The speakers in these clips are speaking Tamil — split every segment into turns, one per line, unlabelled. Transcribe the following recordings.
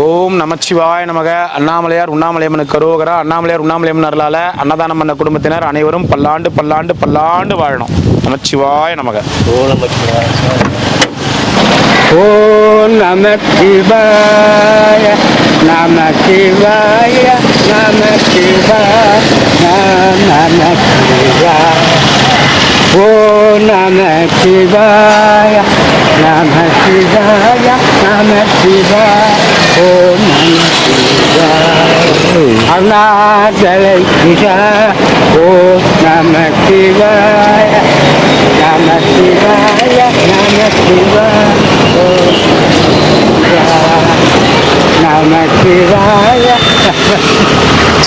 ஓம் நமச்சிவாய நமக. அண்ணாமலையார் உண்ணாமலையம்மனுக்கு கரோகரா. அண்ணாமலையார் உண்ணாமலையம்மன் அருளால அன்னதானம் பண்ண குடும்பத்தினர் அனைவரும் பல்லாண்டு பல்லாண்டு பல்லாண்டு வாழணும். நமச்சிவாய நமக.
ஓம் நமச்சிவாய நமச்சிவாய நமச்சிவாய நமச்சிவாய. ஓம் நமச்சிவாய நமச்சிவாய நமச்சிவாய. ஓம் நமச்சிவாய அருணாச்சலை ஓம் நமச்சிவாய நமச்சிவாய நமச்சிவாய நமச்சிவாய.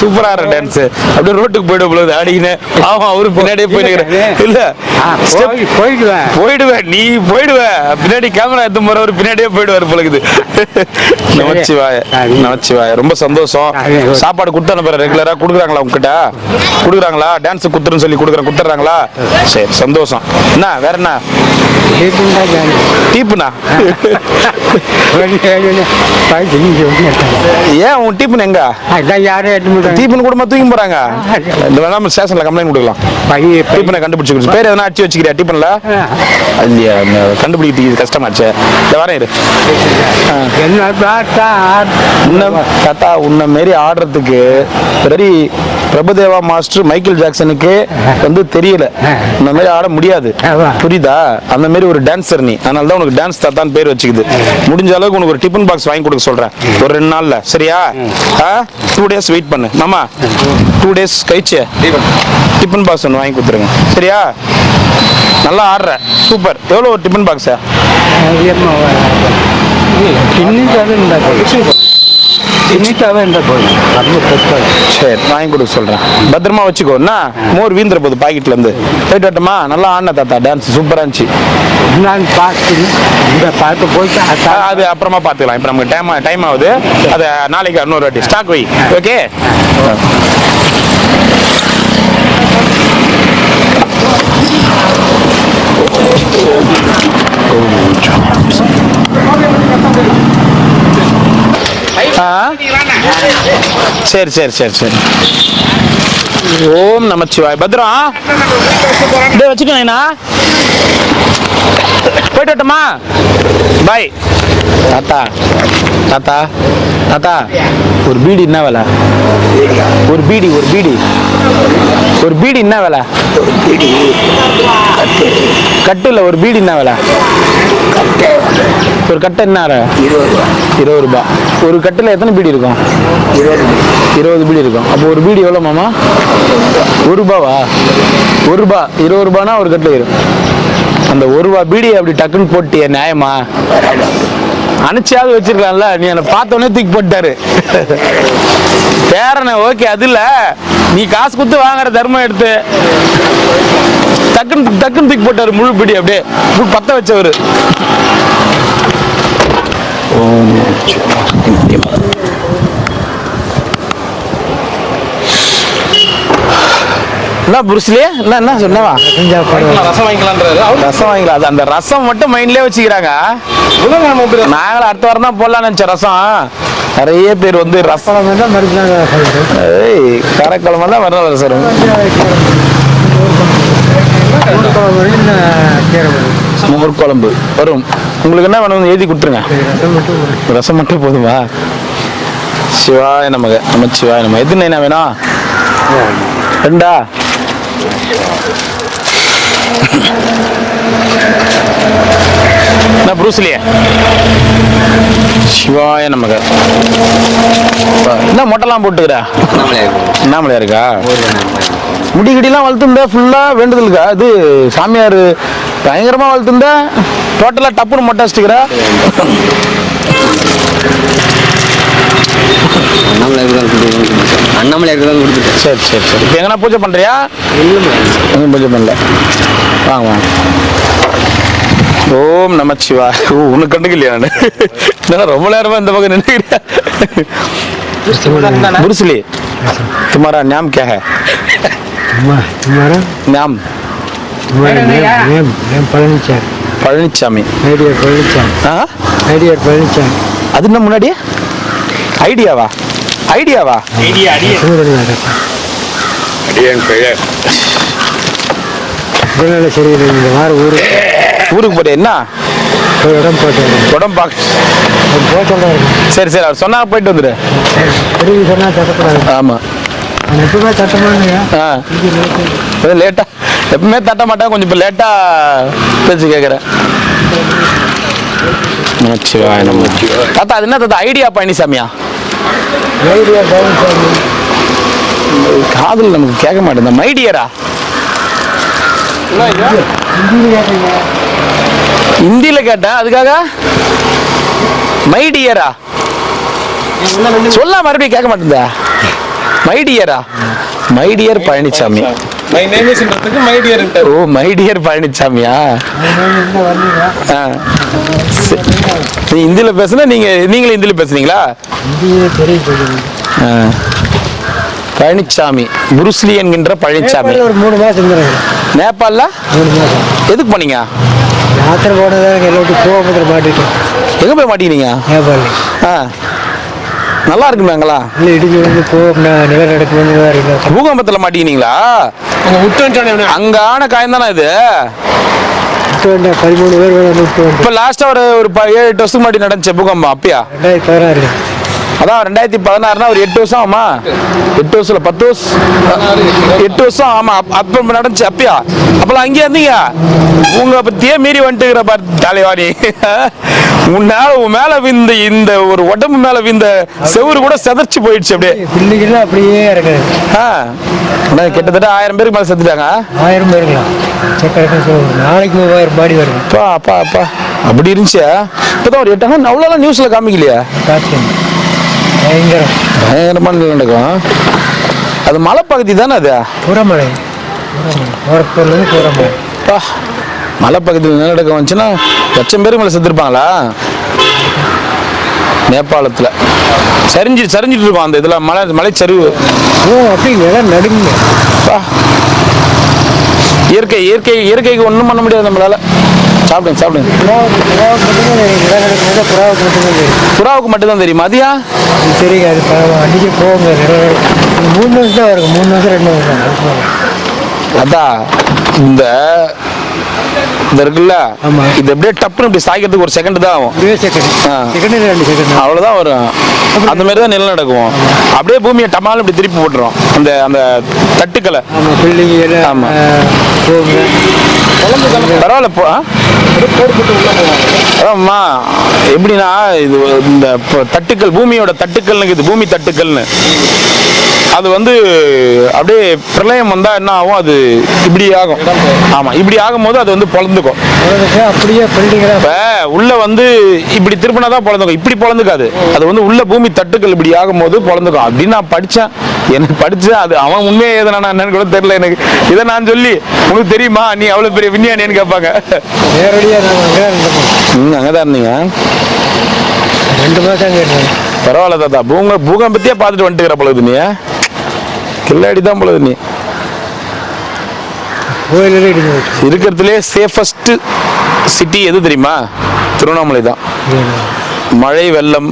சூப்பரா இருக்கு டான்ஸ். அப்படியே ரோட்டுக்கு போயிடுவோம் ஆடிக்கினே. ஆமா, அவரு பின்னாடியே போயிடுறேன். இல்ல போயிடுவேன், நீ போயிடுவ பின்னாடி. கேமரா எடுத்து போற ஒரு பின்னாடியே போயிடுவாரு பொழுது. நமச்சிவாய நமச்சிவாய. ரொம்ப சந்தோஷம். சாப்பாடு கொடுத்து அனுப்புற ரெகுலரா கொடுக்குறாங்களா உங்ககிட்ட? கொடுக்குறாங்களா? டான்ஸ் குத்துருன்னு சொல்லி கொடுத்துறாங்களா? சரி, சந்தோஷம். என்ன வேற என்ன டீப்புனா? ஏன் உன் டீப்புன்னு எங்க? டீப்புன்னு கூட தூக்கி போறாங்க. இந்த வேணாம ஸ்டேஷன்ல கம்ப்ளைண்ட் கொடுக்கலாம். டீப்பனை கண்டுபிடிச்சு பேர் எதனா அடிச்சு வச்சுக்கிறியா டீப்பன்ல? இல்லையா, கண்டுபிடிக்கிறது கஷ்டமாச்சு. இந்த வரேன் இரு. தாத்தா உன்ன மாரி ஆடுறதுக்கு வெரி பிரபுதேவா மாஸ்டர் மைக்கேல் ஜாக்சனுக்கு தெரியல. இந்த மாதிரி ஆட முடியாது, புரியுதா? அந்த மாதிரி ஒரு டான்சர் நீ. அதனால தான் உனக்கு டான்ஸ் தாத்தான்னு பேர் வச்சுக்குது. முடிஞ்ச அளவுக்கு உனக்கு ஒரு டிஃபன் பாக்ஸ் வாங்கி கொடுக்க சொல்றேன் ஒரு 2 நாள்ல. சரியா? 2 days வெயிட் பண்ணு மாமா. 2 days கழிச்சு டிஃபன் பாக்ஸ் ஒன்று வாங்கி கொடுத்துருங்க. சரியா? நல்லா ஆடுற, சூப்பர். எவ்வளோ ஒரு டிஃபன் பாக்ஸா? சரி, வாங்கி கொடுக்க சொல்றேன். பத்திரமா வச்சுக்கோ. என்ன மோர் வீந்துற போது பாக்கெட்ல இருந்து. போயிட்டு வரட்டுமா? நல்லா ஆடின தாத்தா, டான்ஸ் சூப்பரா இருந்துச்சு. அது அப்புறமா பாத்துக்கலாம். இப்ப நமக்கு டைம் ஆகுது. அது நாளைக்கு இன்னொரு வாட்டி ஸ்டாக் வை. ஓகே. சரி சரி சரி சரி. ஓம் நமச்சிவாய். பத்ரம் வச்சுக்கோண்ணா. போயிட்டு வரட்டுமா? பாய் தாத்தா. தாத்தா தாத்தா, ஒரு பீடி என்ன விலை? ஒரு பீடி என்ன விலை? கட்டுல ஒரு பீடி என்ன விலை? ஒரு கட்டை என்ன? 20 ரூபாய். ஒரு கட்டுல எத்தனை பீடி இருக்கும்? 20 பீடி இருக்கும். அப்போ ஒரு பீடி எவ்வளோ மாமா? 1 ரூபாவா? 1 ரூபாய். 20 ரூபானா ஒரு கட்டில் இருக்கும். அந்த 1 ரூபாய் பீடி அப்படி டக்குன்னு போட்டிய நியாயமா? அனுச்சியாவது வச்சிருக்கலாம்ல. நீ என்னை பார்த்தோன்னே தூக்கி போட்டாரு பேரனை. ஓகே, அது இல்ல, நீ காசு கொடுத்து வாங்குற தர்மம் எடுத்து டக்குன்னு தூக்கி போட்டாரு. முழு பிடி அப்படியே பத்த வச்சவரு. என்ன புருஸ்லி என்ன சொன்னவா? ரசம் வாங்கிக்கலாம். அது அந்த ரசம் மட்டும் மைண்ட்லயே வச்சுக்கிறாங்க. நாங்களும் அடுத்த வாரம் தான் போடலாம்னு நினைச்சேன் ரசம். நிறைய பேர் ரசம் காரக்கிழமை தான் வரணும் சார். மோர் குழம்பு வரும். உங்களுக்கு என்ன வேணும் எழுதி கொடுத்துருங்க. ரசம் மட்டும் போதுமா? சிவாய நமக. நமச்சிவாய நமக. எத்தனை என்ன வேணும்? 2 புரூஸ்லியே. சிவாய நமக. என்ன மொட்டைலாம் போட்டுக்கிற? அண்ணாமலையா இருக்கா? முடிகிடிலாம் வளர்த்துண்டா ஃபுல்லா வேண்டுதலுக்கா? அது சாமியார் பயங்கரமா வளர்த்துண்டா. டோட்டலா டப்புன்னு மொட்டை வச்சுக்கிற. சரி சரி சரி. இப்போ எங்கன்னா பூஜை பண்றியா? பூஜை பண்ணல. வாங்க வாங்க. ஓம் நமச்சிவா. உனக்கு கண்டுக்கலையா? நான் ரொம்ப நேரமா இந்த பக்கம் நின்றுக்கிறேன். புருஸ்லி, तुम्हारा नाम क्या है? नाम பழனிசாமி. அது என்ன முன்னாடியே ஐடியாவா ஐடியாவா
அடியன் பெயர்
உடல்நிலை சரியில்லை இந்த வாரம்
ஊருக்கு போட்டு என்ன
ஒரு இடம் போட்டு
உடம்பு பார்க்க
போக சொல்றாரு.
சரி சரி அவர் சொன்னா போயிட்டு வந்துடு.
பெரிய சொன்னா தட்டக்கூடாது.
ஆமா
எப்பவுமே தட்டமானுங்க.
லேட்டா எப்பவுமே தட்ட மாட்டேன், கொஞ்சம் இப்போ லேட்டா பேச்சு கேட்குறேன். தாத்தா அது என்ன தாத்தா ஐடியா பழனிசாமியா?
ஐடியா பழனிசாமி
காதல் நமக்கு கேட்க மாட்டேன். மைடியரா ஹிந்தியில கேட்டேன், அதுக்காக மைடியரா சொல்ல மறுபடியும் கேட்க மாட்டேந்தா. மைடியரா my dear Palanisamy.
My name is ன்றதுக்கு மை டியர் ன்றார்.
ஓ மைடியர் பழனிசாமியா? நீ ஹிந்தியில பேசுனா நீங்களும் ஹிந்தியில பேசுறீங்களா? பழனிசாமி புருஸ்லி என்கின்ற பழனிசாமி.
ஒரு 3 மாசம் இருந்தாங்க
நேபாளில்.
3 மாசம்.
எதுக்கு போனீங்க?
யாத்திரை போனதாக எல்லாத்தையும் கோபத்தில் மாட்டிட்டோம்.
எங்கே போய் மாட்டீங்க?
நேபாளி.
நல்லா இருக்குமே அங்கெல்லாம்.
இல்லை இடிஞ்சு வந்து நிலநடுக்கம்
பூகம்பத்தில் மாட்டீங்களா? அங்க ஆன காயம் தானே இது.
13 பேர்
இப்போ லாஸ்டா ஒரு 7-8 வருஷத்துக்கு முன்னாடி நடந்துச்சு பூகம்பம். அப்பயா
2016.
அதான் 2016னா ஒரு 8 வருஷம் ஆமா. 8 வருஷம் இல்ல 10 வருஷம் 8 வருஷம் ஆமா. அப்ப நடந்துச்சு. அப்பயா அப்பெல்லாம் அங்கேயே இருந்தீங்க. உங்க பத்தியே மீறி வந்துட்டுக்கிற பாரு தலைவாணி. உன்னால உன் மேல விந்த இந்த ஒரு உடம்பு மேல விந்த செவுரு கூட செதர்ச்சி போயிடுச்சு அப்படியே.
பிள்ளைகள்லாம் அப்படியே இருக்காது.
கிட்டத்தட்ட 1000 பேருக்கு மேல செத்துட்டாங்க.
1000 பேருங்களா? நாளைக்கு 3000 பாடி வருது.
அப்பா அப்பா அப்பா அப்படி இருந்துச்சு. இப்பதான் ஒரு 8 அவ்வளோலாம் நியூஸ்ல காமிக்கலையா? பயங்கரமான நிலை நடக்கும். அது மலைப்பகுதி தானே அது?
புறமலை.
மலைப்பகுதியில் நிலநடுக்கம் வந்துச்சுன்னா 1,00,000 பேருக்கு மேலே செத்துருப்பாங்களா? நேபாளத்தில் சரிஞ்சிட்டு இருக்கோம் அந்த இதில் மலைச்சரிவு.
அப்படி நிலம் நடுங்க.
இயற்கைக்கு ஒன்றும் பண்ண முடியாது நம்மளால. சாப்பிடுங்க. புறாவுக்கு மட்டும்தான் தெரியுமா? அதியா
சரிங்க. அது அடிக்க போங்க. 3 நிமிஷம் தான் வருங்க. 3 நிமிஷம் 2 நிமிஷம்.
அதான் இந்த இருக்குல்ல, இது அப்படியே டப்புன்னு இப்படி சாய்க்கிறதுக்கு 1 செகண்ட் தான் ஆகும்.
2 செகண்ட்
அவ்வளோதான் வரும். அந்த மாதிரி தான் நிலம் நடக்கும். அப்படியே பூமியை டமாலும் இப்படி திருப்பி போட்டுரும் அந்த அந்த தட்டுக்களை. ஆமா பரவாயில்ல. அதான்மா எப்படின்னா இது இந்த தட்டுக்கள் பூமியோட தட்டுக்கள்னு பூமி தட்டுக்கள்னு அது வந்து அப்படியே பிரளயம் வந்தா என்ன ஆகும்? அது இப்படி ஆகும். ஆமா இப்படி ஆகும் போது அது வந்து பொழந்துக்கும்.
அப்படியே
இப்ப உள்ள வந்து இப்படி திருப்பினாதான் பொழந்துக்கும். இப்படி பொழந்துக்காது. அது வந்து உள்ள பூமி தட்டுக்கள் இப்படி ஆகும் போது பொழந்துக்கும் அப்படின்னு நான் படிச்சேன். எனக்கு படிச்சேன். அது அவன் உண்மையை எதனா என்னன்னு கூட தெரியல எனக்கு. இதை நான் சொல்லி உனக்கு தெரியுமா நீ அவ்வளவு பெரிய விஞ்ஞானின்னு கேட்பாங்க. அங்கதான் இருந்தீங்க
2 மாசம்.
பரவாயில்ல தாத்தா. பூகம்பத்தையே பார்த்துட்டு வந்துட்டுக்கிற பொழுது நீ கில்லாடி தான் பொழுது நீ. இருக்கிறதுலே சேஃபஸ்ட் சிட்டி எது தெரியுமா? திருவண்ணாமலை தான். மழை வெள்ளம்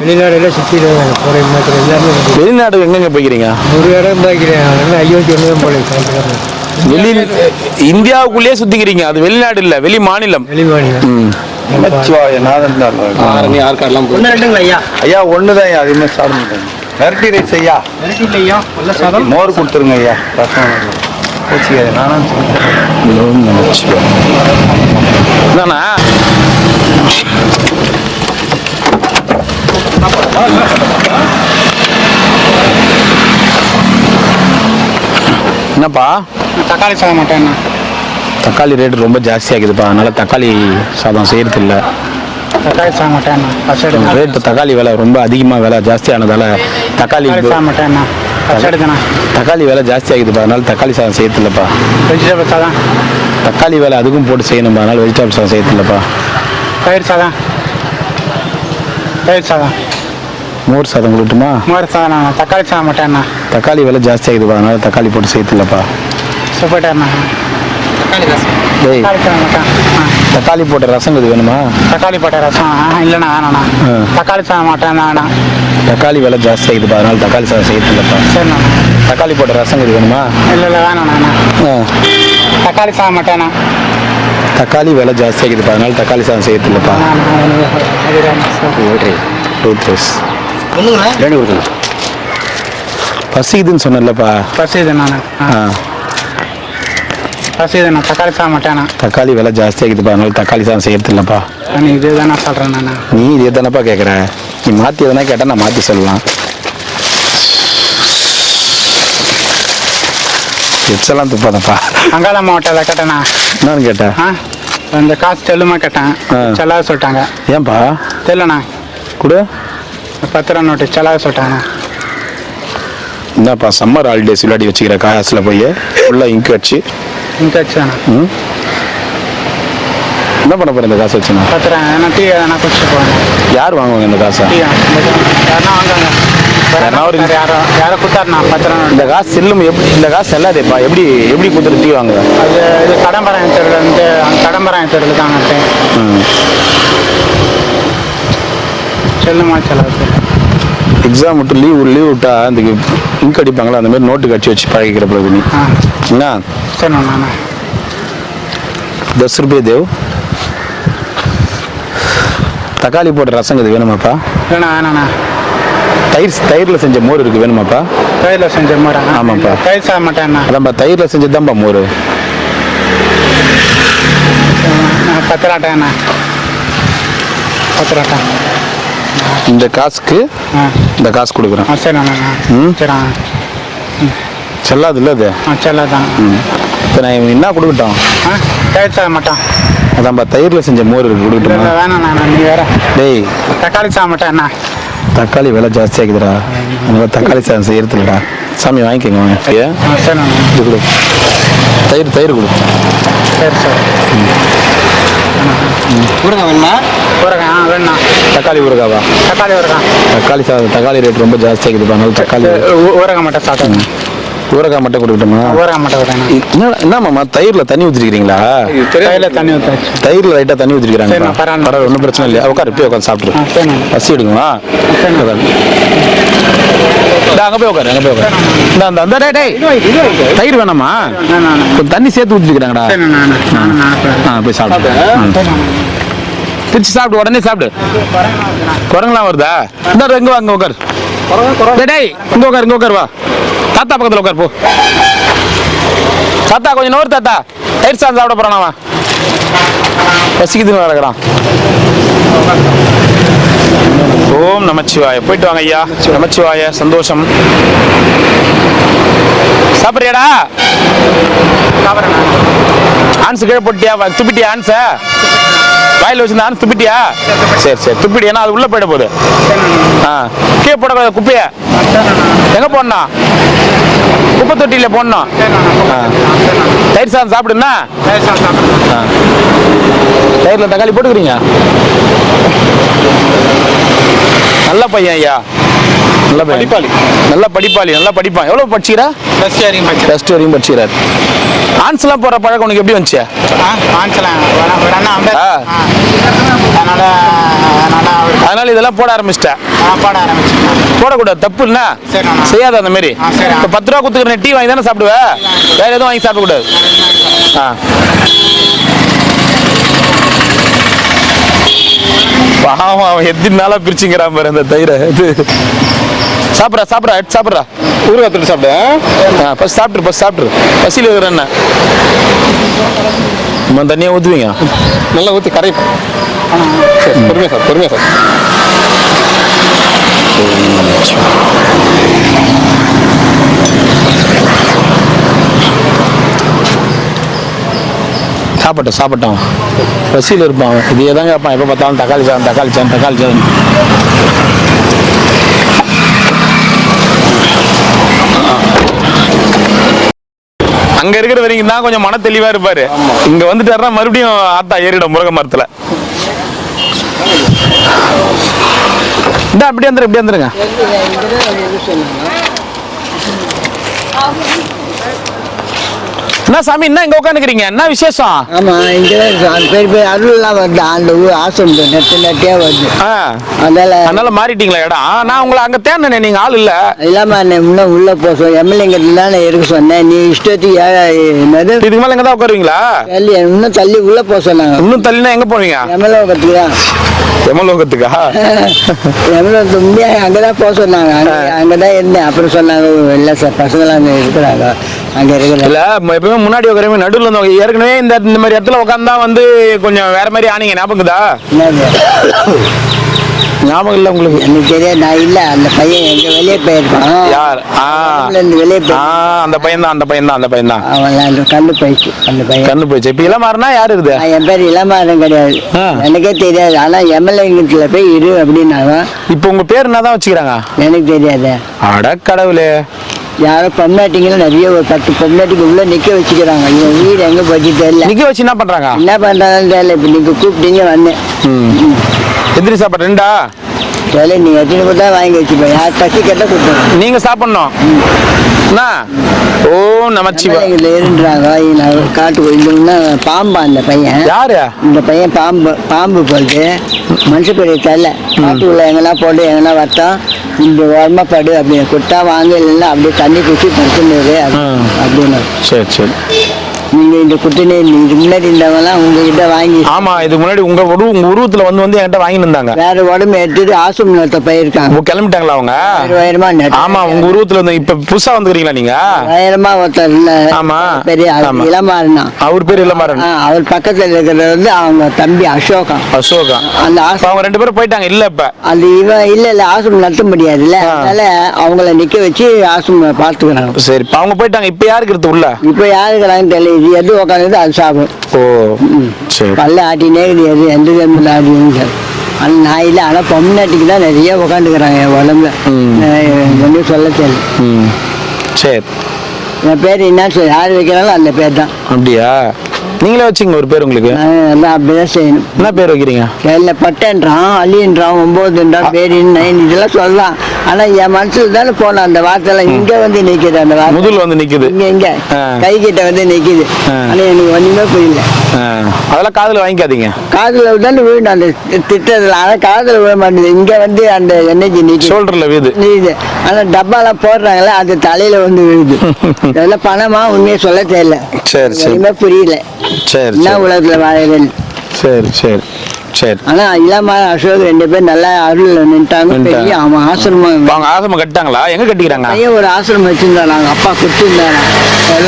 வெளிநாடு எங்கெங்க போய்க்கிறீங்க?
ஒரு இடம்
இந்தியாவுக்குள்ளேயே சுத்திக்கிறீங்க. அது வெளிநாடு இல்ல, வெளி மாநிலம்.
ஐயா ஒண்ணுதான் அதிகமா சாப்பிடுங்க. வெரைட்டி ரைஸ் ஐயா. மோர் கொடுத்துருங்க ஐயா. ரசம் நானும்
என்னண்ணா என்னப்பா?
தக்காளி சாதம் மட்டும்.
தக்காளி ரேட்டு ரொம்ப ஜாஸ்தி ஆகுதுப்பா. அதனால தக்காளி சாதம் செய்யறது இல்லை.
தக்காளி சாதம் மட்டும்
ரேட்டு தக்காளி விலை ரொம்ப அதிகமாக விலை ஜாஸ்தி ஆனதால தக்காளி தக்காளி விலை ஜாஸ்தி ஆகுதுப்பா. அதனால தக்காளி சாதம் செய்யறது இல்லைப்பா.
வெஜிடபிள் சாதம்
தக்காளி விலை அதுக்கும் போட்டு செய்யணும்பா. அதனால வெஜிடபிள் சாதம் செய்யறது இல்லைப்பா.
தயிர் சாதம்
மோர் சாதம் கொடுட்டுமா?
மோர் சாதம். தக்காளி சாதம் மட்டும்.
தக்காளி விலை ஜாஸ்தி ஆகுதுப்பா. அதனால தக்காளி போட்டு செய்யறது இல்லைப்பா.
சூப்பர். தக்காளி ரசம்
டேய்
தக்காளி சாதம் மட்டும்.
தக்காளி போட்ட ரசம் இது வேணுமா?
தக்காளி போட்ட ரசம் இல்லைண்ணா வேணாண்ணா. தக்காளி சாதம் மட்டும் தான் வேணாம்.
தக்காளி விலை ஜாஸ்தி ஆகிடுப்பா, அதனால தக்காளி சாதம் செய்யறதில்லப்பா.
சரிண்ணா.
தக்காளி போட்ட ரசம் இது வேணுமா?
இல்லை வேணாண்ணா. தக்காளி சாதம் மட்டும்ண்ணா.
தக்காளி விலை ஜாஸ்தி ஆகிடுப்பா, அதனால தக்காளி சாதம் செய்யறதில்லப்பா. ஃப்ரூட் ரைஸ் ரெண்டு கொடுத்துருங்க. பசிக்குதுன்னு சொன்னேன்லப்பா.
பசிதுண்ணா. பசிதுண்ணா. தக்காளி சாதம் மட்டும்ண்ணா.
தக்காளி விலை ஜாஸ்தி ஆகிடுப்பா, அதனால தக்காளி சாதம் செய்யறதில்லப்பா.
நீ இது தானே சொல்கிறேண்ணா.
நீ இதே தானப்பா கேட்குற. நீ மாற்றி எதனா கேட்டால் நான் மாற்றி சொல்லலாம். எச்செல்லாம் துப்பாதப்பா.
அங்காள மாவட்டத்தில் கேட்டேண்ணா.
என்னன்னு கேட்டேன்?
இந்த காசு செல்லுமா கேட்டேன். செல்லாத சொல்லிட்டாங்க.
ஏன்பா?
தெரியலண்ணா.
கூட
10 ரூபா நோட்டு செல்லாத சொல்லிட்டாங்கண்ணா.
என்னப்பா சம்மர் ஹாலிடேஸ் விளையாடி வச்சுக்கிற காசில் போய் ஃபுல்லாக இங்கு வச்சு
இங்கே வச்சுதாண்ணா.
என்ன பண்ண போகிற இந்த காசை வச்சுண்ணா?
10 ரூபா ஏன்னா டீ எதனா குடிச்சிட்டு போவேன்.
யார் வாங்குவாங்க இந்த காசை?
டீ யாருன்னா வாங்குவாங்க. யாரோ கொடுத்தாருண்ணா 10 ரூபா நோட்டு.
இந்த காசு செல்லும் எப்படி? இந்த காசு செல்லாதேப்பா. எப்படி கொடுத்துட்டு டீ வாங்குவேன்?
அது இது கடம்பராயன் தெருவில் வந்து அந்த கடம்பராயன் தெருவில் தாங்க செல்லுமா செல்லாது.
எக்ஸாம் விட்டு லீவ் விட்டா அந்த இங்க் அடிப்பாங்களா, அந்த மாதிரி நோட்டு கட்சி வச்சு பழகிக்கிற பிறகு நீ என்ன?
சரிண்ணா.
10 ரூபாய் தேவ். தக்காளி போட்ட ரசம் இது வேணுமாப்பா?
வேணாண்ணா.
தயிரில் செஞ்ச மோர் இருக்கு, வேணுமாப்பா?
தயிரில் செஞ்ச மோரா?
ஆமாப்பா.
தயிர் சாப்பிட மாட்டேண்ணா.
அதான்ப்பா தயிரில் செஞ்சதுதான்ப்பா மோர்.
10 ரூபாண்ணா. 10 ரூபா.
இந்த காசுக்கு இந்த காசு கொடுக்குறேன்.
சரிண்ணா. சரிண்ணா.
செல்லாது இல்லை அது?
செல்லாதான்.
இப்போ நான் என்ன கொடுக்கட்டும்?
தயிர் சாப்பிட மாட்டான்.
அதான்ப்பா தயிரில் செஞ்ச மோர் இருக்கு, கொடுக்கட்டுமா?
வேணாண்ணா. நீ வேற
டேய்
தக்காளி சாப்பிட மாட்டேண்ணா.
தக்காளி விலை ஜாஸ்தி ஆகுதுடா, அதனால தக்காளி சாதம் செய்யறதுலடா. சாமி வாங்கிக்கோங்க வாங்க.
சரிண்ணா.
இது கொடு. தயிர் கொடு.
சரி சரி. ஊறுகாய் வேணுமா? ஊறுகாய் வேணுண்ணா.
தக்காளி ஊறுகாவா?
தக்காளி ஊறுகாய்.
தக்காளி சாதம் தக்காளி ரேட் ரொம்ப ஜாஸ்தி ஆகுதுப்பா, அதனால தக்காளி
ஊறுகாய் மட்டும் சாப்பிடுங்க.
ஊறுகாய் மட்டும் கொடுக்கட்டுமா?
ஊறுகாய் மட்டும் கொடுங்க.
என்னம்மா தயிரில் தண்ணி ஊற்றிருக்கீங்களா?
தயிரில் தண்ணி ஊற்றாச்சு.
தயிரில் லைட்டாக தண்ணி ஊற்றிருக்கிறாங்க.
பரவாயில்ல,
ஒன்றும் பிரச்சனை இல்லையா? உட்காரு, போய் உட்காந்து சாப்பிட்ரு. பசி எடுக்குமா? அங்கே போய் உட்காரு, அங்கே போய் உட்காரு. இந்த தயிர் வேணாமா? கொஞ்சம் தண்ணி சேர்த்து ஊற்றிருக்கிறாங்கடா. போய் சாப்பிடு. பிரிச்சு சாப்பிடு, உடனே சாப்பிடு. குரங்கெல்லாம் வருதா? இந்த இங்கே வா, இங்கே உட்காரு. டேய் இங்கே உட்காரு, இங்கே உட்காரு. வா தாத்தா பக்கத்தில் உட்காரு. போ தாத்தா, கொஞ்சம் நோர் தாத்தா. தயிர் சாதம் சாப்பிட போறான். பசிக்குதுன்னு நடக்கிறான். ஓம் நமச்சிவாய. போயிட்டு வாங்க ஐயா. நமச்சிவாய. சந்தோஷம். சாப்பிட்றியாடா? ஆன்ஸ் கீழே போட்டியா? துப்பிட்டியா ஆன்ஸ? வாயில் வச்சிருந்த ஆன்ஸ் துப்பிட்டியா? சரி சரி துப்பிடி, ஏன்னா அது உள்ள போயிட போகுது. கீழே போட குப்பைய எங்க போடணும்? குப்பை தொட்டியில போடணும். தயிர் சாதம் சாப்பிடுன்னா தயிரில் தக்காளி போட்டுக்கிறீங்க. நல்ல பையன் ஐயா, நல்ல படிப்பாளி, நல்ல படிப்பாளி, நல்லா படிப்பான். எவ்வளோ படிச்சுக்கிறா? +2 வரையும் படிச்சுக்கிறார். ஆன்ஸ்லாம் போகிற பழக்கம் உனக்கு எப்படி வந்துச்சு? அதனால இதெல்லாம் போட ஆரம்பிச்சிட்டேன். போடக்கூடாது, தப்பு இல்ல, செய்யாத அந்த மாதிரி. இப்போ 10 ரூபா கொடுத்துக்கிறேன், டீ வாங்கி தானே சாப்பிடுவேன், வேற எதுவும் வாங்கி சாப்பிடக்கூடாது. பாவம், அவன் எத்தினால பிரிச்சுங்கிறான் பாரு அந்த தயிரை. இது சாப்பிட்றா சாப்பிட்றா, எடுத்து சாப்பிட்றா. ஊறுகாய் தொட்டு சாப்பிடு. ஃபஸ்ட் சாப்பிட்ரு, ஃபஸ்ட் சாப்பிட்ரு. பசியில் இருக்கிற என்ன தண்ணியாக ஊற்றுவீங்க, நல்லா ஊற்றி கரை. சரி, பொறுமையாக சார், பொறுமையாக சார். சாப்பிட்டோம் சாப்பிட்டோம், பசியில் இருப்பான். இதே தான் கேட்பான் எப்போ பார்த்தாலும். தக்காளி சாதம், தக்காளி சாதம், தக்காளி சாதம். அங்க இருக்கிற வரைக்கும் தான் கொஞ்சம் மன தெளிவா இருப்பாரு. இங்க வந்துட்டாருன்னா மறுபடியும் ஆத்தா ஏறிடும் முருக மரத்துல. இந்த அப்படியே வந்துரு, இப்படி வந்துருங்க. என்ன சாமி என்ன இங்க உட்காந்துக்கிறீங்க? என்ன விசேஷம்?
ஆமா இங்கதான் பெரிய அருள்லாம் வருது அந்த ஊர் ஆசிரமம் நெட்டியா வருது.
அதனால மாறிட்டீங்களா இடம்? நான் உங்களை அங்க தேடினேன், நீங்க ஆள் இல்ல.
இல்லாம இன்னும் உள்ள போசோம் எம்எல்ஏங்கிறதுனால இருக்க சொன்னேன். நீ இஷ்டத்துக்கு என்னது
இதுக்கு மேல இங்கதான் உட்காருவீங்களா?
இன்னும் தள்ளி உள்ள போக சொன்னாங்க.
இன்னும் தள்ளினா எங்க போவீங்க?
எம்எல்ஏ தான்.
எமலோகத்துக்கா?
எம்எல்ஏ அங்கதான் போக சொன்னாங்க. அங்கதான் இருந்தேன். அப்புறம் சொன்னாங்க இல்ல சார் பசங்களாம் அங்க இருக்கிறாங்க, அங்க இருக்கிற
இல்ல எப்பவுமே முன்னாடி உட்காருமே நடுவில் வந்து ஏற்கனவே இந்த மாதிரி இடத்துல உட்காந்தா வந்து கொஞ்சம் வேற மாதிரி ஆனீங்க, ஞாபகம்தா? ஞாபகம் இல்ல உங்களுக்கு?
எனக்கு தெரியாது, நான் இல்ல. அந்த பையன் எங்க வெளியே போயிருப்பான்.
யார்?
வெளியே
அந்த பையன் தான்.
அவன் கண்ணு போயிடுச்சு. அந்த பையன்
கண்ணு போயிடுச்சு. இப்ப இளமாறனா யாரு இருக்குது?
என் பேர் இளமாறன் கிடையாது, எனக்கே தெரியாது. ஆனா எம்எல்ஏ போய் இரு அப்படின்னாங்க.
இப்ப உங்க பேர் என்னதான் வச்சுக்கிறாங்க?
எனக்கு தெரியாது.
அட கடவுளே.
யாரும் பொம்னாட்டிங்களும் நிறைய ஒரு 10 பொம்னாட்டிக்கு உள்ள நிக்க வச்சுக்கிறாங்க. இவன் வீடு எங்க போச்சு தெரியல.
நிக்க வச்சு என்ன பண்றாங்க?
என்ன பண்றாங்கன்னு தெரியல. இப்ப நீங்க கூப்பிட்டீங்க வந்தேன்.
எதிரி சாப்பாடு 2ஆ?
தெரியல, நீங்க எத்தனை கூட வாங்கி வச்சுப்பேன். யார் பசி கேட்டா கொடுத்தாங்க.
நீங்க சாப்பிடணும் என்ன? ஓ நமச்சிவா.
இருன்றாங்க காட்டுக்கு இல்லைன்னா பாம்பா அந்த பையன்.
யாரு
இந்த பையன்? பாம்பு போட்டு மனுஷப்பெரிய தலை காட்டுக்குள்ள எங்கன்னா போட்டு எங்கன்னா வட்டம் இந்த உரமா படு அப்படின்னு கொடுத்தா வாங்க, இல்லைன்னா அப்படியே தண்ணி குச்சி படுத்துன்னு அப்படின்னு.
சரி.
நீங்க இந்த குட்டினே இதுக்கு முன்னாடி இருந்தவங்கலாம் உங்ககிட்ட வாங்கி.
ஆமா, இதுக்கு முன்னாடி உங்க உருவத்துல வந்து என்கிட்ட வாங்கி இருந்தாங்க.
வேற உடம்பு எடுத்துட்டு ஆசிரமத்தை போயிருக்காங்க.
கிளம்பிட்டாங்களா அவங்க?
உயரமா.
ஆமா, உங்க உருவத்துல வந்து இப்ப புதுசா வந்துக்கிறீங்களா நீங்க?
உயரமா ஒருத்தர் இல்ல.
ஆமா,
பெரிய இளமாறனா.
அவர் பேர் இளமாறன்.
அவர் பக்கத்துல இருக்கிறது வந்து அவங்க தம்பி அசோகா. அந்த
அவங்க 2 பேரும் போயிட்டாங்க. இல்ல இப்ப
அந்த இவன் இல்ல ஆசிரமம் நடத்த முடியாதுல்ல, அதனால அவங்கள நிக்க வச்சு ஆசிரமம் பாத்துக்கிறாங்க.
சரி, அவங்க போயிட்டாங்க. இப்ப யாருக்கு இருக்கு உள்ள?
இப்ப யாருக்குறாங்கன்னு தெரியல. இது எது உட்காந்து அது சாப்பிடும்.
ஓ சரி.
பல்ல ஆட்டினே எது எந்த டைம்ல ஆட்டினு. ஆனா நான் இல்லை. ஆனா பொம்னாட்டிக்கு தான் நிறைய உட்காந்துக்கிறாங்க என் உடம்புல. ஒன்றும் சொல்ல தெரியல.
சரி,
என் பேர் என்ன சொல்லி யார் வைக்கிறாங்களோ அந்த பேர் தான்.
அப்படியா? நீங்களே வச்சுங்க ஒரு பேர் உங்களுக்கு.
அப்படிதான் செய்யணும்.
என்ன பேர் வைக்கிறீங்க?
கையில பட்டன்றான், அலின்றான், 9ன்றான், பேரின் 9 இதெல்லாம் சொல்லலாம். ஆனா என் மனசுல தானே போன அந்த வார்த்தைலாம் இங்க வந்து நிக்குது. அந்த வார்த்தை
முதல் வந்து நிக்குது.
இங்க கை கிட்ட வந்து நிக்குது. ஆனா எனக்கு ஒண்ணுமே புரியல.
அதெல்லாம் காதுல வாங்கிக்காதீங்க.
காதுல தானே விழுணும் அந்த திட்டத்துல. ஆனா காதுல விழ மாட்டேங்குது. இங்க வந்து அந்த எனர்ஜி நிக்குது,
ஷோல்டர்ல விழுது.
ஆனா டப்பாலாம் போடுறாங்களே அது தலையில வந்து விழுது. அதெல்லாம் பணமா உண்மையை சொல்ல தெரியல. ஒண்ணுமே புரியல. என்ன உலகத்துல வாழவே. சரி. ஆனா இல்லாம அசோக் 2 பேர் நல்லா அருள் நின்ட்டாங்க. பெரிய அவன் ஆசிரமம்
கட்டாங்களா? எங்க கட்டிக்கிறாங்க?
ஒரு ஆசிரமம் வச்சிருந்தாங்க. அப்பா கொடுத்துருந்தாங்க.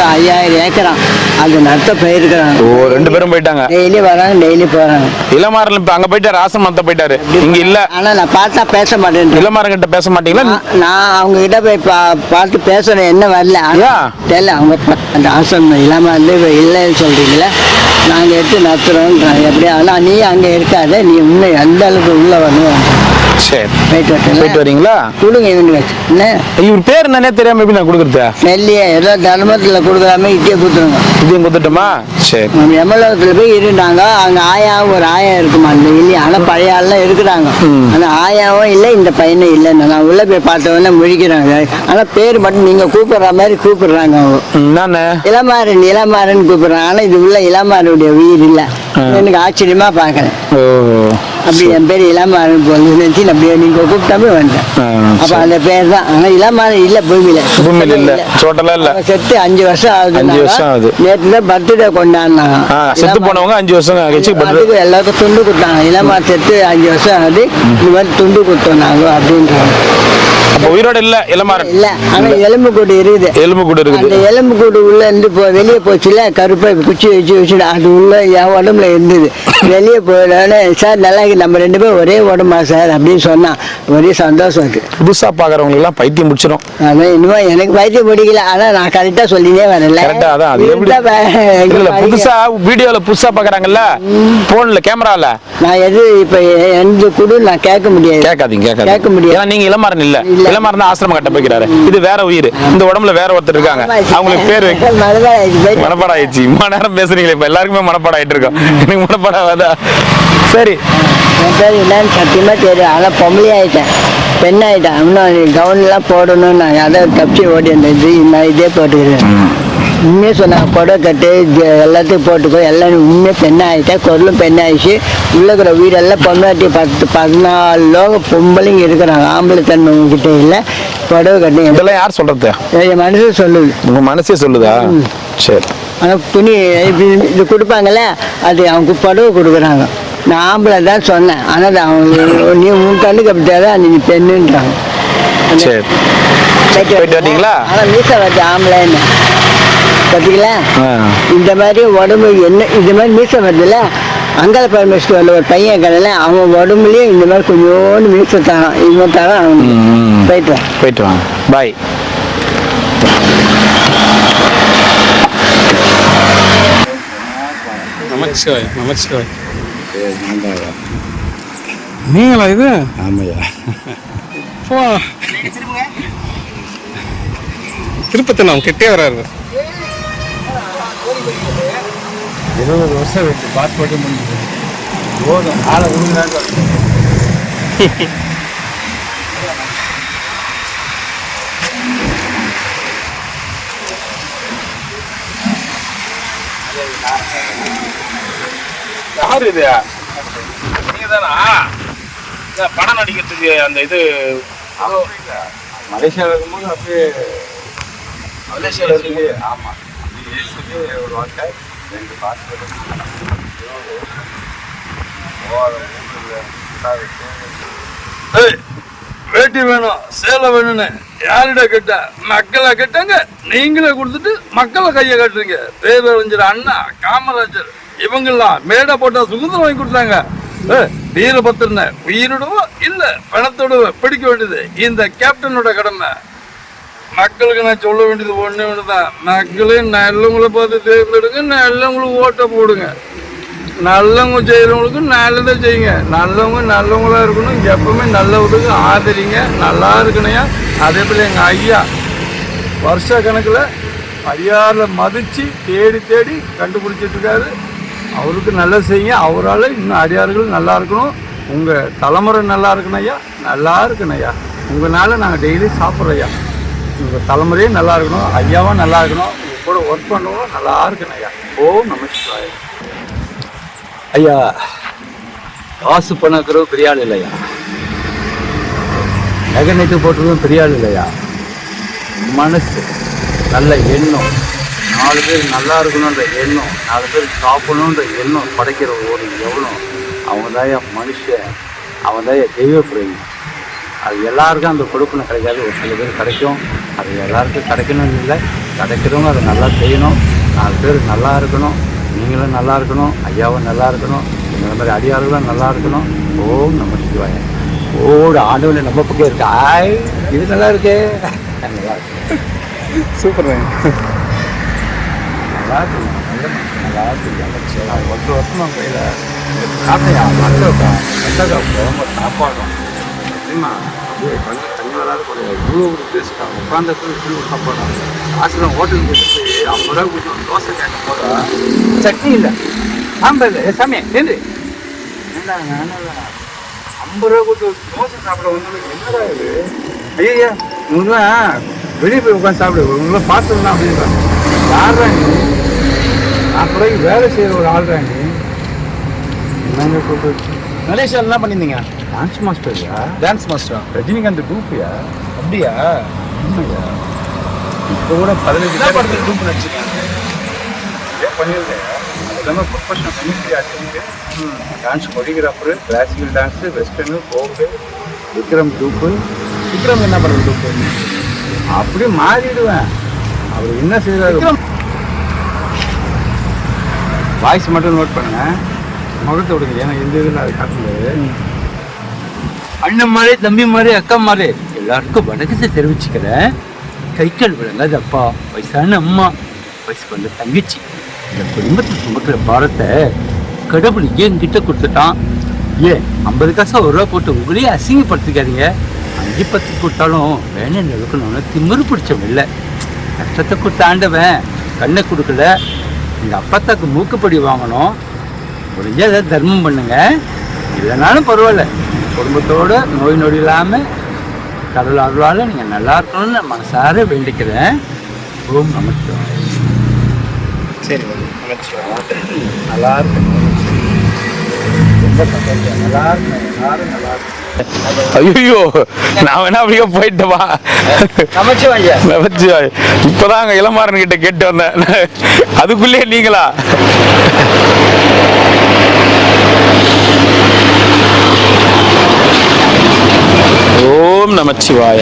5000 ஏக்கரா. அது நடத்த போயிருக்கிறாங்க.
2 பேரும் போயிட்டாங்க.
டெய்லி வராங்க, டெய்லி போறாங்க.
இளமாறன் இப்ப அங்க போயிட்டாரு, ஆசிரமத்தை போயிட்டாரு. இங்க இல்ல.
ஆனா நான் பார்த்தா பேச மாட்டேன்.
இளமாறன் கிட்ட பேச மாட்டீங்களா?
நான் அவங்க கிட்ட போய் பார்த்து பேசுறேன். என்ன வரல தெரியல. அவங்க அந்த ஆசிரமம் இல்லாம வந்து இல்லைன்னு சொல்றீங்களே, நாங்க எடுத்து நடத்துறோம். எப்படியா நீ அங்க இருக்காத, நீ இன்னும் எந்த அளவுக்கு உள்ள வரணும்.
சரி,
போயிட்டு வரீங்களா? கொடுங்க. என்ன
இவர் பேர் என்னன்னே தெரியாம எப்படி நான் கொடுக்குறது?
நெல்லியா ஏதோ தர்மத்துல கொடுக்குறாம இங்கே கொடுத்துருங்க.
இதையும் கொடுத்துட்டோமா? சரி.
எம்எல்ஏத்துல போய் இருந்தாங்க. அங்க ஒரு ஆயா இருக்குமா அந்த இல்லையா? ஆனா பழைய ஆள்லாம் இருக்கிறாங்க. அந்த ஆயாவும் இல்லை, இந்த பையனும் இல்லைன்னு நான் உள்ள போய் பார்த்தவொடனே முழிக்கிறாங்க. ஆனா பேர் மட்டும் நீங்க கூப்பிடுற மாதிரி கூப்பிடுறாங்க. அவங்க இளமாறன் கூப்பிடுறாங்க. ஆனா இது உள்ள இளமாறனுடைய உயிர் இல்ல. எனக்கு ஆச்சரியமா பாக்குறேன். அப்படி என் பேர் இளமாறன் போல நினைச்சு அப்படியே நீங்க கூப்பிட்டாமே வந்தேன். அப்ப அந்த பேர் தான். ஆனா இளமாறன் இல்ல பூமியில
இல்ல.
செத்து 5 வருஷம் ஆகுது. நேற்றுல பர்த்டே கொண்டாடினாங்க.
செத்து போனவங்க 5 வருஷம் கழிச்சு
எல்லாருக்கும் துண்டு கொடுத்தாங்க. இளமாறன் செத்து 5 வருஷம் ஆகுது. இந்த மாதிரி துண்டு கொடுத்தோம் நாங்க அப்படின்றாங்க.
அப்ப உயிரோட இல்ல இளமாறன்
இல்ல. ஆனா எலும்பு கூடு இருக்குது. அந்த எலும்பு கூடு உள்ள இருந்து வெளியே போச்சுல, கருப்பை குச்சி வச்சு அது உள்ள என் உடம்புல இருந்தது. வெளியே போயிடனே சார் நல்லா நம்ம 2 பேரும் ஒரே உடம்பா சார் அப்படின்னு சொன்னா ஒரே சந்தோஷம் இருக்கு.
புதுசா பாக்குறவங்களுக்கு எல்லாம் பைத்தியம் முடிச்சிடும்.
அதான் இன்னும் எனக்கு பைத்தியம் பிடிக்கல. ஆனா நான் கரெக்டா சொல்லினே வரல.
புதுசா வீடியோல புதுசா பாக்குறாங்கல்ல, போன்ல கேமரால
நான் எது இப்ப எந்த கூட நான் கேட்க முடியாது. கேட்க முடியாது.
நீங்க இளமாறன் இல்ல. இளமாறன் ஆசிரமம் கட்ட போய்க்கிறாரு. இது வேற உயிர். இந்த உடம்புல வேற ஒருத்தர் இருக்காங்க. அவங்களுக்கு பேரு மனப்பாடம் ஆயிடுச்சு. இவ்வளவு நேரம் பேசுறீங்களே, இப்ப எல்லாருக்குமே மனப்பாடம் ஆயிட்டு இருக்கோம். எனக்கு மனப்பாடம் ஆகாதா? சரி.
என் பேர் என்னன்னு சத்தியமா தெரியும். ஆனா பொம்பளை ஆயிட்டேன், பெண் ஆயிட்டேன். இன்னும் கவுன் எல்லாம் போடணும். நான் அதை தப்பிச்சு ஓடி அந்த இதே போட்டுக்கிறேன். உண்மையாக சொன்னாங்க, புடவை கட்டு எல்லாத்தையும் போட்டுக்கோ, எல்லாம் உண்மையாக பெண்ணாயிட்டேன், குரலும் பெண்ணாயிடுச்சு. உள்ள இருக்கிற வீடெல்லாம் பொண்டாட்டி 10-14 லோக பொம்பளைங்க இருக்கிறாங்க. ஆம்பளை தன்மை உங்ககிட்ட இல்லை. புடவை கட்டு
இதெல்லாம் யார் சொல்றது?
என் மனசு சொல்லுது.
உங்க மனசே சொல்லுதா? சரி.
ஆனால் துணி இது கொடுப்பாங்கல்ல, அது அவங்க புடவை கொடுக்குறாங்க. நான் ஆம்பளை தான் சொன்னேன், ஆனால் அவங்க நீ உன் கண்ணுக்கு அப்படி தான் நீ பெண்ணுன்றாங்க.
சரி, போயிட்டு வரீங்களா?
ஆனால் மீசை வச்சு ஆம்பளைன்னு பார்த்தீங்களா? இந்த மாதிரி உடம்பு என்ன இந்த மாதிரி மீசை வருதுல்ல, அங்காள பரமேஸ்வரில் ஒரு பையன் கடையில் அவன் உடம்புலேயும் இந்த மாதிரி கொஞ்சோண்டு மீசை தரான், இவன் தரான் அவனுக்கு.
போயிட்டு வாங்க. பாய்.
நமச்சிவாய், நமச்சிவாய். நீங்களா இது?
ஆமையா.
திருப்பதி நான் கிட்டே வராரு.
20 வருஷம் வச்சு பாஸ்போர்ட்டு முடிஞ்சு போதும். ஆளை விழுந்தாங்க.
யாரு இது? நீங்க தானா படம் நடிக்கிறதுக்கு அந்த இது
மலேசியாவில் இருக்கும்போது அப்படியே
மலேசியாவில் இருக்கு?
ஆமாம், ஒரு வாழ்க்கை 2 பாஸ்போர்ட்
வேட்டி வேணும், சேலை வேணும்னு யாரிட கேட்ட? மக்களை கேட்டாங்க, நீங்களே கொடுத்துட்டு மக்களை கையை காட்டுறீங்க. பேரறிஞர் அண்ணா, காமராஜர் இவங்கெல்லாம் மேடை போட்டா சுதந்திரம் வாங்கி கொடுத்தாங்க. வீரபத்திரனை உயிரிடவோ இல்ல பணத்தோடவோ பிடிக்க வேண்டியது இந்த கேப்டனோட கடமை. மக்களுக்கு நான் சொல்ல வேண்டியது ஒண்ணு ஒண்ணுதான், மக்களையும் நல்லவங்களை பார்த்து தேர்ந்தெடுங்க, நல்லவங்களுக்கு ஓட்ட போடுங்க. நல்லவங்க செய்யறவங்களுக்கு நல்லதை செய்யுங்க. நல்லவங்க நல்லவங்களா இருக்கணும். எப்பவுமே நல்லவங்களுக்கு ஆதரிங்க. நல்லா இருக்கணையா. அதே போல எங்க ஐயா வருஷ கணக்குல ஐயாவில் மதிச்சு தேடி தேடி கண்டுபிடிச்சிட்டு இருக்காரு. அவருக்கு நல்லது செய்யுங்க. அவரால் இன்னும் அடியார்கள் நல்லா இருக்கணும். உங்கள் தலைமுறை நல்லா இருக்கணும் ஐயா, நல்லா இருக்கணும் ஐயா. உங்களால நாங்கள் டெய்லி சாப்பிட்றோம் ஐயா. உங்கள் தலைமுறையே நல்லா இருக்கணும், ஐயாவும் நல்லா இருக்கணும், உங்கள் கூட ஒர்க் பண்ணுவோம் நல்லா இருக்கணும் ஐயா. ஓம் நமஸ்கார்
ஐயா. காசு பணக்கிறதும் பெரிய ஆள் இல்லையா, நகை நட்டு போட்டுறதும் பெரிய ஆள் இல்லையா. மனசு நல்ல எண்ணம், 4 பேர் நல்லா இருக்கணுன்ற எண்ணம், 4 பேர் சாப்பிடணுன்ற எண்ணம் படைக்கிற ஒரு எவ்வளோ அவங்க தான் மனுஷன், அவன் தான் தெய்வ பிறகு. அது எல்லாருக்கும் அந்த கொடுப்புன்னு கிடைக்காது, ஒரு சில பேர் கிடைக்கும். அது எல்லாருக்கும் கிடைக்கணும்னு இல்லை, கிடைக்கிறவங்க அதை நல்லா செய்யணும். 4 பேர் நல்லா இருக்கணும், நீங்களும் நல்லா இருக்கணும், ஐயாவும் நல்லா இருக்கணும், இந்த மாதிரி அடியார்களும் நல்லா இருக்கணும். ஓம் நம சிவாய. ஓடு ஆண்டவனை நம்ம பக்கம் இருக்கு. ஆய், இது நல்லா இருக்கே, நல்லா இருக்கு,
சூப்பர்.
நல்லா இருக்குங்க, நல்லா இருக்கு. 1 வருஷம் நம்ம கையில் சாப்பிட்டையா மக்களுக்கா வெண்டக்கா ரொம்ப சாப்பாடும் சரிம்மா. அப்படியே கண்ணு தண்ணி வராது கூட இவ்வளோ ஒரு டேஸ்ட்டா உட்காந்த சாப்பாடும். ஆசிரம் ஹோட்டலுக்கு போட்டு 50 ரூபா கொடுத்து தோசை கேட்கும் போதா சட்னி இல்லை, சாம்பார் இல்லை. சாமி ஏந்து என்னடா 50 ரூபா கொடுத்து தோசை சாப்பிட வந்தவங்களுக்கு என்னடா இது? ஐயா உங்களுக்குலாம் வெளியே போய் உட்காந்து சாப்பிடு, உங்களாம் பார்த்துலாம் அப்படின்றாங்க. யாரா நீ? 40 ரூபாய்க்கு வேலை செய்கிற ஒரு ஆள் தான் நீ. என்னங்க கூப்பிட்டு
மலேசியாவில் என்ன பண்ணியிருந்தீங்க?
டான்ஸ் மாஸ்டர்யா?
டான்ஸ் மாஸ்டரா?
ரஜினிகாந்த் குரூப்யா?
அப்படியா?
இப்போ கூட 15
படத்தில் குரூப் நடிச்சிருக்கேன்.
ஏன் பண்ணியிருக்கேன். அதுக்காக professional mimicry artist, dance choreographer, classical dance, western, folk, Vikram group.
Vikram என்ன பண்ணுறது குரூப்?
அப்படியே மாறிடுவேன். அவர் என்ன செய்கிறாரு? வாய்ஸ் மட்டும் நோட் பண்ணுங்க, முகத்தை விடுங்க. ஏன்னா எந்த இதில் அது காட்டுது. அண்ணன் மாதிரி, தம்பி மாதிரி, அக்கா மாதிரி எல்லாருக்கும் வணக்கத்தை தெரிவிச்சுக்கிறேன். கைக்கால் விளங்காது அப்பா, வயசான அம்மா, வயசுக்கு வந்த தங்கச்சி, இந்த குடும்பத்தில் சுமக்கிற பாரத்தை கடவுள் என்கிட்ட கொடுத்துட்டான். ஏன் 50 காசு 1 ரூபா போட்டு உங்களையே அசிங்கப்படுத்திக்காதீங்க. 5-10 கொடுத்தாலும் வேணும் எடுக்கணும்னு திமிரு பிடிச்சவன் இல்லை. கஷ்டத்தை கொடுத்த ஆண்டவன் கண்ணை கொடுக்கல. எங்கள் அப்பத்தாக்கு மூக்குப்படி வாங்கணும், முடிஞ்ச ஏதாவது தர்மம் பண்ணுங்க, இல்லைனாலும் பரவாயில்ல. குடும்பத்தோடு நோய் நொடி இல்லாமல் கடவுள் அருளால் நீங்கள் நல்லா இருக்கணும்னு நான் மனசார வேண்டிக்கிறேன். ஓம் நமஸ்காரம்.
சரி நமச்சிவாய். நல்லா இருக்கு. ரொம்ப சந்தோஷம். நல்லா இருக்கு. எல்லாரும் நல்லா இருக்கு.
ஐயோ நான் வேணா அப்படியே போயிட்டவா. நமச்சிவாய். இப்பதான் அங்க இளமாறன் கிட்ட கேட்டு வந்தேன். அதுக்குள்ளே நீங்களா? ஓம் நமச்சிவாய.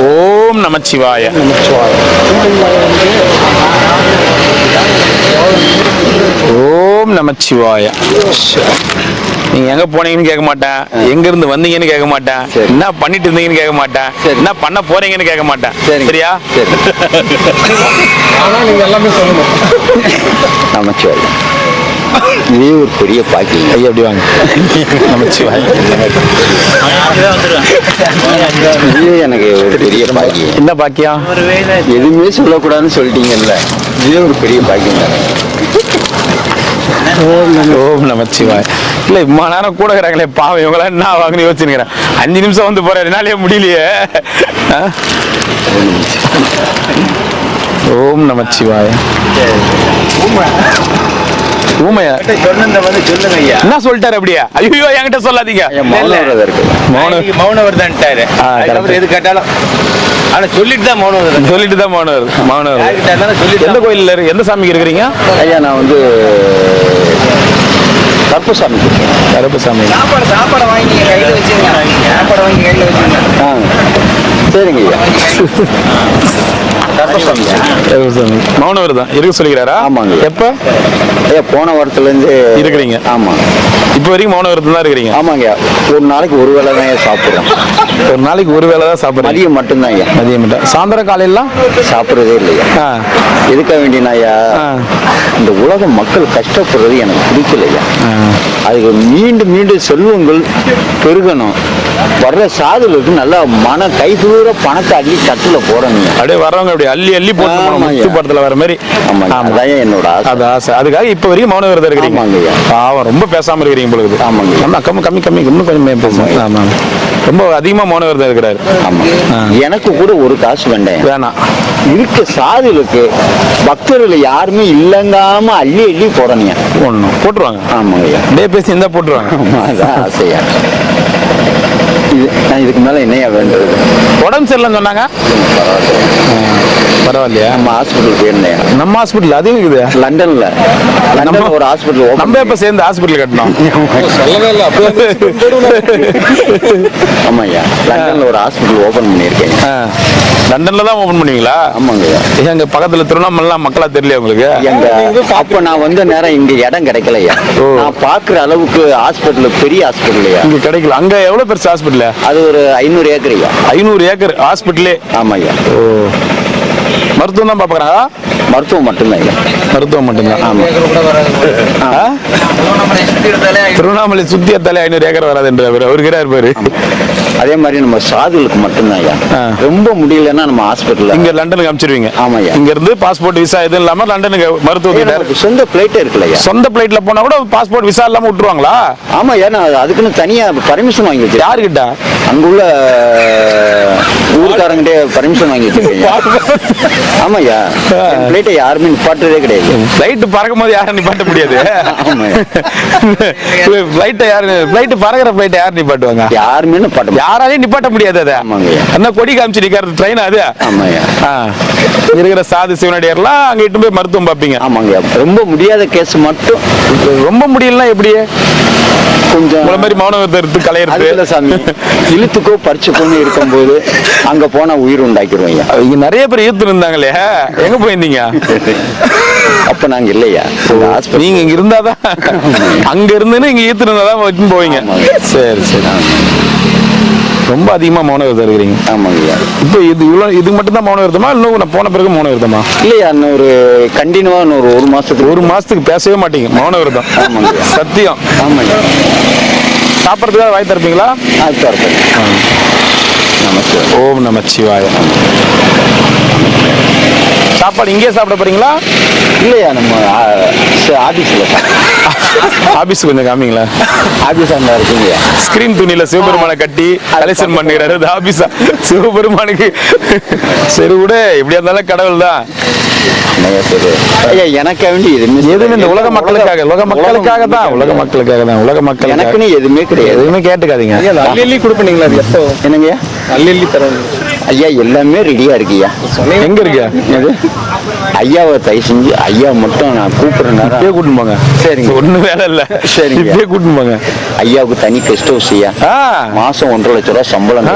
ஓம் நமச்சிவாய. ஓம் நமச்சிவாய. நீங்க எங்க போனீங்கன்னு கேட்க மாட்டேன், எங்க இருந்து வந்தீங்கன்னு கேட்க மாட்டேன், என்ன பண்ணிட்டு இருந்தீங்கன்னு கேட்க மாட்டேன், என்ன பண்ண போறீங்கன்னு கேட்க மாட்டேன். சரியா?
ஆனா நீங்க எல்லாமே சொல்லணும்.
நமச்சிவாய். இதே ஒரு பெரிய பாக்கி.
ஐயா அப்படி வாங்க. நமச்சிவாய்.
இதுவே எனக்கு ஒரு பெரிய பாக்கியம்.
என்ன பாக்கியம்?
எதுவுமே சொல்லக்கூடாதுன்னு சொல்லிட்டீங்கல்ல, இதே ஒரு பெரிய பாக்கியம் தானே.
ஓம் நமச்சிவாய். இல்ல இம்மா நேரம் கூட இருக்கிறாங்களே பாவம், இவங்களாம் என்ன ஆவாங்கன்னு யோசிச்சுக்கிறேன். 5 நிமிஷம் வந்து போறேன், என்னாலே முடியலையே. ஓம் நமச்சிவாய. ஊமையா
சொல்லுங்க ஐயா.
என்ன சொல்லிட்டாரு அப்படியே? ஐயோ என்கிட்ட சொல்லாதீங்க.
மௌன வருதான்ட்டாரு. எது கேட்டாலும் ஆனா சொல்லிட்டு தான் மௌனம் வருது.
சொல்லிட்டு தான் மௌனம் வருது. மௌனம் வருது.
சொல்லிட்டு
எந்த கோயில்ல இருக்கு, எந்த சாமிக்கு இருக்கிறீங்க?
ஐயா நான் வந்து கருப்பசாமி.
கருப்பசாமி.
சாப்பாடு வாங்கி கையில் வச்சுருங்க. சாப்பாடு வாங்கி கையில் வச்சுருங்க. சரிங்க ஐயா.
கருப்பசாமி மௌன வருதான் இருக்க சொல்லிக்கிறாரா?
ஆமாங்க.
எப்ப?
ஐயா போன வாரத்துலேருந்து
இருக்கிறீங்க.
ஆமாம்.
இப்போ வரைக்கும் மௌன விரதம் தான் இருக்கிறீங்க?
ஆமாங்க. ஒரு நாளைக்கு ஒரு வேளை தான் சாப்பிட்றோம்.
ஒரு நாளைக்கு ஒரு வேளை தான் சாப்பிட்றேன்.
மதியம் மட்டும்தான் ஐயா.
மதியம் மட்டும். சாயந்தரம் காலையெல்லாம்
சாப்பிட்றதே இல்லையா? எதுக்காக வேண்டினா ஐயா, இந்த உலக மக்கள் கஷ்டப்படுறது எனக்கு பிடிக்கலையா. அதுக்கு மீண்டும் மீண்டும் செல்வங்கள் பெருகணும். வர்ற சாதுகளுக்கு நல்லா மன கைதூர பணத்தை அள்ளி தட்டுல போடணும்.
அப்படியே வர்றவங்க அப்படி அள்ளி அள்ளி போட்டு படத்துல வர மாதிரி.
அதான் என்னோட ஆசை.
அது ஆசை. அதுக்காக இப்ப வரைக்கும் மௌன விரதம் இருக்கிறீங்க. பாவம் ரொம்ப பேசாம இருக்கிறீங்க பொழுது.
ஆமாங்க.
ஆமா கம்மி கம்மி கம்மி இன்னும் கொஞ்சம் பேசுங்க. ஆமா ரொம்ப அதிகமா மௌன விரதம் இருக்கிறாரு.
எனக்கு கூட ஒரு காசு
வேணாம்.
இருக்க சாதுகளுக்கு பக்தர்கள் யாருமே இல்லங்காம அள்ளி அள்ளி போடணும்.
ஒண்ணும் போட்டுருவாங்க.
ஆமாங்க.
அப்படியே பேசி இருந்தா போட்டுருவாங்க.
அதான் ஆசையா. நான் இதுக்கு மேல என்னையா வேண்டது?
உடம்பு சரியில்லைன்னு சொன்னாங்க. பரவாயில்லையா?
நம்ம ஹாஸ்பிட்டல் போயிருந்தேன்.
நம்ம ஹாஸ்பிட்டல் அது இருக்குது
லண்டன்ல ஒரு ஹாஸ்பிட்டல்.
நம்ம எப்ப சேர்ந்து ஹாஸ்பிட்டல் கட்டணும்?
சொல்லவே இல்லை.
ஆமாய்யா, லண்டன்ல ஒரு ஹாஸ்பிட்டல் ஓபன் பண்ணியிருக்கேன்.
லண்டன்ல தான் ஓபன் பண்ணுவீங்களா?
ஆமாங்க.
எங்க பக்கத்துல திருவண்ணாமலை மக்களா தெரியல உங்களுக்கு?
அப்ப நான் வந்த நேரம் இங்க இடம் கிடைக்கலையா. நான் பாக்குற அளவுக்கு ஹாஸ்பிட்டல் பெரிய ஹாஸ்பிட்டல்
இங்க கிடைக்கல. அங்க எவ்வளவு பெருசு ஹாஸ்பிட்டல்?
அது ஒரு 500 ஏக்கர்.
500 ஏக்கர் ஹாஸ்பிட்டலே?
ஆமாய்யா.
ஓ, மருத்துவம் தான் பாக்குறாங்க?
மருத்துவம் மட்டும்தான்.
மருத்துவம் மட்டும்தான். ஆமா. திருவண்ணாமலை சுத்தி எடுத்தாலே 500 ஏக்கர் வராது என்று அவருக்கு இருப்பாரு.
அதே மாதிரி நம்ம சாதுகளுக்கு மட்டும்தான். ரொம்ப முடியலன்னா நம்ம ஹாஸ்பிட்டல்
இங்க லண்டனுக்கு அனுப்பிச்சிருவீங்க?
ஆமாய்யா.
இங்க இருந்து பாஸ்போர்ட் விசா எதுவும் இல்லாம லண்டனுக்கு மருத்துவத்துக்கு
சொந்த பிளைட் இருக்குல்லையா?
சொந்த பிளைட்ல போனா கூட பாஸ்போர்ட் விசா இல்லாம விட்டுருவாங்களா?
ஆமாய்யா. நான் அதுக்குன்னு தனியா பர்மிஷன் வாங்கி வச்சிருக்கேன்.
யாருக்கிட்ட?
அங்குள்ள ஊருக்காரங்கிட்டே பர்மிஷன் வாங்கி வச்சிருக்கேன். ஆமாய்யா. பிளைட்டை யாருமே நிப்பாட்டதே கிடையாது.
பிளைட் பறக்கும் போது யாரும் நிப்பாட்ட முடியாது. பிளைட் பறக்கிற பிளைட் யாரும் நிப்பாட்டுவாங்க?
யாருமே நிப்பாட்ட,
யாராலையும் நிப்பாட்ட முடியாது. அது என்ன கொடி காமிச்சு நிக்கிறது ட்ரெயின் அது.
ஆமாய்யா.
இருக்கிற சாது சிவனடியார்லாம் அங்க இட்டு போய் மருத்துவம் பார்ப்பீங்க?
ஆமாங்க. ரொம்ப முடியாத கேஸ் மட்டும்.
ரொம்ப முடியலன்னா எப்படி?
கொஞ்சம்
உங்களை மாதிரி மௌன விரதம் கலையிறது
சாமி இழுத்துக்கோ பறிச்சுக்கோன்னு இருக்கும்போது அங்க போனா உயிர் உண்டாக்கிடுவோம்.
இங்க நிறைய பேர் ஈர்த்து இருந்தாங்களே, எங்க போயிருந்தீங்க?
அப்ப நாங்க இல்லையா.
நீங்க இங்க இருந்தாதான், அங்க இருந்துன்னு இங்க ஈர்த்து இருந்தாதான் வச்சுன்னு போவீங்க. சரி சரி. ரொம்ப அதிகமா மௌன விரதம் இருக்கிறீங்க?
ஆமாங்க.
இப்போ இது மட்டும் தான் மௌன விரதமா? இன்னும் நான் போன பிறகு மௌன விரதமா?
இல்லையா, இன்னொரு கண்டினியூவா ஒரு மாசத்துக்கு
பேசவே மாட்டீங்க மௌன விரதம்?
ஆமாங்க.
சத்தியம்?
ஆமாங்க.
சாப்பிட்றதுக்காக வாய் தரப்பீங்களா? ஓம் நமச்சிவாய. சாப்பாடு இங்கே சாப்பிட போறீங்களா?
இல்லையா, நம்ம ஆபீஸ்ல
ஆபீஸ் கொஞ்சம் காமிங்களா?
ஆபீஸ் அங்கே இருக்கீங்க.
ஸ்கிரீன் துணியில சிவபெருமானை கட்டி கலெக்ஷன் பண்ணுகிறாரு. அது ஆபீஸா சிவபெருமானுக்கு? சரி விட எப்படியா இருந்தாலும் கடவுள் தான்.
என்னையா சரி ஐயா, எனக்கு வேண்டி
எதுவுமே இந்த உலக மக்களுக்காக உலக மக்களுக்காக தான் உலக மக்கள்
எனக்குன்னு எதுவுமே கிடையாது.
எதுவுமே கேட்டுக்காதீங்க.
அள்ளி கொடுப்பீங்களா? அது எப்போ
என்னங்கய்யா?
அள்ளி தரேன்
ஐயா எல்லாமே ரெடியா இருக்குய்யா.
எங்க இருக்கியா?
என்னது? ஐயாவை தயவு செஞ்சு ஐயா மட்டும் நான் கூப்பிடுறேன்.
இப்பயே கூட்டிட்டு போங்க.
சரிங்க.
ஒண்ணு வேலை இல்ல.
சரிங்க.
இப்பயே கூட்டிட்டு போங்க.
ஐயாவுக்கு தனி கெஸ்ட் ஹவுஸ் ஐயா. மாசம் 1.5 லட்ச ரூபா சம்பளம்.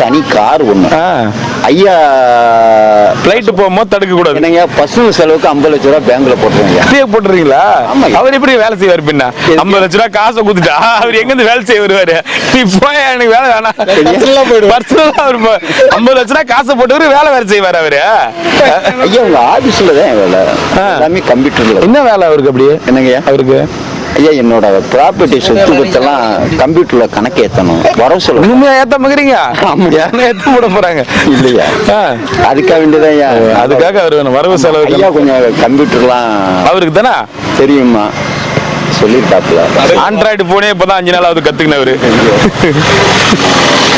தனி கார் ஒண்ணு. ஐயா
பிளைட் போகும்போது தடுக்க கூடாது.
என்னங்க பர்சனல் செலவுக்கு 50 லட்ச ரூபா பேங்க்ல போட்டுருங்க.
இப்பயே போட்டுறீங்களா?
ஆமாங்க.
அவர் எப்படி வேலை செய்வார் பின்ன? 50 லட்ச ரூபா காசை கொடுத்துட்டா அவர் எங்க இருந்து வேலை செய்ய வருவாரு? நீ போய் எனக்கு வேலை வேணாம். பர்சனலா அவர் 50 லட்ச ரூபா காசை போட்டு வேலை செய்வார் அவரு.
ஐயா உங்க ஆபீஸ்ல தான் வேலை. எல்லாமே கம்ப்யூட்டர்ல.
என்ன வேலை அவருக்கு? அப்படியே
என்னங்கய்யா
அவருக்கு?
ஐயா என்னோட ப்ராப்பர்ட்டி சொத்து பத்தெல்லாம் கம்ப்யூட்டர்ல கணக்கு ஏத்தணும். வர சொல்லுங்க.
உண்மையா ஏத்த மகிறீங்க? யாரும் ஏத்த போட போறாங்க
இல்லையா? அதுக்காக வேண்டியதான் ஐயா.
அதுக்காக அவர் வேணும் வரவு செலவு.
ஐயா கொஞ்சம் கம்ப்யூட்டர்லாம்
அவருக்கு தானே
தெரியுமா? சொல்லிருக்காப்ல.
ஆண்ட்ராய்டு போனே இப்பதான் 5 நாள் ஆகுது கத்துக்கினவரு.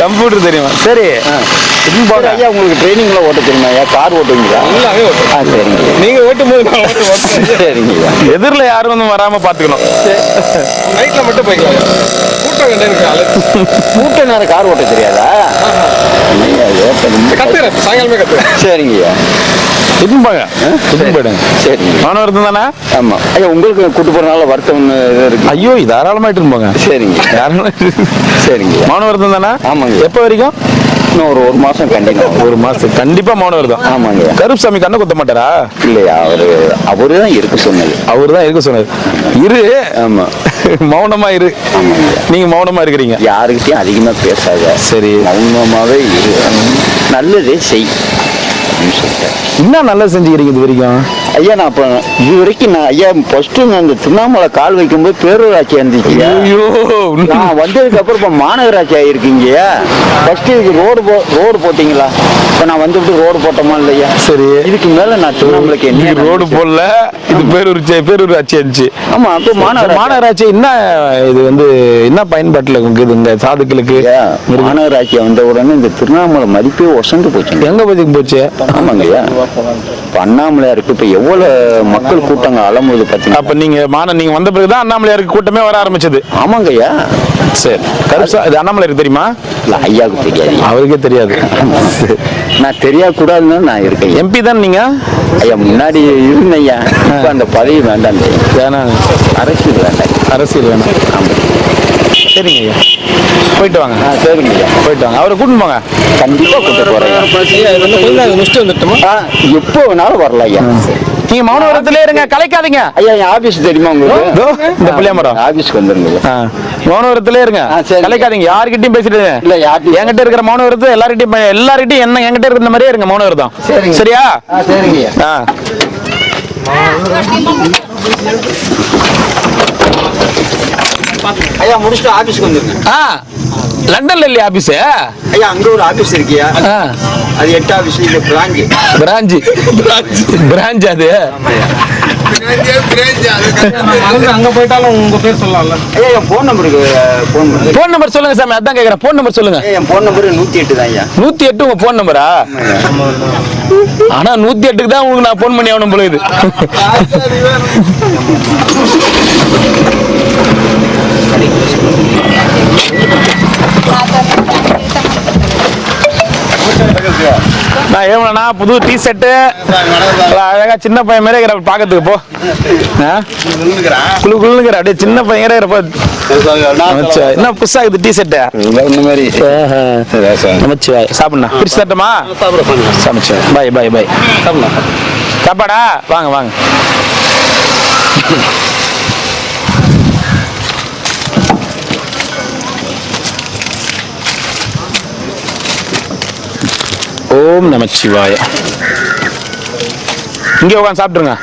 கம்ப்யூட்டர் தெரியுமா? சரி.
ஐயா உங்களுக்கு ட்ரைனிங்ல ஓட்ட தெரியுமா? ஐயா கார் ஓட்டுவீங்களா? சரிங்க.
நீங்க ஓட்டும் போது
சரிங்க ஐயா.
எதிரில் யாரும் வந்து வராம பாத்துக்கணும்.
நைட்ல மட்டும் போய்க்கலாம். கூட்டம்
கூட்ட நேரம் கார் ஓட்ட தெரியாதா?
கத்துறேன், சாயங்காலமே கத்துறேன்.
சரிங்க ஐயா.
போயிடுங்க.
சரிங்க.
மாணவர் தானே?
ஆமா ஐயா. உங்களுக்கு கூட்டு போறதுனால வருத்தம் இருக்கு.
ஐயோ தாராளமா இட்டு போங்க.
சரிங்க. சரிங்க.
மாணவர் தானே?
ஆமாங்க.
எப்ப வரைக்கும்?
இன்னும் ஒரு மாசம் கண்டிப்பா.
1 மாசம் கண்டிப்பா மாணவர் தான்.
ஆமாங்க.
கருப்புசாமி கண்ணை குத்த மாட்டாரா?
இல்லையா? அவரு தான் இருக்க சொன்னது.
அவரு தான் இருக்க சொன்னது. இரு.
ஆமா.
மௌனமா இரு.
ஆமாங்க.
நீங்க மௌனமா இருக்கிறீங்க.
யாருக்கிட்டையும் அதிகமா பேசாத.
சரி.
மௌனமாவே இரு. நல்லதே செய் அப்படின்னு சொல்லிட்டேன்.
என்ன நல்லா செஞ்சுக்கிறீங்க இது வரைக்கும்?
ஐயா நான் அப்ப இது வரைக்கும் நான் ஐயா ஃபர்ஸ்ட் நான் இந்த திருவண்ணாமலை கால் வைக்கும்போது பேரூராட்சி இருந்துச்சு.
ஐயோ
நான் வந்ததுக்கு அப்புறம் இப்ப மாநகராட்சி ஆயிருக்கீங்க. ஃபர்ஸ்ட் இதுக்கு ரோடு போட்டீங்களா? இப்ப நான் வந்துட்டு ரோடு போட்டோமா இல்லையா?
சரி.
இதுக்கு மேல நான் திருவண்ணாமலைக்கு என்ன
ரோடு போடல. இது பேரூராட்சி இருந்துச்சு.
ஆமா. அப்ப
மாநகராட்சி என்ன இது வந்து என்ன பயன்பாட்டுல இருக்குது இந்த சாதுக்களுக்கு?
மாநகராட்சி வந்த உடனே இந்த திருவண்ணாமலை மதிப்பே ஒசந்து போச்சு.
எங்க போச்சு?
ஆமாங்க ஐயா. அண்ணாமலையாருக்கு இப்ப எவ்வளவு மக்கள் கூட்டங்க அலமுது பாத்தீங்க.
அப்ப நீங்க வந்த பிறகுதான் அண்ணாமலையாருக்கு கூட்டமே வர ஆரம்பிச்சது.
ஆமாங்க ஐயா.
சரி. இது அண்ணாமலையாருக்கு தெரியுமா?
இல்ல ஐயாவுக்கு தெரியாது.
அவருக்கே தெரியாது.
நான் தெரியா கூடாதுன்னு நான் இருக்கேன்.
எம்பி தான் நீங்க?
ஐயா முன்னாடி இருந்தேன் ஐயா. இப்ப அந்த பதவி வேண்டாம்.
வேணாம்.
அரசியல் வேண்டாம்.
அரசியல் வேணாம்.
ஆமா.
சரிங்க ஐயா. போயிட்டு வாங்க.
சரிங்க ஐயா.
போயிட்டு வாங்க. அவரை கூட்டிட்டு போங்க.
கண்டிப்பா கூட்டு போறேன். எப்போ வேணாலும் வரலாம் ஐயா.
நீங்க மௌனவரத்திலே இருங்க, கலைக்காதீங்க.
ஐயா என் ஆபீஸ் தெரியுமா உங்களுக்கு?
இந்த புளியமரம்
ஆபீஸ்க்கு வந்துருங்க.
மௌனவரத்திலே இருங்க, கலைக்காதீங்க. யார்கிட்டயும் பேசிட்டு
இல்ல.
என்கிட்ட இருக்கிற மௌனவரத்து எல்லார்கிட்டயும் என்ன என்கிட்ட இருக்கிற மாதிரியே இருங்க. மௌனவரதம். சரியா?
சரிங்க. ஐயா முடிச்சுட்டு ஆபீஸ்க்கு வந்துருங்க.
லண்டன்ல இல்லையா ஆபீஸ்?
ஐயா அங்க ஒரு ஆபீஸ் இருக்கியா? அது 8 ஆபீஸ். இல்ல
பிரான்ச் அது.
அங்க போயிட்டாலும் உங்க பேர் சொல்லலாம்ல.
ஐயா என் போன்
நம்பர் சொல்லுங்க சாமி. அதான் கேக்குறேன். போன் நம்பர் சொல்லுங்க.
என் போன் நம்பர் 108 தான் ஐயா.
108 உங்க போன் நம்பரா? ஆனா 108க்கு தான் உங்களுக்கு நான் போன் பண்ணி ஆகணும் போல இது. நான் ஏமனா புது டி ஷர்ட் அழகா சின்ன பையன் மாதிரி இருக்கிற பாக்கிறதுக்கு போ. குழுக்குழுங்கிற அப்படியே சின்ன பையன் என்ன புதுசா இருக்குது டி ஷர்ட். சாப்பிடா பிரிச்சு தட்டமா? சமைச்சு பாய் பாய் பாய். சாப்பாடா? வாங்க வாங்க. ஓம் நமச்சிவாய. இங்கே உட்காந்து சாப்பிட்டுருங்க.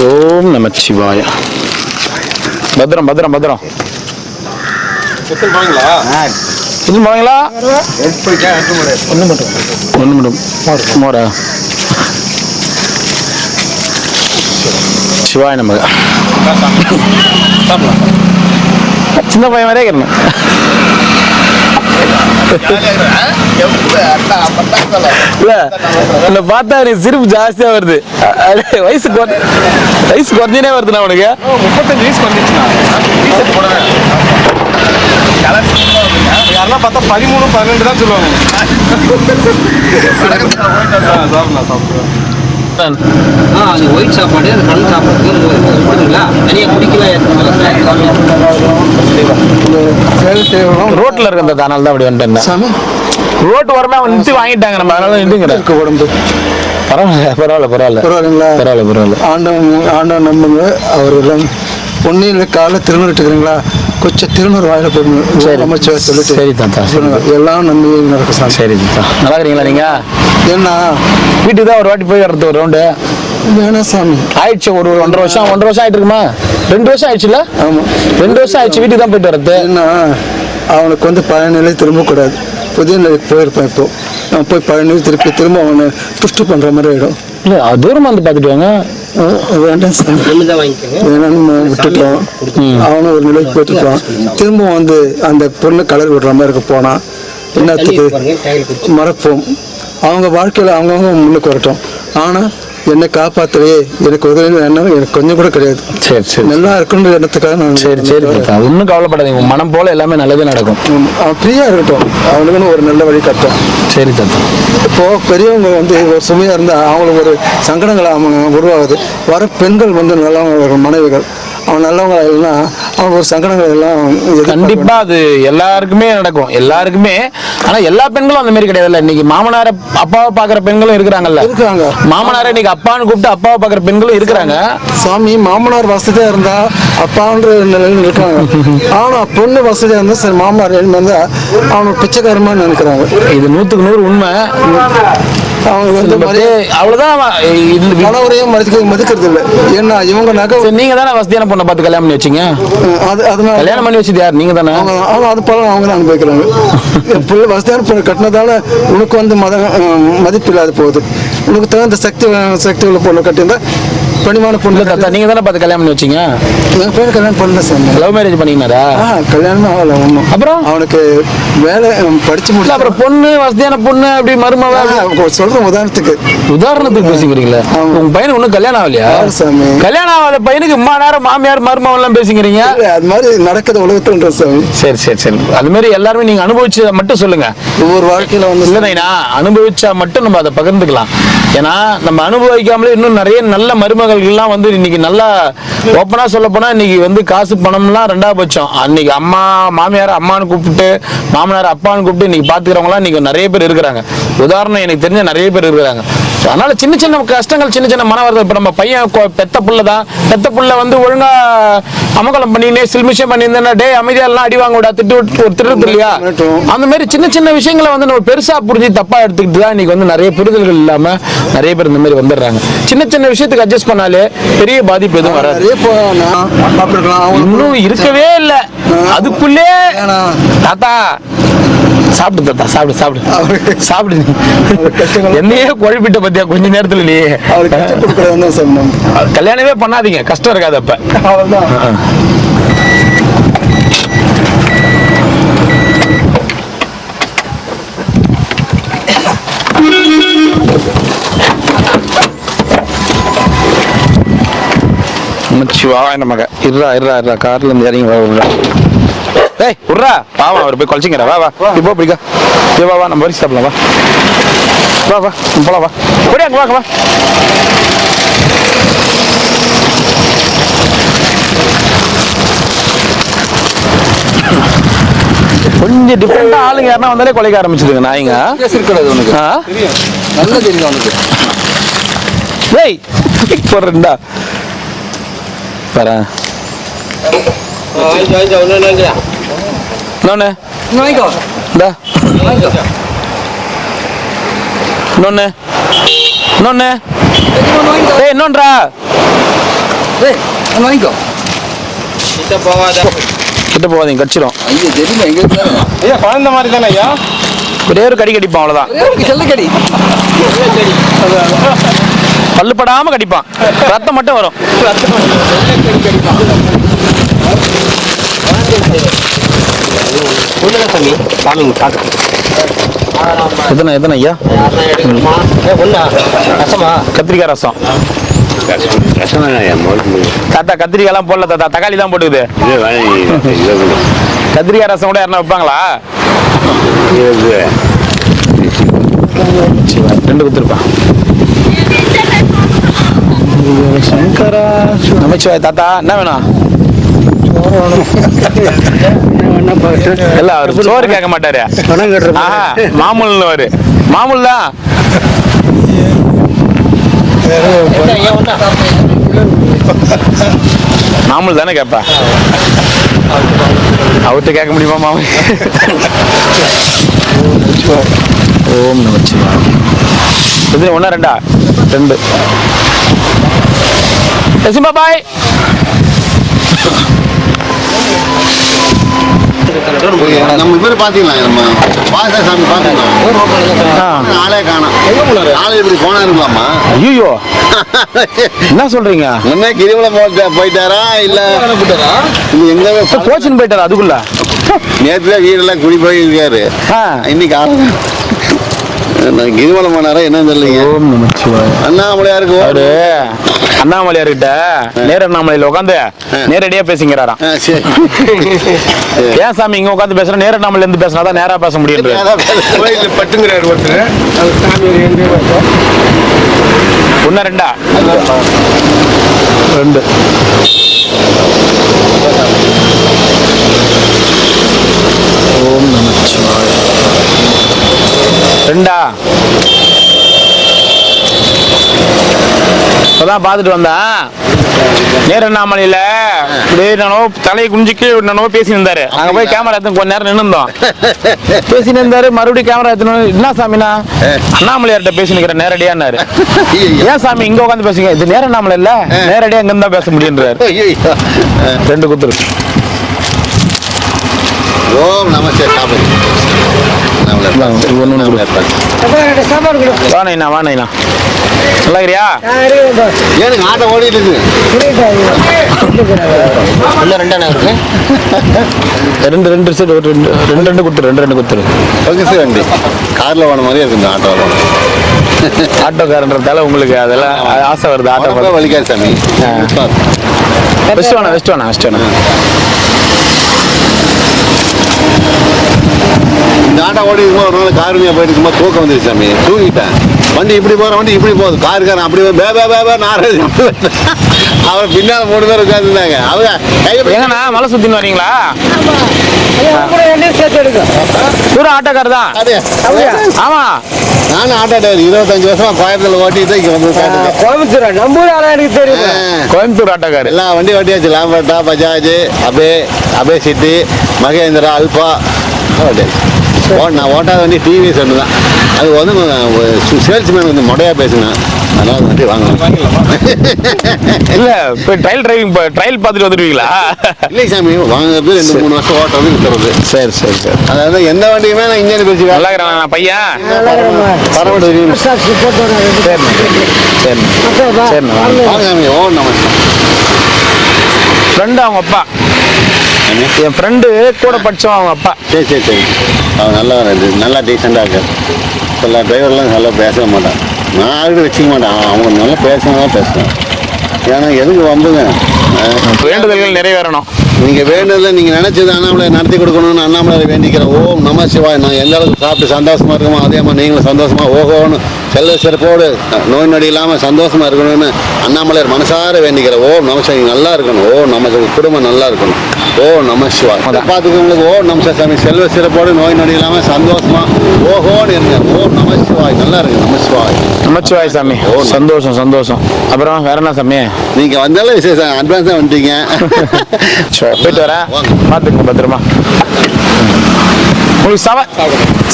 ஓம் நமச்சிவாய. பத்திரம் பத்திரம் பத்திரம். இன்னும் போவீங்களா? ஒன்று மட்டும் மோரா. சிவாய நமக. சின்ன பையன் மாதிரியே இருக்கணும். இல்ல என்ன பார்த்தா எனக்கு சிரிப்பு ஜாஸ்தியா வருது. வயசு குறைஞ்சினே வருதுண்ணா உனக்கு.
35 வயசு வந்துச்சுண்ணா. யாரெல்லாம் பார்த்தா 13, 12 தான் சொல்லுவாங்க.
அது ஒயிட் சாப்பாடு, அது கண் சாப்பாடு கொடுக்குங்களா? தனியாக குடிக்கவே
ரோட்ல இருக்க அந்த தானால் தான் அப்படி வந்துட்டேன். ரோட்டு வரமா நிறுத்தி வாங்கிட்டாங்க நம்ம, அதனால நிறுத்துங்க.
உடம்பு
பரவாயில்ல.
ஆண்டவன் நம்புங்க. அவர் எல்லாம் பொன்னியில் காலை திருநூறுட்டுக்கிறீங்களா, கொஞ்சம் திருநூறு வாயில போடுங்க. அமைச்சர் சொல்லிட்டு
சரி தாத்தா,
எல்லாம் நம்பி நடக்கும் சாமி.
சரி தாத்தா. நல்லா இருக்கிறீங்களா நீங்க?
என்ன
வீட்டுக்கு தான் ஒரு வாட்டி போய் வர்றது, ஒரு ரவுண்டு
வேணாம் சாமி.
ஆயிடுச்சு. ஒரு 1.5 வருஷம் ஆயிட்டு இருக்குமா? 2 வருஷம் ஆயிடுச்சுல?
ஆமா,
2 வருஷம் ஆயிடுச்சு. வீட்டுக்கு தான் போயிட்டு வர்றது.
என்ன அவனுக்கு வந்து பழைய நிலை திரும்பக்கூடாது. புதிய நிலைக்கு போயிருப்பான். இப்போ நான் போய் பழைய நிலை திரும்ப அவனை புஷ்டி பண்ற மாதிரி ஆயிடும்.
இல்ல தூரமா வந்து பாத்துட்டு வாங்க.
வேண்டாம் சாமி, வேணான்னு விட்டுட்டோம். அவனும் ஒரு நிலைக்கு போயிட்டுருப்பான். திரும்ப வந்து அந்த பொண்ணு கலர் விடுற மாதிரி இருக்க போனா என்னத்துக்கு மறப்போம். அவங்க வாழ்க்கையில் அவங்கவுங்க முன்னுக்கு வரட்டும். ஆனால் என்னை காப்பாற்றவே எனக்கு உதவி எண்ணம் எனக்கு கொஞ்சம் கூட கிடையாது.
சரி
நல்லா இருக்குன்ற எண்ணத்துக்காக நான்
சரி ஒன்றும் கவலைப்படாதீங்க. உங்க மனம் போல எல்லாமே நல்லதே நடக்கும்.
அவன் ஃப்ரீயாக இருக்கட்டும். அவனுக்குன்னு ஒரு நல்ல வழி கட்டும்.
சரி தாத்தா.
இப்போது பெரியவங்க வந்து ஒரு சுமையாக இருந்தால் அவங்களுக்கு ஒரு சங்கடங்கள் அவங்க உருவாகுது. வர பெண்கள் வந்து நல்லவங்க மனைவிகள் அவன் நல்லவங்க இல்லைன்னா அவங்க ஒரு சங்கடங்கள் எல்லாம்
கண்டிப்பா அது எல்லாருக்குமே நடக்கும், எல்லாருக்குமே. ஆனா எல்லா பெண்களும் அந்த மாதிரி கிடையாதுல்ல. இன்னைக்கு மாமனார அப்பாவை பாக்குற பெண்களும் இருக்கிறாங்கல்ல. மாமனார இன்னைக்கு அப்பான்னு கூப்பிட்டு அப்பாவை பாக்குற பெண்களும் இருக்கிறாங்க.
சாமி, மாமனார் வசதியா இருந்தா அப்பான்ற நிலையில் இருக்காங்க. ஆனா பொண்ணு வசதியா இருந்தா சரி மாமனார் இருந்தா அவனுக்கு பிச்சைக்காரமா நினைக்கிறாங்க.
இது 100க்கு 100 உண்மை.
அவங்க வந்து
அவ்வளவுதான்.
கணவரையும் மதிக்கிறது இல்லை. ஏன்னா இவங்க நகை
நீங்க தானே வசதியான பொண்ணை பார்த்து கல்யாணம் பண்ணி வச்சீங்க.
அதனால
கல்யாணம் பண்ணி வச்சது யார்? நீங்க தானே.
அது பலன் அவங்க தான் அனுபவிக்கிறாங்க. பிள்ளை வசதியான பொண்ணு கட்டினதால உனக்கு வந்து மதிப்பு இல்லாத போகுது. உனக்கு தகுந்த சக்தி உள்ள பொண்ணு கட்டியிருந்தா பணிமான பொண்ணு.
தாத்தா நீங்க தானே பார்த்து கல்யாணம் பண்ணி வச்சீங்க.
என் பையன் கல்யாணம் பண்ணல சார்.
Love marriage பண்ணினாரா?
கல்யாணமே ஆகல ஒன்றும்.
அப்புறம்
அவனுக்கு வேலை படிச்சு முடியல.
அப்புறம் பொண்ணு வசதியான பொண்ணு அப்படி மருமவா
சொல்றேன் உதாரணத்துக்கு
பேசிக்கிறீங்களா? உங்க பையனுக்கு ஒன்றும் கல்யாணம் ஆகலையா?
சாமி,
கல்யாணம் ஆகாத பையனுக்கு இம்மா நேரம் மாமியார் மருமவன் எல்லாம் பேசிக்கிறீங்க.
அது மாதிரி நடக்குது உலகத்துல சாமி.
சரி அது மாதிரி எல்லாருமே நீங்க அனுபவிச்சதை மட்டும் சொல்லுங்க.
ஒவ்வொரு வாழ்க்கையில வந்து
இல்லைனா அனுபவிச்சா மட்டும் நம்ம அதை பகிர்ந்துக்கலாம். ஏன்னா நம்ம அனுபவிக்காமலே இன்னும் நிறைய நல்ல மருமகள்லாம் வந்து இன்னைக்கு நல்லா ஓப்பனா சொல்ல போனா இன்னைக்கு வந்து காசு பணம்லாம் 2வது பட்சம். அன்னைக்கு அம்மா மாமியார் அம்மான்னு கூப்பிட்டு மாமனார் அப்பான்னு கூப்பிட்டு இன்னைக்கு பாத்துக்கிறவங்களாம் இன்னைக்கு நிறைய பேர் இருக்கிறாங்க. உதாரணம் எனக்கு தெரிஞ்ச நிறைய பேர் இருக்கிறாங்க. அதனால சின்ன சின்ன கஷ்டங்கள், சின்ன சின்ன மன வருது. இப்ப நம்ம பையன் பெத்த புள்ள வந்து ஒழுங்கா அமகலம் பண்ணினே சில்மிஷம் பண்ணியிருந்தா டே அமைதியா எல்லாம் அடி வாங்க விடா திட்டு இல்லையா? அந்த மாதிரி சின்ன சின்ன விஷயங்களை வந்து நம்ம பெருசா புரிஞ்சு தப்பா எடுத்துக்கிட்டு தான் இன்னைக்கு வந்து நிறைய புரிதல்கள் இல்லாம நிறைய பேர் இந்த மாதிரி வந்துடுறாங்க. சின்ன சின்ன விஷயத்துக்கு அட்ஜஸ்ட் பண்ணாலே பெரிய பாதிப்பு எதுவும் வராது. இன்னும் இருக்கவே இல்லை அதுக்குள்ளே. தாத்தா சாப்பிடு தாத்தா, சாப்பிடு. என்னையே குழப்பிட்ட பத்தியா கொஞ்ச நேரத்துல நீ. கல்யாணமே பண்ணாதீங்க, கஷ்டம் இருக்காது அப்ப. நமக்கு இருறா கார்ல இருந்து இறங்கி வர. ஏய் உர்ரா பாவா, அவர் போய் குழச்சிங்கிறா. வா இப்போ பிடிக்கா. வா நம்ம வரைக்கும் சாப்பிடலாம். வா போலாம். வா போடியாங்க வா. கொஞ்சம் டிஃப்ரெண்டா ஆளுங்க யாருன்னா வந்தாலே கொலைக்க ஆரம்பிச்சிருங்க நாய்ங்க. உனக்கு
நல்லா தெரியும் அவனுக்கு.
ஏய் போடுறா வரேன். கிட்ட போகாதீங்க, கடிச்சிடும்.
குழந்த மாதிரி தானே ஐயா?
ஒரே ஒரு கடி கடிப்பான், அவ்வளவுதான். பல்லு படாம கடிப்பான், ரத்தம் மட்டும் வரும். எத்தனை ஐயா? கத்திரிக்காய் ரசம். தாத்தா கத்திரிக்காய்லாம் போடல தாத்தா, தக்காளி தான் போட்டுக்குது. கத்திரிக்காய் ரசம் கூட யாருன்னா வைப்பாங்களா? 2 கொடுத்துருப்பான். சங்கரா நமச்சிவாய். தாத்தா என்ன வேணும்? இல்ல அவர் சோறு கேட்க மாட்டாரு, மாமூல்னு வரு. மாமூல் தான். மாமூல் தானே கேப்பா, அவர்கிட்ட கேட்க முடியுமா மாமூல்? ஓம் நமச்சிவாய். இது 1 2 2. சிம்பா பாய்.
நம்ம இவரு பாத்தீங்களா, நம்ம பாலசாமி பாத்தீங்களா, ஆளே காணோம். ஆளு இப்படி போனா இருக்கலாமா?
ஐயோ என்ன சொல்றீங்க?
முன்னே கிரிவலம் போயிட்டாரா இல்ல எங்க
கோச்சின் போயிட்டாரா? அதுக்குள்ள
நேற்று வீடெல்லாம் குடி போயிருக்காரு. இன்னைக்கு கிரிவலம் போனாரா என்னன்னு தெரியலீங்க.
ஓம் நமச்சிவாய்.
அண்ணாமலையாருக்கு
அவரு அண்ணாமலையார்கிட்ட நேர அண்ணாமலையில உட்காந்து நேரடியா பேசிக்கிறாராம். ஏன் சாமி இங்க உட்காந்து பேசுற, நேர அண்ணாமலையில இருந்து பேசினாதான் நேரா பேச முடியும்.
பட்டுங்கிறாரு ஒருத்தர்.
1 2 2. ஓம் நமச்சிவாய். 2 இப்பதான் பாத்துட்டு வந்தேன். நேர அண்ணாமலையில தலையை குஞ்சிக்கு என்னோ பேசி இருந்தாரு. அங்க போய் கேமரா எடுத்து கொஞ்ச நேரம் நின்று இருந்தோம். பேசி இருந்தாரு, மறுபடியும் கேமரா எடுத்து என்ன சாமினா அண்ணாமலையார்கிட்ட பேசி நிக்கிற நேரடியான்னாரு. ஏன் சாமி இங்க உட்காந்து பேசுங்க, இது நேர அண்ணாமலை இல்ல, நேரடியா இங்க இருந்தா பேச முடியுன்றாரு. 2 குத்துரு.
ஓம் நமஸ்தே சாமி.
வாணைனா வாணைனா நல்லா இருக்கிறியா?
ஏனுங்க ஆட்டோ ஓடிட்டு இருக்கு.
2 குத்துரு. 2 குத்துரு.
பகுதி வண்டி கார்ல போன மாதிரி இருக்கு இந்த ஆட்டோ.
ஆட்டோக்காரன்றதால உங்களுக்கு அதெல்லாம் ஆசை வருது. ஆட்டோ
வலிக்காது சாமி.
வெஸ்ட் வேணா.
இந்த ஆட்டோ ஓடி இருக்கும்போது ஒரு நாள் காருமையா போயிட்டு இருக்கும்போது தூக்கம் வந்துருச்சு சாமி. தூங்கிட்டேன். வண்டி இப்படி போற வண்டி இப்படி போகுது, காருக்காரன் அப்படி அவர் பின்னால 3 பேர் உட்காந்துருந்தாங்க. அவங்க
எங்கண்ணா மலை சுத்தின்னு வரீங்களா? ஆட்டோக்கார் தான். ஆமா,
நானும் ஆட்டோ டிரைவர் 25 வருஷமா கோயம்புத்தூர்ல ஓட்டிட்டு இங்க வந்து
கோயம்புத்தூர் நம்ம எனக்கு தெரியும்.
கோயம்புத்தூர் ஆட்டோக்கார்.
எல்லா வண்டி ஓட்டியாச்சு. Lambretta, Bajaj, Ape City, Mahindra, Alfa. நான் ஓட்டாத வண்டி டிவிஎஸ் ஒன்று தான். அது வந்து சேல்ஸ்மேன் வந்து முறையா பேசுனேன், அதனால வண்டி வாங்கலாம்.
இல்ல இப்போ ட்ரையல் பார்த்துட்டு வந்துருவீங்களா?
இல்லை சாமி, வாங்குறது 2-3 வருஷம் ஓட்டுறது விட்டுறது.
சரி.
அதாவது எந்த வண்டியுமே நான் இன்ஜின் பேசி
நல்லா இருக்கிறான் பையன்.
பரவாயில்ல.
சரி
சாமி. ஓ நமஸ்தே.
ஃப்ரெண்டு அவங்க அப்பா, என் ஃப்ரெண்டு கூட படிச்சோம் அவங்க அப்பா.
சரி. அவன் நல்லா டீசெண்டாக இருக்கார். எல்லா டிரைவர்லாம் நல்லா பேச மாட்டான். நான் ஆல்ரெடி வச்சுக்க மாட்டேன். அவங்க நல்லா பேசுனதான் பேசுவேன். ஏன்னா எதுக்கு வம்புங்க,
வேண்டுதல்கள் நிறைவேறணும்.
நீங்கள் வேண்டதில்லை, நீங்கள் நினச்சது அண்ணாமலை நடத்தி கொடுக்கணும்னு அண்ணாமலை வேண்டிக்கிறேன். ஓம் நம சிவாய். நான் எந்த அளவுக்கு சாப்பிட்டு சந்தோஷமாக இருக்கணுமோ அதே மாதிரி நீங்களும் சந்தோஷமாக ஓகோன்னு செல்ல சிறப்போடு நோய் நொடி இல்லாமல் சந்தோஷமாக இருக்கணும்னு அண்ணாமலையார் மனசார வேண்டிக்கிறேன். ஓம் நம சிவாய். நல்லா இருக்கணும். ஓ நமக்கு குடும்பம் நல்லா இருக்கணும். ஓ நம சிவாய். பார்த்துக்கவங்களுக்கு ஓ நம சாமி செல்வ சிறப்போடு நோய் நொடி இல்லாமல் சந்தோஷமாக ஓஹோன்னு இருங்க. ஓம் நம சிவாய். நல்லா இருக்கு.
நமச்சிவாய் சாமி. சந்தோஷம். அப்புறம் வேற என்ன சாமி?
நீங்க வந்தாலும் விசேஷம், அட்வான்ஸ் தான் வந்துட்டீங்க.
போயிட்டு வரேன், பார்த்துங்க பத்திரமா. உங்களுக்கு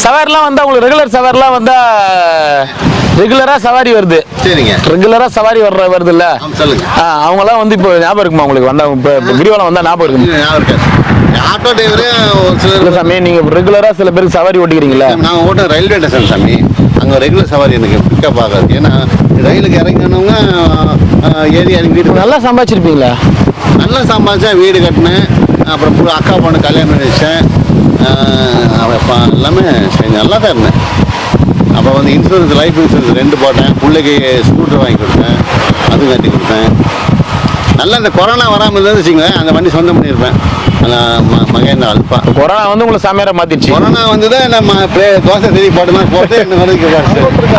சவாரிலாம் வந்தா, உங்களுக்கு ரெகுலர் சவாரிலாம் வந்தா ரெகுலரா சவாரி வருது.
சரிங்க.
ரெகுலரா சவாரி வருது இல்ல?
சொல்லுங்க.
அவங்க எல்லாம் வந்து இப்போ ஞாபகம் இருக்குமா உங்களுக்கு? வந்தா இப்போ கிரிவலம் வந்தா ஞாபகம் இருக்கு?
ஞாபகம் இருக்காது. ஆட்டோ டிரைவரே ஒரு சிலர்
சாமி நீங்க ரெகுலரா சில பேருக்கு சவாரி ஓட்டிக்கிறீங்களா?
நான் ஓட்ட ரயில்வே ஸ்டேஷன் சாமி, அங்கே ரெகுலர் சவாரி எனக்கு பிக்கப் ஆகாது. ஏன்னா ரயிலுக்கு இறங்கினவங்க ஏறி இறங்கி வீட்டுக்கு
நல்லா சம்பாதிச்சிருப்பீங்களா?
நல்லா சம்பாதிச்சேன், வீடு கட்டினேன், அப்புறம் அக்கா பொண்ணு கல்யாணம் பண்ணி வச்சேன், எல்லாமே நல்லா தான் இருந்தேன். அப்போ வந்து இன்சூரன்ஸ், லைஃப் இன்சூரன்ஸ் 2 போட்டேன், பிள்ளைக்கு ஸ்கூட்டர் வாங்கி கொடுத்தேன், அதுவும் கட்டி கொடுத்தேன். நல்லா இந்த கொரோனா வராமல் இருந்தது வச்சுங்களேன், அந்த வண்டி சொந்தம் பண்ணியிருப்பேன். மகேந்திர அல்பா.
கொரோனா வந்து உங்களை சாமியாரை மாத்திடுச்சு.
கொரோனா வந்துதான் நம்ம தோசை தெரிய போட்டு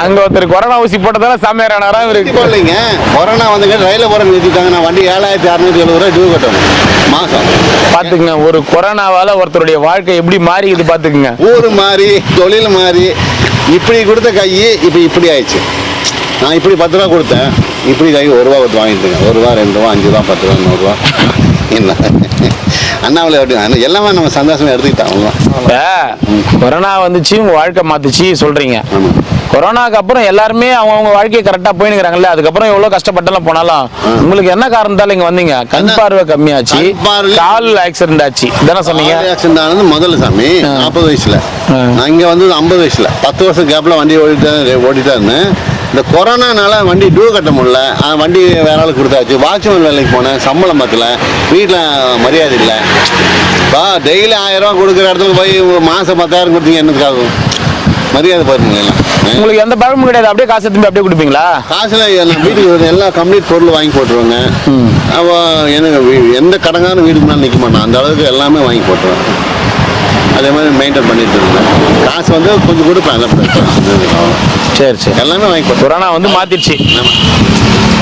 அங்க ஒருத்தர் கொரோனா ஊசி போட்டதால சாமியார் ஆனாரா? இவருக்கு
போடலைங்க. கொரோனா வந்து ரயில போற நிறுத்திட்டாங்க. நான் வண்டி 7670 ரூபாய் டியூ கட்டணும் மாசம்.
பாத்துக்குங்க, ஒரு கொரோனாவால ஒருத்தருடைய வாழ்க்கை எப்படி மாறிக்குது பாத்துக்குங்க.
ஊர் மாறி, தொழில் மாறி, இப்படி கொடுத்த கை இப்ப இப்படி ஆயிடுச்சு. நான் இப்படி 10 ரூபா கொடுத்தேன், இப்படி கை 1 ரூபா கொடுத்து வாங்கிட்டுங்க. 1 ரூபா, 2 ரூபா, 5 ரூபா, 10 ரூபா, 100 ரூபா. என்ன அண்ணாமலை அப்படி எல்லாமே நம்ம சந்தோஷமா எடுத்துக்கிட்டோம்.
கொரோனா வந்துச்சு, உங்க வாழ்க்கை மாத்துச்சு சொல்றீங்க. கொரோனாக்கு அப்புறம் எல்லாருமே அவங்க வாழ்க்கையை கரெக்டா போயினுக்கிறாங்கல்ல. அதுக்கப்புறம் எவ்வளவு கஷ்டப்பட்டாலும் போனாலும் உங்களுக்கு என்ன காரணத்தால இங்க வந்தீங்க? கண் பார்வை கம்மியாச்சு, கால் ஆக்சிடென்ட் ஆச்சு தானே சொன்னீங்க?
ஆக்சிடென்ட் ஆனது முதல்ல சாமி 40 வயசுல. நான் இங்க வந்து 50 வயசுல 10 வருஷம் கேப்ல வண்டி ஓட்டிட்டா இருந்தேன். இந்த கொரோனானால வண்டி டியூ கட்ட முடியல, வண்டி வேற ஆளுக்கு கொடுத்தாச்சு. வாட்ச்மேன் வேலைக்கு போனேன், சம்பளம் பத்தல, வீட்டில் மரியாதை இல்லை. டெய்லி 1000 ரூபா கொடுக்குற இடத்துல போய் மாதம் 10,000 கொடுத்தீங்க, என்னதுக்காகும்? மரியாதை பாருங்க. எல்லாம்
உங்களுக்கு எந்த பழமும் கிடையாது, அப்படியே காசு எடுத்து அப்படியே கொடுப்பீங்களா?
காசுல வீட்டுக்கு எல்லா கம்ப்ளீட் பொருள் வாங்கி போட்டுருவாங்க. அவ எனக்கு எந்த கடங்கான வீட்டுக்கு மேலே நிற்க மாட்டான், அந்த அளவுக்கு எல்லாமே வாங்கி போட்டுருவேன். அதே மாதிரி மெயின்டைன் பண்ணிட்டு இருந்தேன். காசு வந்து கொஞ்சம் கொடுப்பேன்.
சரி சரி,
எல்லாமே வாங்கி போட்டு.
கொரோனா வந்து மாத்திடுச்சு.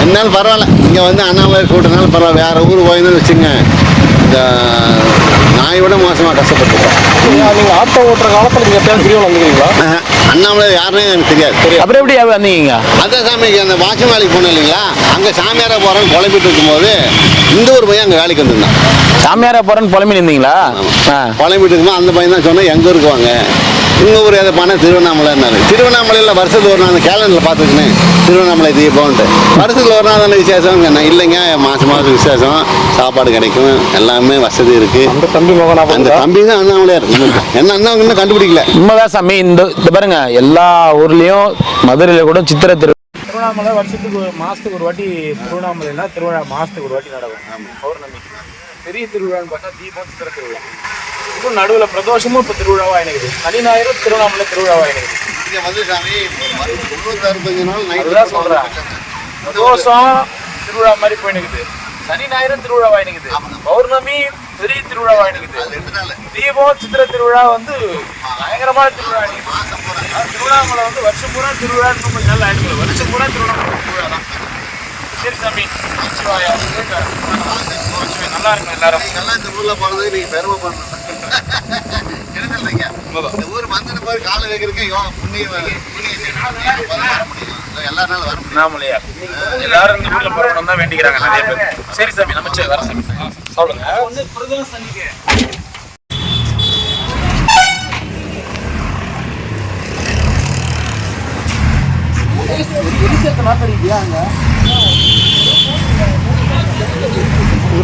என்னாலும் பரவாயில்ல, இங்கே வந்து அண்ணாமலை கூட்டனாலும் பரவாயில்ல. வேற ஊர் போயிருந்தேன்னு வச்சுங்க, இந்த நாயை விட மோசமாக கஷ்டப்பட்டுருக்கோம்.
நீங்க ஆட்டோ ஓட்டுற காலத்தில் நீங்க எப்பயாவது கிரிவலம் வந்துக்கிறீங்களா?
அண்ணாமலை யாருன்னு எனக்கு தெரியாது.
அப்புறம் எப்படி வந்தீங்க?
அதான் சாமிக்கு அந்த வாட்ச்மேன் வேலைக்கு போனோம் இல்லைங்களா, அங்கே சாமியாரா போகிறேன்னு குழம்பிட்டு இருக்கும்போது இந்த ஒரு பையன் அங்கே வேலைக்கு வந்திருந்தான்.
சாமியாரா போறேன்னு புலம்பி நின்றீங்களா?
குழம்பிட்டு இருக்கும்போது அந்த பையன் தான் சொன்னேன், எங்கே ஊருக்கு வாங்க, உங்கள் ஊர் எதை பண்ண திருவண்ணாமலைன்னாரு. திருவண்ணாமலையில் வருஷத்துக்கு ஒரு நாள் கேலண்டரில் பார்த்துருக்கேன், திருவண்ணாமலை தீபம்ன்ட்டு. வருஷத்தில் ஒரு நாள் தானே விசேஷம். நான் இல்லைங்க, மாதம் மாதம் விசேஷம், சாப்பாடு கிடைக்கும், எல்லாமே வசதி இருக்கு.
அந்த தம்பி
தான் அண்ணாமலையார். என்ன அண்ணா இன்னும் கண்டுபிடிக்கல.
உண்மைதான் சாமி. இந்த பாருங்க, எல்லா ஊர்லயும் மதுரையில கூட சித்திரை திருவண்ணாமலை வருஷத்துக்கு மாசத்துக்கு ஒரு வாட்டி திருவண்ணாமலைனா திருவிழா மாசத்துக்கு ஒரு வாட்டி நடக்கும். பௌர்ணமி பெரிய திருவிழான்னு பார்த்தா தீபம், சித்திரை திருவிழா. இப்போ நடுவில் பிரதோஷமும் இப்போ திருவிழாவா எனக்கு, சனி ஞாயிறு திருவண்ணாமலை திருவிழாவா எனக்கு.
இங்கே வந்து சாமி 65 நாள்
அதுதான் சொல்றேன், பிரதோஷம் திருவிழா மாதிரி போயினுக்குது, சனி ஞாயிறு திருவிழாவா எனக்கு, பௌர்ணமி பெரிய திருவிழாவா எனக்கு, தீபம் சித்திரை திருவிழா வந்து பயங்கரமான திருவிழா. திருவண்ணாமலை வந்து வருஷம் பூரா திருவிழா, கொஞ்சம் நல்லா ஆயிடுச்சு. வருஷம் பூரா திருவண்ணாமலை திருவிழா தான். சரி சாமி, சிவாயா, நல்லா இருக்கும். எல்லாரும்
எல்லாம் இந்த ஊர்ல போறது நீங்க பெருமை பண்ணணும். இந்த ஊர் வந்துட்டு போய் காலை வைக்கிறதுக்கு எல்லாரும் வர
அண்ணாமலையார் எல்லாரும் இந்த ஊர்ல போறோம் தான் வேண்டிக்கிறாங்க நிறைய பேர். சரி சாமி, நம்ம வர சாமி சொல்லுங்க.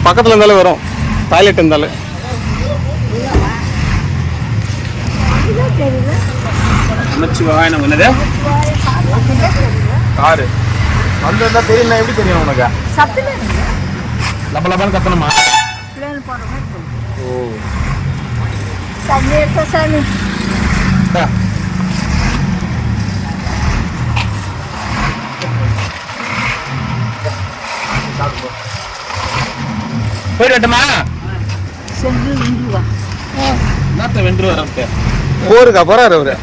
பக்கத்தில் இருந்தாலும் வரும், டாய்லெட் இருந்தாலும்.
நமச்சிவாயம் என்னது காரு வந்திருந்தா தெரியும். எப்படி தெரியும் உனக்கு? லபலபான்னு கத்தணுமா? ஓ போயிட்டு வரட்டுமா? என்னத்த வென்று வரப்ப
போருக்கா போறாரு அவரு.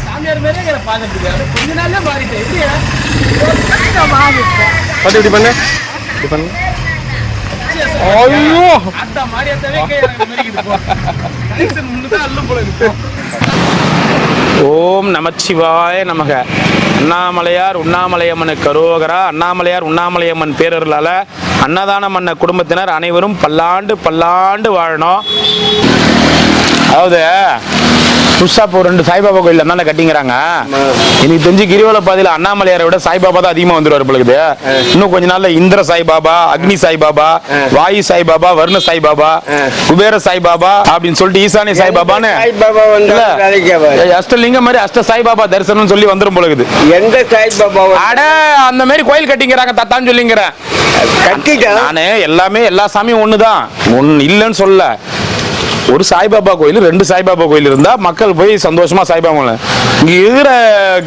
சாமியார் மேலே பாத்துட்டு கொஞ்ச நாள்ல மாறிட்டேன்.
இப்படி பண்ணு, இப்படி பண்ணு. ஐயோ
அத்தா மாறியத்தவே ஓம் நமச்சிவாய நமக. அண்ணாமலையார் உண்ணாமலையம்மனுக்கு கரோகரா. அண்ணாமலையார் உண்ணாமலையம்மன் பேரர்களால அன்னதானம் பண்ண குடும்பத்தினர் அனைவரும் பல்லாண்டு பல்லாண்டு வாழணும். அதாவது புதுசா இப்போ 2 சாய்பாபா கோயில் தானே கட்டிங்கிறாங்க. எனக்கு தெரிஞ்சு கிரிவல பாதையில அண்ணாமலையாரை விட சாய்பாபா தான் அதிகமா வந்துருவாரு பொழுது. இன்னும் கொஞ்ச நாள்ல இந்திர சாய்பாபா, அக்னி சாய்பாபா, வாயு சாய்பாபா, வருண சாய்பாபா, குபேர சாய்பாபா அப்படின்னு சொல்லிட்டு ஈசானி சாய்பாபான்னு அஷ்டலிங்கம் மாதிரி அஷ்ட சாய்பாபா தரிசனம் சொல்லி வந்துரும் பொழுது.
எந்த சாய்பாபா
அட அந்த மாதிரி கோயில் கட்டிங்கிறாங்க தத்தான்னு சொல்லிங்கிறேன். நானு எல்லாமே எல்லா சாமியும் ஒண்ணுதான், ஒன்னு இல்லைன்னு சொல்ல. ஒரு சாய்பாபா கோயில் 2 சாய்பாபா கோயில் இருந்தா மக்கள் போய் சந்தோஷமா சாய்பாபா. இங்க இருக்கிற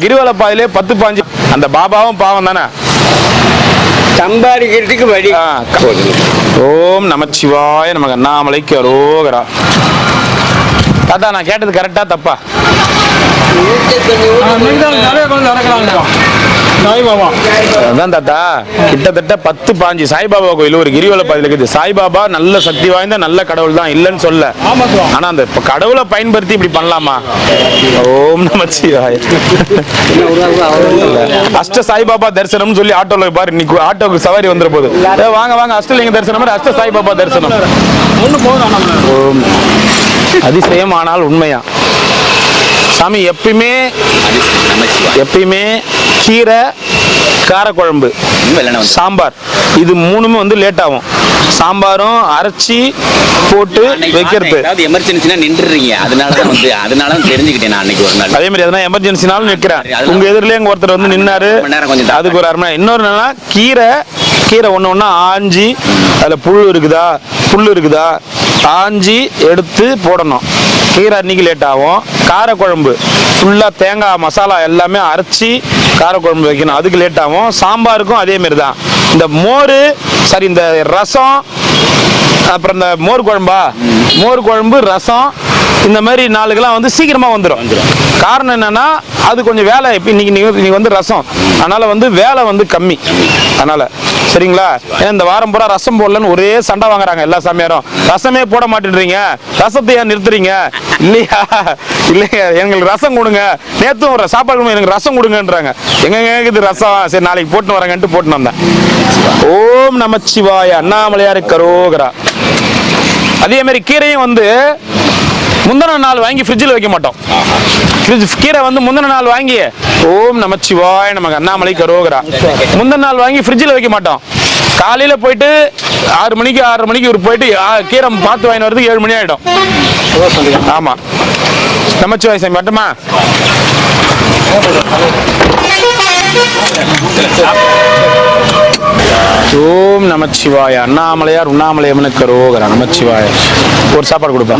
கிரிவல பாதையிலே 10-15 அந்த பாபாவும் பாவம் தானே,
சம்பாதிக்கிறதுக்கு வழி.
ஓம் நமச்சிவாய நமக்கு அண்ணாமலைக்கு அரோகரா. தாத்தா நான் கேட்டது கரெக்டா தப்பா? அதான் தாத்தா கிட்டத்தட்ட 10-15 சாய்பாபா கோயில் ஒரு கிரிவல பாதையில இருக்குது. சாய்பாபா நல்ல சக்தி வாய்ந்த நல்ல கடவுள் தான், இல்லைன்னு சொல்ல. ஆனா அந்த கடவுளை பயன்படுத்தி இப்படி பண்ணலாமா? ஓம் நமச்சிவாய. அஷ்ட சாய்பாபா தரிசனம் சொல்லி ஆட்டோல பாரு, இன்னைக்கு ஆட்டோக்கு சவாரி வந்துற போது வாங்க வாங்க அஷ்டலிங்க தரிசனம், அஷ்ட சாய்பாபா தரிசனம். ஓம் அதிசயம் ஆனால் உண்மையா சாமி? எப்பயுமே கீரை, காரக்குழம்பு, சாம்பார் இது 3மே வந்து லேட் ஆகும். சாம்பாரும் அரைச்சி போட்டு வைக்கிறது
எமர்ஜென்சினா நின்றுறீங்க, அதனால தெரிஞ்சுக்கிட்டேன் நான் அன்னைக்கு ஒரு நாள்.
அதே மாதிரி எதனா எமர்ஜென்சினாலும் நிற்கிறேன். உங்க எதிரிலே ஒருத்தர் வந்து நின்னாரு, அதுக்கு ஒரு 1/2 மணி நேரம். இன்னொரு என்னன்னா கீரை ஒண்ணு ஆஞ்சி அதுல புல்லு இருக்குதா ஆஞ்சி எடுத்து போடணும். கீரை அன்னைக்கு லேட் ஆகும். காரக்குழம்பு ஃபுல்லா தேங்காய் மசாலா எல்லாமே அரைச்சி காரக்குழம்பு வைக்கணும், அதுக்கு லேட் ஆகும். சாம்பாருக்கும் அதே மாதிரி தான். இந்த இந்த ரசம், அப்புறம் இந்த மோர் குழம்பு ரசம் இந்த மாதிரி நாளுக்கெல்லாம் வந்து சீக்கிரமா வந்துடும். காரணம் என்னன்னா அது கொஞ்சம் வேலை. இன்னைக்கு வந்து ரசம், அதனால வந்து வேலை வந்து கம்மி. அதனால சரிங்களா? ஏன்னா இந்த வாரம் பூரா ரசம் போடலன்னு ஒரே சண்டை வாங்குறாங்க எல்லா சாமியாரும். ரசமே போட மாட்டேன்றீங்க, ரசத்தை ஏன் நிறுத்துறீங்க? இல்லையா எங்களுக்கு ரசம் கொடுங்க, நேத்தும் ஒரு சாப்பாடு எனக்கு ரசம் கொடுங்கன்றாங்க. எங்க இது ரசம்? சரி நாளைக்கு போட்டு வரேங்கன்ட்டு போட்டு வந்தேன். ஓம் நமச்சிவாய அண்ணாமலையாருக்கு அரோகரா. அதே மாதிரி கீரையும் வந்து முந்தின நாள் வாங்கி ஃப்ரிட்ஜில் வைக்க மாட்டோம். கீரை வந்து முந்தின நாள் வாங்கி ஓம் நமச்சிவாய நமக்கு அண்ணாமலைக்கு அரோகரா முந்தின நாள் வாங்கி ஃப்ரிட்ஜில் வைக்க மாட்டோம். காலையில் போயிட்டு 6 மணிக்கு ஒரு போயிட்டு கீரை பார்த்து வாங்கி வரதுக்கு 7 மணி ஆகிடும். ஆமாம் நமச்சிவாய சாமி மட்டுமா? ஓம் நமச்சிவாய அண்ணாமலையார் உண்ணாமலையம்மனுக்கு அரோகரா. நமச்சிவாய. ஒரு சாப்பாடு கொடுப்பா.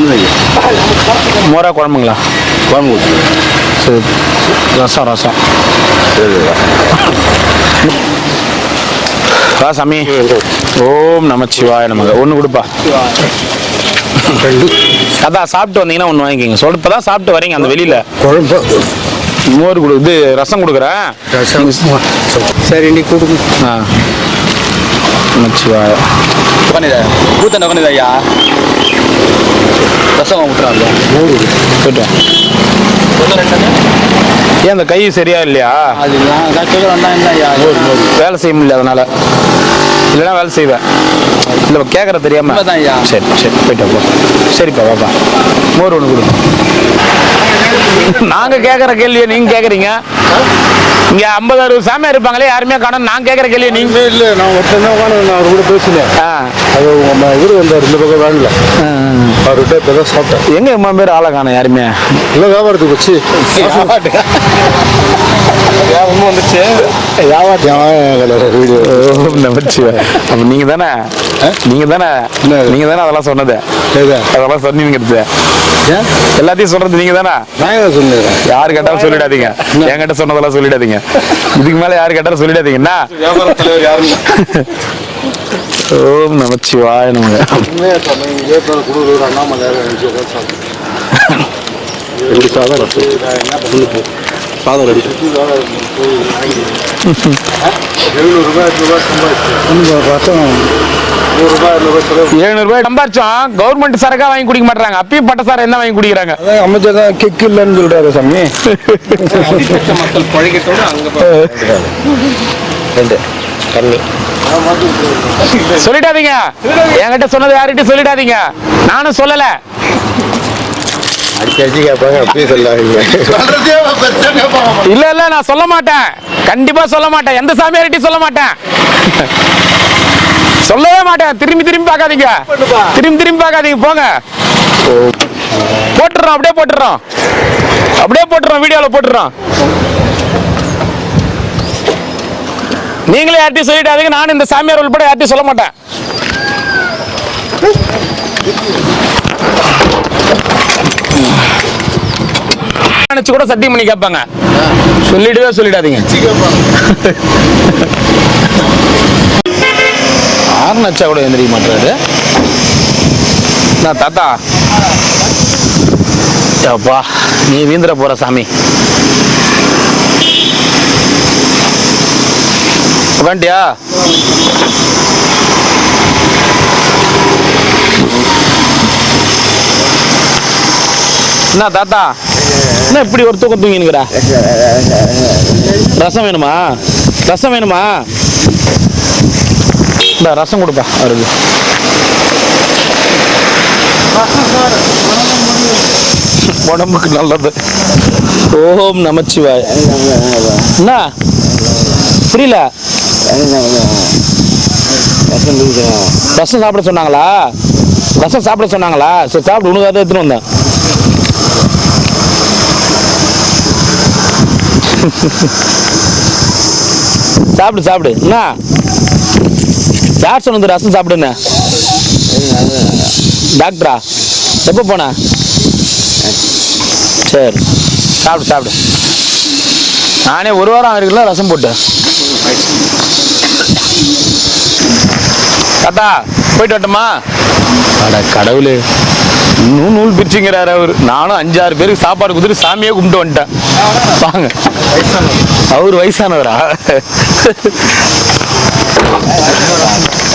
மோரா குழம்புங்களா? குழம்பு. சரி ரசம் வா சாமி. ஓம் நமச்சிவாய நமக்கு ஒன்று கொடுப்பா. அதான் சாப்பிட்டு வந்தீங்கன்னா ஒன்று வாங்கிக்கிங்க. இப்பதான் சாப்பிட்டு வரீங்க அந்த வெளியில. குழம்பு மோர் இது ரசம் கொடுக்குறேன்.
சரி நீ கொடுக்கு.
நமச்சிவாய.
ஐயா ரசம் விட்டுறாங்க.
ஏன் அந்த கை சரியா இல்லையா? வேலை செய்ய முடியல அதனால, இல்லைன்னா வேலை செய்வேன். இல்லை கேட்குற தெரியாம. சரி போயிட்டா போ. சரிப்பா வாப்பா மோர் ஒன்று கொடுங்க. நாங்க கேட்குற கேள்வியை நீங்க கேட்குறீங்க. இங்க 50-60 சாமியா இருப்பாங்களே, யாருமே காணும். நான் கேட்குற கேள்வியை நீங்க இல்லை. நான் அவர் கூட பேசினேன். அது உங்க இவர் வந்தார் இந்த பக்கம் வாங்கல. அவர்கிட்ட இப்போ தான் சாப்பிட்டேன். எங்க அம்மா பேர் ஆளை காணும் யாருமே இல்லை. வியாபாரத்துக்கு வச்சு வந்துச்சு. அப்ப நீங்க தானே அதெல்லாம் சொன்னது? அதெல்லாம் சொன்னீங்க. எல்லாத்தையும் சொல்றது நீங்க தானே? யாரு கேட்டாலும் சொல்லிடாதீங்க. என்கிட்ட சொன்னதெல்லாம் சொல்லிடாதீங்க. இதுக்கு மேல யாரு கேட்டாலும் சொல்லிடாதீங்க. என்ன ஓம் நமச்சிவாய நமக. சாதம் ரெடி. 700 சம்பாரிச்சோம். கவர்மெண்ட் சரக்கா வாங்கி குடிக்க மாட்டாங்க. அப்பயும் பட்ட சாரம் என்ன வாங்கி குடிக்கிறாங்க? அமைச்சர் தான் கிக் இல்லைன்னு சொல்றாரு சாமி. மக்கள் பழகிட்டோட சொல்லிடாதீங்க. என்கிட்ட சொன்னது யார்கிட்ட சொல்லிடாதீங்க. நானும் சொல்லல.
அடிச்சு கேட்பாங்க, அப்படியே சொல்லாதீங்க.
இல்ல இல்ல நான் சொல்ல மாட்டேன், கண்டிப்பா சொல்ல மாட்டேன், எந்த சாமியார்கிட்டயும் சொல்ல மாட்டேன், சொல்லவே மாட்டேன். திரும்பி திரும்பி பார்க்காதீங்க, திரும்பி திரும்பி பார்க்காதீங்க, போங்க. போட்டுறோம், அப்படியே போட்டுறோம், அப்படியே போட்டுறோம், வீடியோல போட்டுறோம். நீங்களே யார்ட்டையும் சொல்லிட்டாதீங்க, நானும் இந்த சாமியார் உள்பட யார்ட்டையும் சொல்ல மாட்டேன். நினைச்சு கூட சத்தியம் பண்ணி கேட்பாங்க, சொல்லிடவே சொல்லிடாதீங்க. ஆறு நச்சா கூட எந்திரிக்க மாட்டாரு. நான் தாத்தா அப்பா, நீ வீந்திர போற சாமி. உட்காண்டியா? என்ன தாத்தா, என்ன இப்படி ஒரு தூக்கம் தூங்கினுக்குறா? ரசம் வேணுமா? ரசம் வேணுமா? இந்த ரசம் கொடுப்பா அவருக்கு. உடம்புக்கு நல்லது. ஓம் நமச்சிவாய். என்ன புரியல? ரசம் சாப்பிட சொன்னாங்களா? ரசம் சாப்பிட சொன்னாங்களா? சரி சாப்பிடு, உனக்கு அதை எடுத்துன்னு வந்தேன். சாப்பிடு சாப்பிடு. என்ன யார் சொன்னது ரசம் சாப்பிடுன்னு? டாக்டரா? எப்போ போன? சரி சாப்பிடு சாப்பிடு. நானே ஒரு வாரம் இருக்குல்ல ரசம் போட்டு. தாத்தா போயிட்டு வரட்டுமா? அட கடவுளே, இன்னும் நூல் பிரிச்சுங்கிறாரு அவர். நானும் 5-6 பேருக்கு சாப்பாடு கொடுத்துட்டு சாமியே கும்பிட்டு வந்துட்டேன். வாங்க. அவர் வயசானவரா?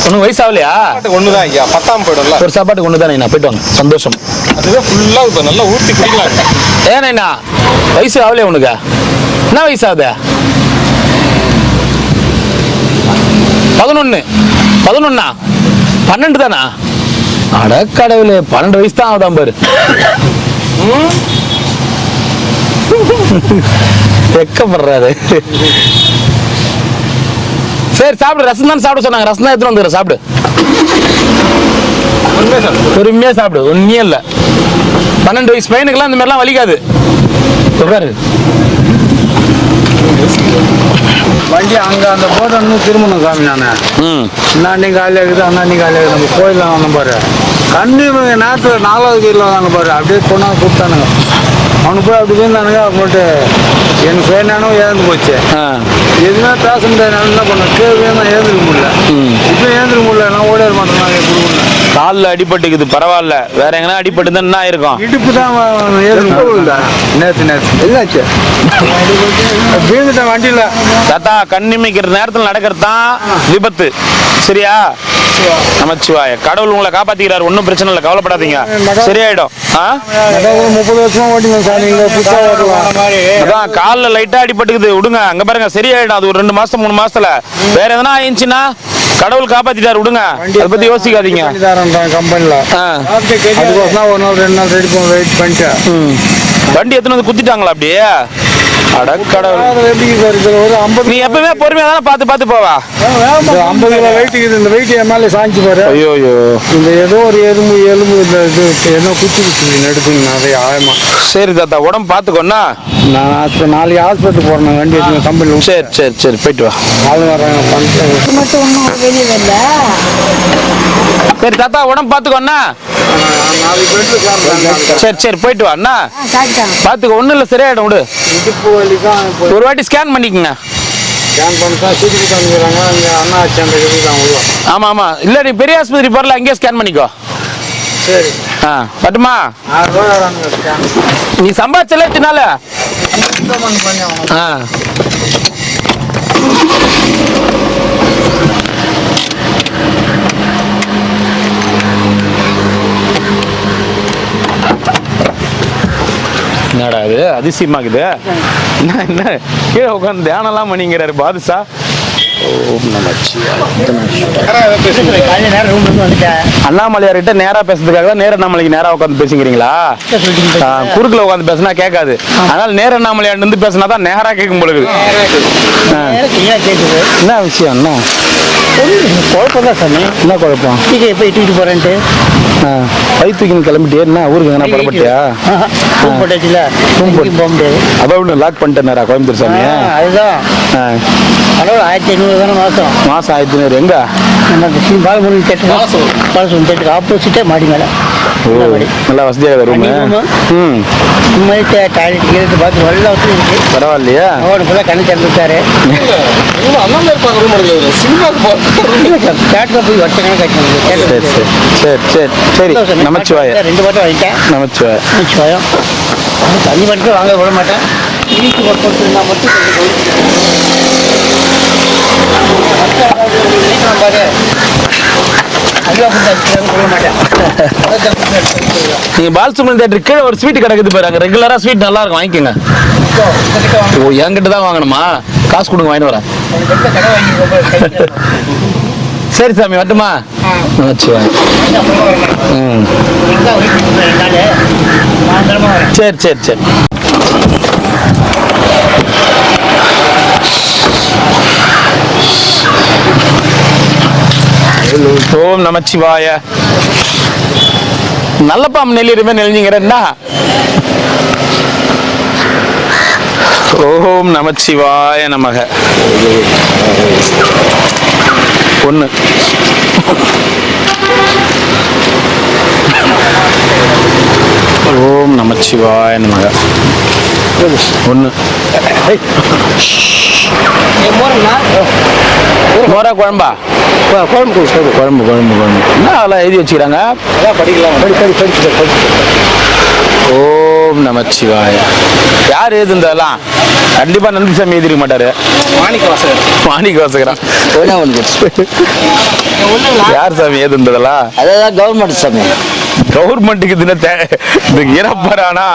ஒன்றும் வயசாகலையா?
ஒண்ணுதான் ஐயா, 10ஆம் போயிடும்ல.
ஒரு சாப்பாட்டுக்கு ஒன்று தானே, நான் போயிட்டு வாங்க. சந்தோஷம்.
அதுவே ஃபுல்லா இப்போ நல்லா ஊற்றி குடிக்கலாம்.
ஏன்னா வயசு ஆகலையா உனக்கு? என்ன வயசு ஆகுது? 11. 11 12 தானா? அட கடவுளே, 12 வயசு தான் ஆகுதான் பாரு. வெக்கப்படுறாரு. சரி சாப்பிடு, ரசம் தான் சாப்பிட சொன்னாங்க, ரசம் தான் எடுத்துட்டு வந்துடுறேன், சாப்பிடு. பொறுமையா சாப்பிடு, ஒன்றுமே இல்லை. 12 வயசு பையனுக்கெல்லாம் இந்த மாதிரிலாம் வலிக்காது. பாரு
வண்டி அங்கே அந்த போர்டு திரும்பணும் சாமி. நான் அண்ணாண்டி காலியாக இருக்குது, அண்ணாண்டி காலியாக இருக்குது. நம்ம கோயிலில் வந்தோம் பாரு, கண்ணு நேரத்தில் 4வது கீழில் வந்தாங்க பாரு, அப்படியே கொண்டாந்து கூப்பிட்டானுங்க. அவனுக்கு போய் அப்படி இருந்தானுங்க. போட்டு எனக்கு சுயநானும் ஏந்து போச்சு. எதுவுமே பேச முடியாது. என்ன பண்ண கேள்வி தான் ஏந்திருக்க முடியல. இப்போ ஏந்திருக்க முடியல, நான் ஓடிட மாட்டேன். நாங்கள் கொடுக்கணும்.
காலில் அடிபட்டுக்குது, பரவாயில்ல. வேற எங்கன்னா அடிபட்டு தான் என்ன ஆயிருக்கும்?
இடுப்பு தான் நேற்று என்னாச்சு? வீந்துட்டேன் வண்டியில்.
தாத்தா, கண்ணிமைக்கிற நேரத்தில் நடக்கிறது தான் விபத்து. சரியா? நமச்சிவாய. கடவுள் உங்களை காப்பாத்திக்கிறாரு, ஒன்றும் பிரச்சனை இல்லை, கவலைப்படாதீங்க, சரியாயிடும்.
30 வருஷமா ஓட்டிங்க சாமி.
அதான் காலில் லைட்டா அடிபட்டுக்குது, விடுங்க. அங்க பாருங்க, சரியாயிடும். அது ஒரு 2 மாசம் 3 மாசத்துல. வேற எதனா ஆயிடுச்சுன்னா கடவுள் காப்பாத்திட்டாரு, விடுங்க. அதை பத்தி யோசிக்காதீங்க.
கம்பெனில ஒரு நாள் 2 நாள் ரெடி வெயிட் பண்ணிட்டு
வண்டி எத்தனை வந்து குத்திட்டாங்களா அப்படியே? அடக்கடவுள்.
ஒரு 50
நீ எப்பவுமே பொறுமையா தானே பார்த்து போவா.
50 கிலோ வெயிட் இருக்குது. இந்த வெயிட் என் மேலே சாஞ்சி பாரு.
ஐயோ
இந்த ஏதோ ஒரு எலும்பு இந்த இது ஏதோ குச்சி எடுத்துங்க நிறைய ஆயமா.
சரி தாத்தா, உடம்பு பார்த்துக்கோண்ணா.
நான் நாளைக்கு ஹாஸ்பிட்டல் போறேன். வண்டி எடுத்து கம்பெனியில்.
சரி போயிட்டு வா.
ஆள் வர்றாங்க பண்ணிட்டு
மட்டும் ஒன்றும் வெளியே வரல.
சரி தாத்தா, உடம்பு பார்த்துக்கோண்ணா. சரி போயிட்டு வா அண்ணா. பார்த்துக்கோ, ஒன்றும் இல்லை, சரியாயிடும், விடு.
இடுப்பு வலி தான்.
ஒரு வாட்டி ஸ்கேன் பண்ணிக்கங்க.
ஸ்கேன் பண்ணிட்டா சீட்டு காமிக்கிறாங்க. அங்கே அண்ணா ஆச்சு அந்த இது தான் உள்ள.
ஆமா இல்லை, நீ பெரிய ஆஸ்பத்திரி போறல, அங்கேயே ஸ்கேன் பண்ணிக்கோ.
சரி.
பட்டுமா?
6 ரூபா ஸ்கேன்.
நீ சம்பாதிச்சல எத்தனால? என்னடா இது அதிசயமாக்குது? என்ன கீழே உட்காந்து தியானம்லாம் பண்ணிங்கிறாரு பாதுஷா. ஓம் நமச்சிவாய.
காலையில நேரம் ரூம் வந்துட்டேன்.
அண்ணாமலையார்கிட்ட நேரா பேசுறதுக்காக தான் நேர அண்ணாமலைக்கு நேரா உட்காந்து பேசுங்கிறீங்களா? குறுக்குல உட்காந்து பேசினா கேட்காது. அதனால நேர அண்ணாமலையார் இருந்து பேசினா தான் நேரா கேட்கும் பொழுது. என்ன விஷயம்? என்ன
குழப்பம் தான் சாமி.
என்ன குழப்பம்?
எப்போ இட்டுக்கிட்டு போறேன்ட்டு
பைத்துக்கின்னு கிளம்பிட்டியா? என்ன ஊருக்கு எங்கன்னா புறப்பட்டியா?
ரூம் போட்டாச்சுல, போக முடியாது.
அவ்வளோ லாக் பண்ணிட்டேனாரா கோயம்புத்தூர் சாமி?
அதுதான் அளவு 1500 தானே மாதம்.
மாசம் 1500. எங்க?
நம்ம பாலமுருகன் தேட்டர், பாலசுவன் தேட்டருக்கு ஆப்போசிட்டே மாடி மேலே.
ஓ, நல்லா வசதியாக ரூமு.
டாய்லெட் கீழே பார்த்து நல்லா வசதி இருக்கு.
பரவாயில்லையா?
அவனு ஃபுல்லாக கண்ணு திறந்துட்டாரு. தேட்டரில் போய் வருஷக்கணக்கு
சரி சரி சரி சரி சரி. நமச்சிவாய.
2 பாட்டம் வாங்கிட்டேன்.
நமச்சிவாய.
நமச்சிவாயம். தண்ணி மட்டும் வாங்க விட மாட்டேன். வீட்டு மட்டும் மட்டும் பாரு
நீங்க பாலசுப்ரமணியம் தேட்டர் கீழே ஒரு ஸ்வீட் கிடக்குது பாரு. அங்க ரெகுலரா ஸ்வீட் நல்லா இருக்கும், வாங்கிக்கோங்க. ஓ, என்கிட்ட தான் வாங்கணுமா? காசு கொடுங்க, வாங்கிட்டு வரேன். சரி சாமி, வரட்டுமா? சரி சரி சரி. ஓம் நமச்சிவாய. நல்ல பாம்பு நெல்லிருமே நெல்லிங்கிறா. ஓம் நமச்சிவாய நமக. 1. ஓம் நமச்சிவாய நமக. 1. மோரா குழம்பா? குழம்பு குழம்பு குழம்பு குழம்பு. என்ன அதெல்லாம் எழுதி வச்சுக்கிறாங்க? ஓம் நமச்சிவாய. யார் எழுதுந்ததெல்லாம்? கண்டிப்பா நந்தி சாமி எழுதிருக்க மாட்டாரு. மாணிக்க வாசகரான். யார் சாமி எழுதுந்ததெல்லாம்?
அதான் கவர்மெண்ட் சாமி.
கவர்மெண்ட்டுக்கு இதுன்னு இறப்பறானா?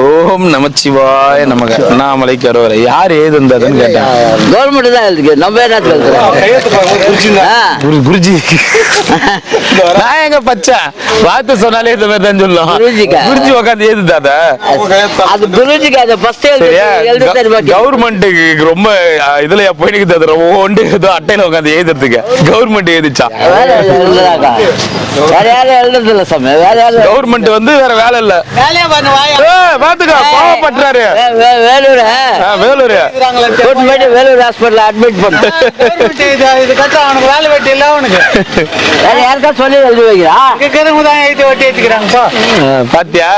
ஓம் நமச்சிவாய நமக. அண்ணாமலைக்கு அரோகரா. யார் எழுதுந்ததுன்னு கேட்டேன்.
கவர்மெண்ட் தான் எழுதுக்கு, நம்ம
குருஜி. நான் எங்க பச்சை வார்த்தை சொன்னாலே இந்த மாதிரி தான் சொல்லும். குருஜி உட்காந்து எழுதுதாத.
அது குருஜிக்கு அது ஃபர்ஸ்ட்
கவர்மெண்ட்டுக்கு ரொம்ப இதுல போயிட்டு அது ஒன்று ஏதோ அட்டையில உட்காந்து எழுதுறதுக்கு கவர்மெண்ட் எழுதிச்சா?
வேற யாரும் எழுதுறது இல்ல சாமி. வேற யாரும்
கவர்மெண்ட் வந்து வேற வேலை இல்ல.
வேலையா பண்ணு வாயா.
பாத்துக்கா, பாவப்பட்டாரு.
வேலூர் வேலூர் ஹாஸ்பிட்டல் அட்மிட் பண்ணு.
இது கட்ட அவனுக்கு வேலை வெட்டி இல்ல. அவனுக்கு
வேற யாருக்கா சொல்லி எழுதி வைக்கிறா?
தான் எழுதி வெட்டி வச்சுக்கிறாங்கப்பா.
பாத்தியா,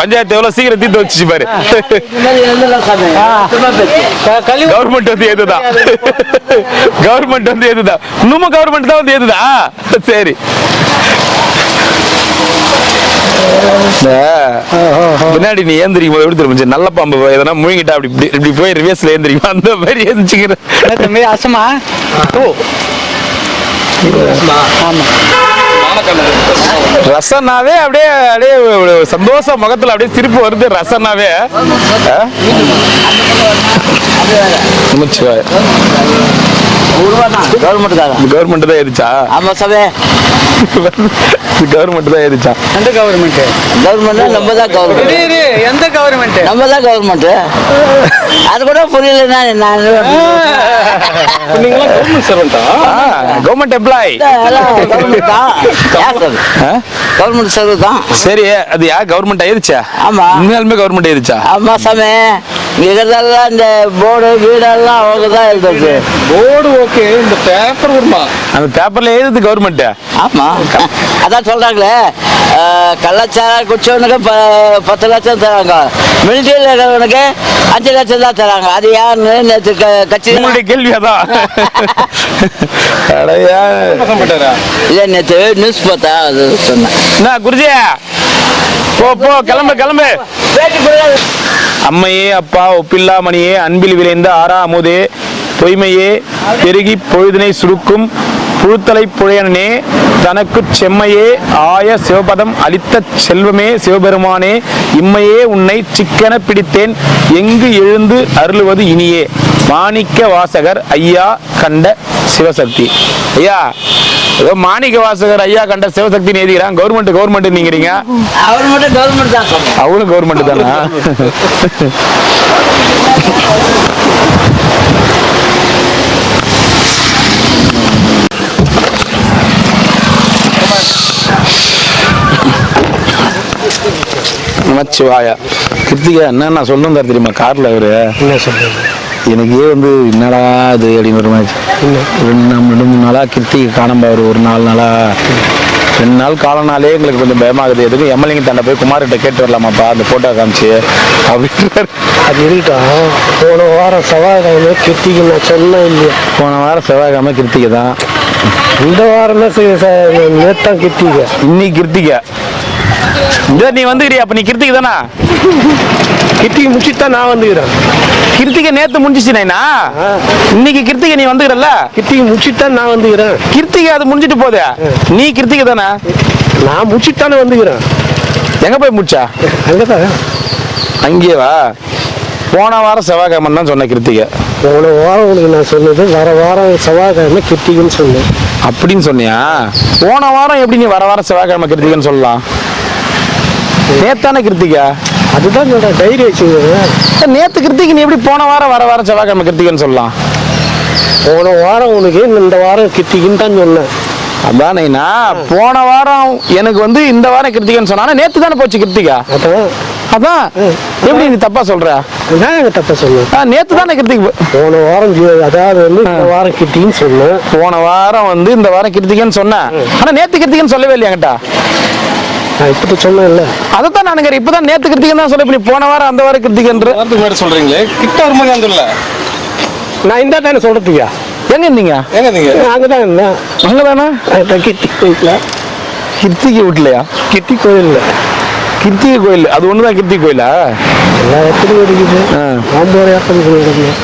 பஞ்சாயத்து எவ்வளவு சீக்கிரம் தீர்த்து வச்சு பாரு. கவர்மெண்ட் வந்து எதுதான், கவர்மெண்ட் வந்து எதுதான், இன்னும் கவர்மெண்ட் தான் வந்து எதுதா. சரி, பின்னாடி நீ ஏந்திரிக்கும் போது எப்படி தெரியும்? நல்ல பாம்பு எதனா முழுங்கிட்டா அப்படி இப்படி போய் ரிவர்ஸ்ல ஏந்திரிக்கும், அந்த மாதிரி ஏந்திச்சுக்கிறேன்.
அசமா
ரசனாவே அப்படியே அப்படியே சந்தோஷம் முகத்துல அப்படியே சிரிப்பு வருது. ரசனாவே கவர்மெண்ட் தான் ஏறிச்சா?
ஆமா சாமி,
கவர்மெண்ட் தான் ஏறிச்சா?
எந்த கவர்மெண்ட்?
கவர்மெண்ட் நம்ம தான் கவர்மெண்ட்.
எந்த கவர்மெண்ட்?
நம்ம தான் கவர்மெண்ட். அது கூட புரியல.
கவர்மெண்ட் எம்ப்ளாய்,
கவர்மெண்ட் சர்வீஸ் தான்.
சரி, அது யார் கவர்மெண்ட் ஆயிருச்சா?
ஆமா,
உண்மையாலுமே கவர்மெண்ட் ஆயிருச்சா?
ஆமா சாமி, இதெல்லாம் இந்த போர்டு வீடெல்லாம் அவங்க தான் எழுதுறது.
போர்டு ஓகே, இந்த பேப்பர் வருமா?
அந்த பேப்பர்ல எழுதுது கவர்மெண்ட்.
ஆமா, அதான் சொல்றாங்களே, கள்ளச்சாரம் குடிச்சவனுக்கு 10 லட்சம் தராங்க, மிலிட்டரியில் இருக்கிறவனுக்கு 5 லட்சம் தான் தராங்க. அது யாருன்னு நேற்று கட்சி
கேள்வி அதான்.
இல்லை, நேற்று நியூஸ் பார்த்தா அது சொன்னேன்.
என்ன குருஜி, போ போ, கிளம்பு கிளம்பு. அம்மையே அப்பா ஒப்பில்லா மணியே, அன்பில் விளைந்த ஆறா அமுதே, பொய்மையே பெருகி பொழுதினை சுருக்கும் புழுத்தலை புழையனே, தனக்கு செம்மையே ஆய சிவபதம் அளித்த செல்வமே சிவபெருமானே, இம்மையே உன்னை சிக்கென பிடித்தேன், எங்கு எழுந்து அருளுவது இனியே. மாணிக்க வாசகர் ஐயா கண்ட சிவசக்தி. ஐயா ஏதோ மாணிக்க வாசகர் ஐயா கண்ட சிவசக்தி எழுதிக்கிறான். கவர்மெண்ட் நீங்கிறீங்க.
அவர் மட்டும் கவர்மெண்ட் தான் சொல்றேன்.
அவளும் கவர்மெண்ட் தானா? நமச்சிவாயா. கிருத்திகா என்னன்னா சொல்லணும் தான் தெரியுமா? கார்ல அவரு
என்ன சொல்றது?
எனக்கே வந்து என்னடா அது அப்படின்னு ஒரு மாதிரி 2 நாளா கிருத்திகை காணம்ப அவர் ஒரு 4 நாளா 2 நாள் காலனாலே எங்களுக்கு கொஞ்சம் பயமாகுது. எதுக்கும் எம்எல்ஏங்க தாண்ட போய் குமார்கிட்ட கேட்டு வரலாமாப்பா அந்த போட்டோ காமிச்சு அப்படின்ட்டு.
அது இருக்கட்டும். போன வாரம் செவ்வாய்க்கிழமை கிருத்திகை நான் சொன்னேன் இல்லையா?
போன வாரம் செவ்வாய்க்கிழமை கிருத்திகை தான்.
இந்த வாரம் தான் நேத்தான் கிருத்திகை.
இன்னைக்கு கிருத்திகை. நீ வந்துக்கிறியா? அப்ப நீ கிருத்திகை தானா?
கிருத்திகை முடிச்சுட்டு தான் நான் வந்துக்கிறேன்.
கிருத்திகை நேத்து முடிஞ்சிச்சு நைனா. இன்னைக்கு கிருத்திகை நீ வந்துக்கிறல்ல?
கிருத்திகை முடிச்சுட்டு தான் நான் வந்துக்கிறேன்.
கிருத்திகை அது முடிஞ்சிட்டு போதே. நீ கிருத்திகை தானே?
நான் முடிச்சுட்டு தானே வந்துக்கிறேன்.
எங்க போய் முடிச்சா?
அங்கதான்.
அங்கேயே வா. போன வாரம் செவ்வாய்க்கிழமை தான் சொன்ன கிருத்திகை.
போன வாரம் உனக்கு நான் சொன்னது வர வாரம் செவ்வாய்க்கிழமை கிருத்திகைன்னு சொன்னேன்.
அப்படின்னு சொன்னியா? போன வாரம் எப்படி நீ வர வாரம் செவ்வாய்க்கிழமை கிருத்திகைன்னு சொல்லலாம்? நேத்தான கிருத்திகை.
அதுதான் என்னோட டைரி வச்சுக்கிறேன்.
நேத்து கிருத்திகை நீ எப்படி போன வாரம் வர வாரம் செவ்வாய்க்கிழமை கிருத்திகைன்னு சொல்லலாம்?
போன வாரம் உனக்கு இந்த வாரம் கிருத்திகைன்னு தான் சொன்னேன்.
அதான் நைனா போன வாரம் எனக்கு வந்து இந்த வாரம் கிருத்திகைன்னு சொன்னா நேத்து தானே போச்சு கிருத்திகை. அதான் எப்படி நீ தப்பா சொல்ற?
நான் தப்பா சொன்னேன்.
நேத்து தானே கிருத்திகை.
போன வாரம் அதாவது வந்து இந்த வாரம் கிருத்திகைன்னு சொன்னேன்.
போன வாரம் வந்து இந்த வாரம் கிருத்திகைன்னு சொன்னேன். ஆனா நேத்து கிருத்திகைன்னு சொல்லவே இல்லையா என்கிட்ட?
நான் இப்ப சொன்னேன்ல.
அதான் நான் இப்பதான் நேத்து கிருத்திகை தான் சொல்ல. போன வாரம் அந்த வாரம் கிருத்திகைன்ற
முன்னாடி சொல்றீங்களே கிட்ட வரும்போது நான் சொல்லல.
நான் இந்த தானே சொல்றதுக்கா?
எங்க இருந்தீங்க?
எங்க நீங்க?
அங்கதான் இருந்தேன்.
அங்கதானா?
கிருத்திகை கோயில்ல.
கிருத்திகை வீட்லையா?
கிருத்திகை கோயில்ல.
கிருத்திகை கோயில் அது ஒண்ணுதான் கிருத்திகை கோயிலா?
எல்லா இடத்துலையும் இருக்குது. ஆம்போர இடத்துல கோயில்.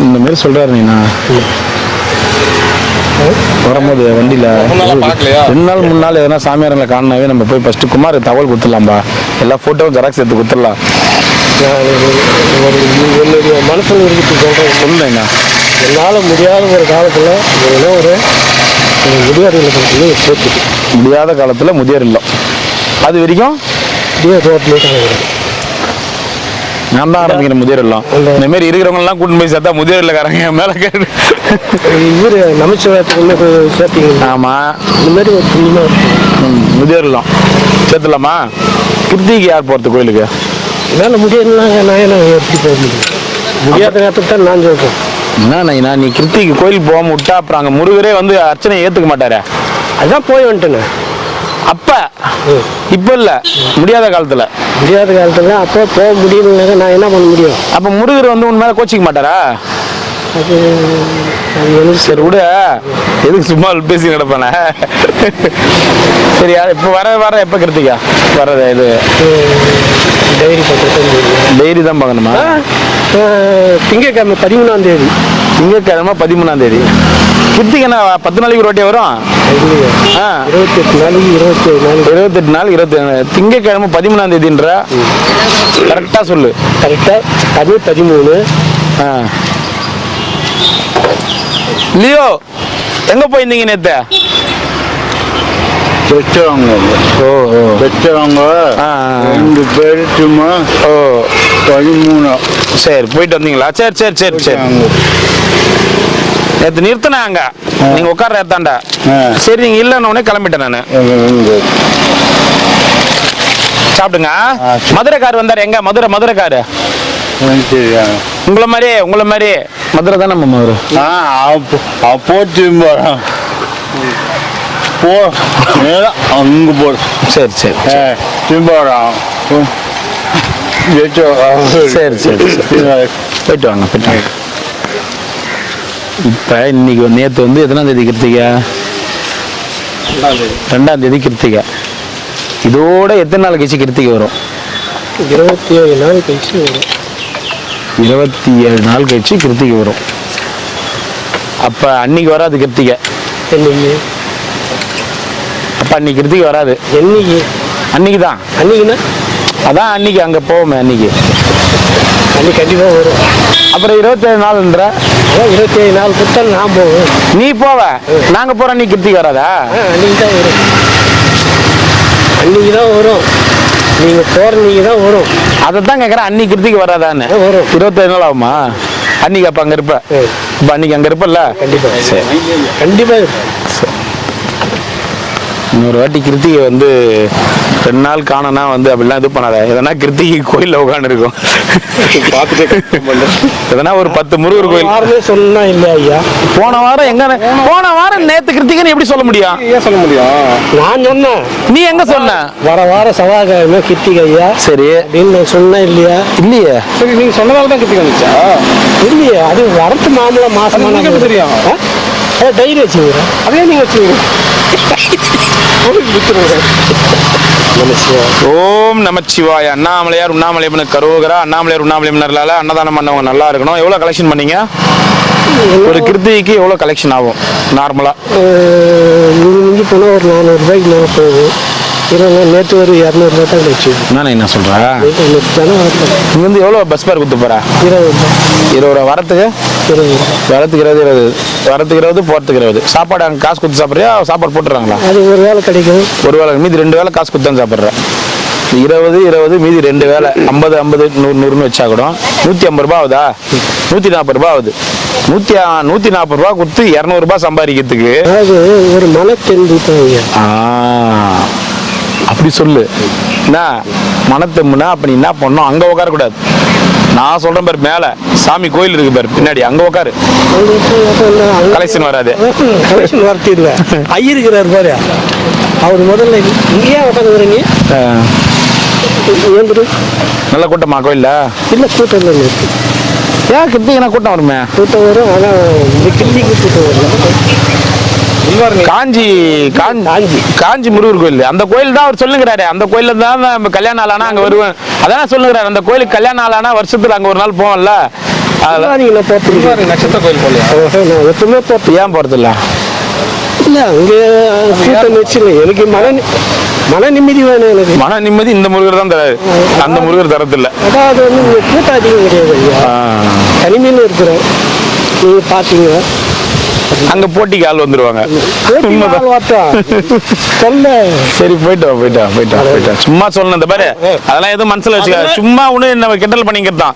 இந்த மாதிரி சொல்றாரு நீனா வரும்போது வண்டியில 2 நாள் 3 நாள் எதனா சாமியாரங்களை காணனாவே நம்ம போய் ஃபர்ஸ்ட் குமார் தகவல் கொடுத்துடலாம்பா. எல்லா போட்டோவும் ஜெராக்ஸ் எடுத்து கொடுத்துடலாம்.
என்னுடைய மனசில் இருக்கிறது சொல்கிறேன்.
சொல்லுங்க.
என்னால் முடியாத ஒரு காலத்தில் ஏதோ ஒரு முதியோர் இல்லத்தில் சேர்த்துட்டு
முடியாத காலத்தில் முதியோர் இல்லம் அது வரைக்கும்
முதியோர் ரோட்லேயே காலக்கிறது.
நான் தான் ஆரம்பிக்கிறேன் முதியோர் இல்லம். இந்த மாதிரி இருக்கிறவங்கலாம் கூட்டிட்டு போய் சேர்த்தா முதியோர் இல்லக்காரங்க மேலே கேட்டு
இவர் நமச்சிவாயத்துக்கு சேர்த்தீங்க.
ஆமாம்
இந்த மாதிரி ஒரு புண்ணியமாக இருக்கும்.
முதியோர் இல்லம் சேர்த்துலாமா? கிருத்திகை யார் போகிறது கோயிலுக்கு?
என்னால் முடியலன்னா நான் என்ன எப்படி போக முடியும்? முடியாத நேரத்துக்கு தான் நான் சொல்கிறேன்.
என்ன நீ கிருத்திகை கோயில் போகாம விட்டா அப்புறம் அங்கே முருகரே வந்து அர்ச்சனை ஏற்றுக்க மாட்டாரே.
அதான் போய் வந்துட்டேன்.
அப்ப இப்ப இல்ல முடியாத காலத்துல.
முடியாத காலத்துல அப்போ போக முடியலனாக்க நான் என்ன பண்ண முடியும்?
அப்ப முருகர் வந்து உன் மேல கோச்சிக்க மாட்டாரா?
அது
சரி விட எதுக்கு சும்மா பேசி நடப்பானே. சரி இப்ப வர எப்ப கிருத்திகா வர்றது? இது
டைரி பார்த்து
டைரி தான் பார்க்கணுமா?
திங்கட்கிழமை 13ஆம் தேதி.
திங்கட்கிழமை 13ஆம் தேதி. கிருத்திகை 10 நாளைக்கு ஒரு வாட்டி வரும்.
28 நாளைக்கு
28 நாள் 27 திங்கட்கிழமை 13ஆம் தேதின்ற கரெக்டா சொல்லு.
கரெக்டா 13.
லியோ எங்க போயிருந்தீங்க நேத்து?
பெற்றவங்க பெற்றவங்க 2 பேர் சும்மா 13.
சரி போயிட்டு வந்தீங்களா? சரி சரி சரி சரி. நேற்று நிறுத்தினாங்க நீங்க உட்கார ஏத்தாண்டா. சரி நீங்க இல்லைன்னு கிளம்பிட்டேன் நானு. சாப்பிடுங்க. மதுரை கார் வந்தாரு. எங்க மதுரை காரு? உங்களை மாதிரி மதுரை தானே மதுரை.
போட்டு அங்க போற.
சரி சரி சரி சரி போயிட்டு வாங்க போயிட்டு வாங்க. இப்ப இன்னைக்கு நேற்று வந்து எத்தனாம் தேதி கிருத்திகை? 2ஆம் தேதி கிருத்திகை. இதோட எத்தனை நாள் கழிச்சு கிருத்திகை வரும்?
27 நாள் கழிச்சு வரும்.
27 நாள் கழிச்சு கிருத்திகை வரும். அப்ப அன்னைக்கு வராது கிருத்திகை.
என்னைக்கு?
அப்ப அன்னைக்கு கிருத்திகை வராது.
என்னைக்கு?
அன்னைக்கு தான்.
அன்னைக்குன்னா
அதான் அன்னைக்கு அங்க போவோமே அன்னைக்கு
கண்டிப்பா வரும்.
அப்புறம் 27 நாள்ன்ற
27 நாள் புத்தல் நான் போவேன்.
நீ போவ, நாங்க போறோம், நீ கிருத்திகை வராதா?
அன்னைக்கு தான் வரும், அன்னைக்கு தான் வரும். நீங்க போற நீங்க தான் வரும்.
அதைத்தான் கேட்கறேன், அன்னைக்கு கிருத்திகை வராதான்னு.
வரும்.
27 நாள் ஆகுமா? அன்னைக்கு அப்ப அங்க இருப்ப, இப்ப அன்னைக்கு அங்க இருப்பல்ல?
கண்டிப்பா
சரி.
கண்டிப்பா
இன்னொரு வாட்டி கிருத்திகை வந்து 2 நாள் காணனா வந்து அப்படிலாம் இது பண்ணாத. எதனா கிருத்திகை கோயில்ல உட்காந்து இருக்கும் எதனா ஒரு 10 முருகர் கோயில்.
யாருமே சொன்னா இல்ல ஐயா.
போன வாரம் எங்க, போன வாரம் நேத்து கிருத்திகைன்னு எப்படி சொல்ல முடியும்?
ஏன் சொல்ல முடியும்?
நான் சொன்னேன்.
நீ எங்க சொன்ன?
வர செவ்வாய்க்கிழமை கிருத்திகை ஐயா
சரி
அப்படின்னு நான் சொன்னேன் இல்லையா?
இல்லையே.
சரி, நீங்க சொன்னதால தான் கிருத்திகை வந்துச்சா?
இல்லையே, அது வரட்டு மாமூல மாசமா
உங்களுக்கு எப்படி தெரியும்?
டைரி வச்சுக்கிறேன்.
அதே நீங்க வச்சுக்கீங்க.
ஓம் நமச்சிவாய. அண்ணாமலையார் உண்ணாமலையம்மன் கரோகரா. அண்ணாமலையார் உண்ணாமலையம்மன் அன்னதானம் பண்ணவங்க நல்லா இருக்கணும். எவ்வளவு கலெக்ஷன் பண்ணீங்க? ஒரு கிருத்திகைக்கு எவ்வளவு கலெக்ஷன் ஆகும் நார்மலா?
மிஞ்சி போனால் ஒரு 400 ரூபாய்க்கு மேலே போகும். நேற்று ஒரு 200 ரூபாய் தான் வச்சு.
என்ன சொல்ற?
தானே
நீ வந்து எவ்வளவு பஸ் பேர் குத்து போற?
20
ரூபா வரத்துக்கு?
20
வரத்துக்கு 20 வரத்துக்கு 20 போறதுக்கு 20. சாப்பாடு அங்கே காசு கொடுத்து சாப்பிட்றியா? சாப்பாடு போட்டுறாங்களா?
அது ஒரு வேலை கிடைக்கும்.
ஒரு வேலை மீதி 2 வேலை காசு கொடுத்து தான் சாப்பிட்றேன். 20 மீதி 2 வேலை 50 100 வச்சா கூட 150 ரூபா ஆகுதா? 140 ரூபா ஆகுது. 140 ரூபா கொடுத்து 200 ரூபாய் சம்பாதிக்கிறதுக்கு
அதாவது ஒரு மனத்தெம்பு
அப்படி சொல்லு. என்ன மனத்தெம்புனா அப்ப நீ என்ன பண்ணணும்? அங்க உட்காரக்கூடாது. நான் சொல்றேன் பாரு, மேல சாமி கோயில் இருக்கு பாரு பின்னாடி, அங்க உட்காரு. கலெக்ஷன் வராது.
கலெக்ஷன் வரத்து இல்ல. ஐயருக்கிறார் பாரு, அவர் முதல்ல இங்கேயே உட்காந்துக்கிறீங்க.
நல்ல கூட்டமா கோயில்ல?
இல்ல கூட்டம் இல்லை.
ஏன் கிருத்திகை கூட்டம் வருமே?
கூட்டம் வரும், ஆனா இந்த கிருத்திகை கூட்டம் வரும்.
காஞ்சி முருகர் கோயில், அந்த கோயில் தான் அவர் சொல்லுங்கிறாரு. அந்த கோயில்ல தான் கல்யாண நாள் ஆனா அங்க வருவேன். அதான் சொல்லுங்கிறாரு, அந்த கோயிலுக்கு கல்யாண நாள் ஆனா வருஷத்துல அங்க ஒரு நாள் போவோம்ல.
நட்சத்திர கோயில் போலையா?
எப்பவுமே போட்டு.
ஏன் போறது இல்ல?
இல்ல அங்க கூட்டம் வச்சு எனக்கு மன நிம்மதி வேணும். எனக்கு
மன நிம்மதி இந்த முருகர் தான் தராது, அந்த முருகர் தரது இல்ல.
அதாவது வந்து கூட்டம் அதிகம் கிடையாது ஐயா. தனிமையில இருக்கிறோம். நீங்க பாத்தீங்க
அங்க போட்டிக்கு ஆள் வந்துருவாங்க. சரி போயிட்டு வா. சும்மா சொல்லணும். இந்த பாரு, அதெல்லாம் எதுவும் மனசுல வச்சுக்க. சும்மா ஒண்ணு நம்ம கிண்டல் பண்ணிக்கிறதான்.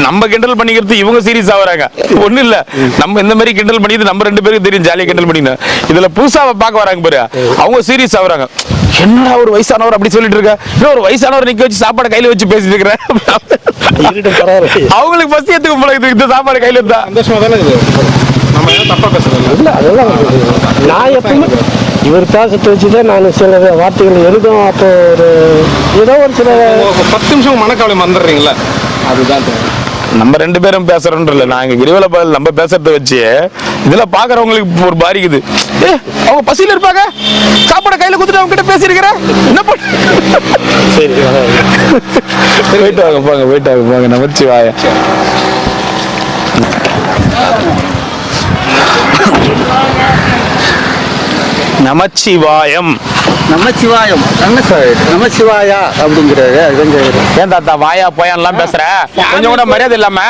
நம்ம கிண்டல் பண்ணிக்கிறது இவங்க சீரியஸ் ஆகுறாங்க. ஒண்ணு இல்ல, நம்ம இந்த மாதிரி கிண்டல் பண்ணிட்டு நம்ம 2 பேருக்கு தெரியும் ஜாலியா கிண்டல் பண்ணிக்கணும். இதுல புதுசா பார்க்க வராங்க பாரு, அவங்க சீரியஸ் ஆகுறாங்க. என்னடா ஒரு வயசானவர் அப்படி சொல்லிட்டு இருக்க, இன்னும் ஒரு வயசானவர் நிக்க வச்சு சாப்பாடு கையில வச்சு பேசிட்டு இருக்கிறேன். அவங்களுக்கு பசி எடுத்துக்க போல இந்த சாப்பாடு கையில இருந்தா
சந்தோஷமா தானே இது. நம்ம ஏன் தப்பா பேசுறது இல்ல.
அதெல்லாம் நான் எப்பவுமே இவர் பேசத்தை வச்சுதான் நான் சில வார்த்தைகள் எழுதும். அப்போ ஒரு ஏதோ ஒரு சில
10 நிமிஷம் மனக்கவலை மறந்துடுறீங்களா? அதுதான்
நம்ம 2 பேரும் பேசுறோம்ல. நாங்க கிரிவல பதில் நம்ம பேசுறத வச்சு இதுல பாக்குறவங்களுக்கு ஒரு பாதிக்குது. அவங்க பசியில இருப்பாங்க, சாப்பாடு கையில குடுத்துட்டு அவங்க கிட்ட பேசிருக்கிற என்ன பண்ண? சரி போயிட்டு வாங்க, போங்க. நமச்சிவாய. நமச்சிவாயம்.
நமச்சிவாயம் நமச்சிவாயா அப்படிங்கிறாரு.
ஏன் தாத்தா வாயா போயான்லாம் பேசுற? கொஞ்சம் கூட மரியாதை இல்லாம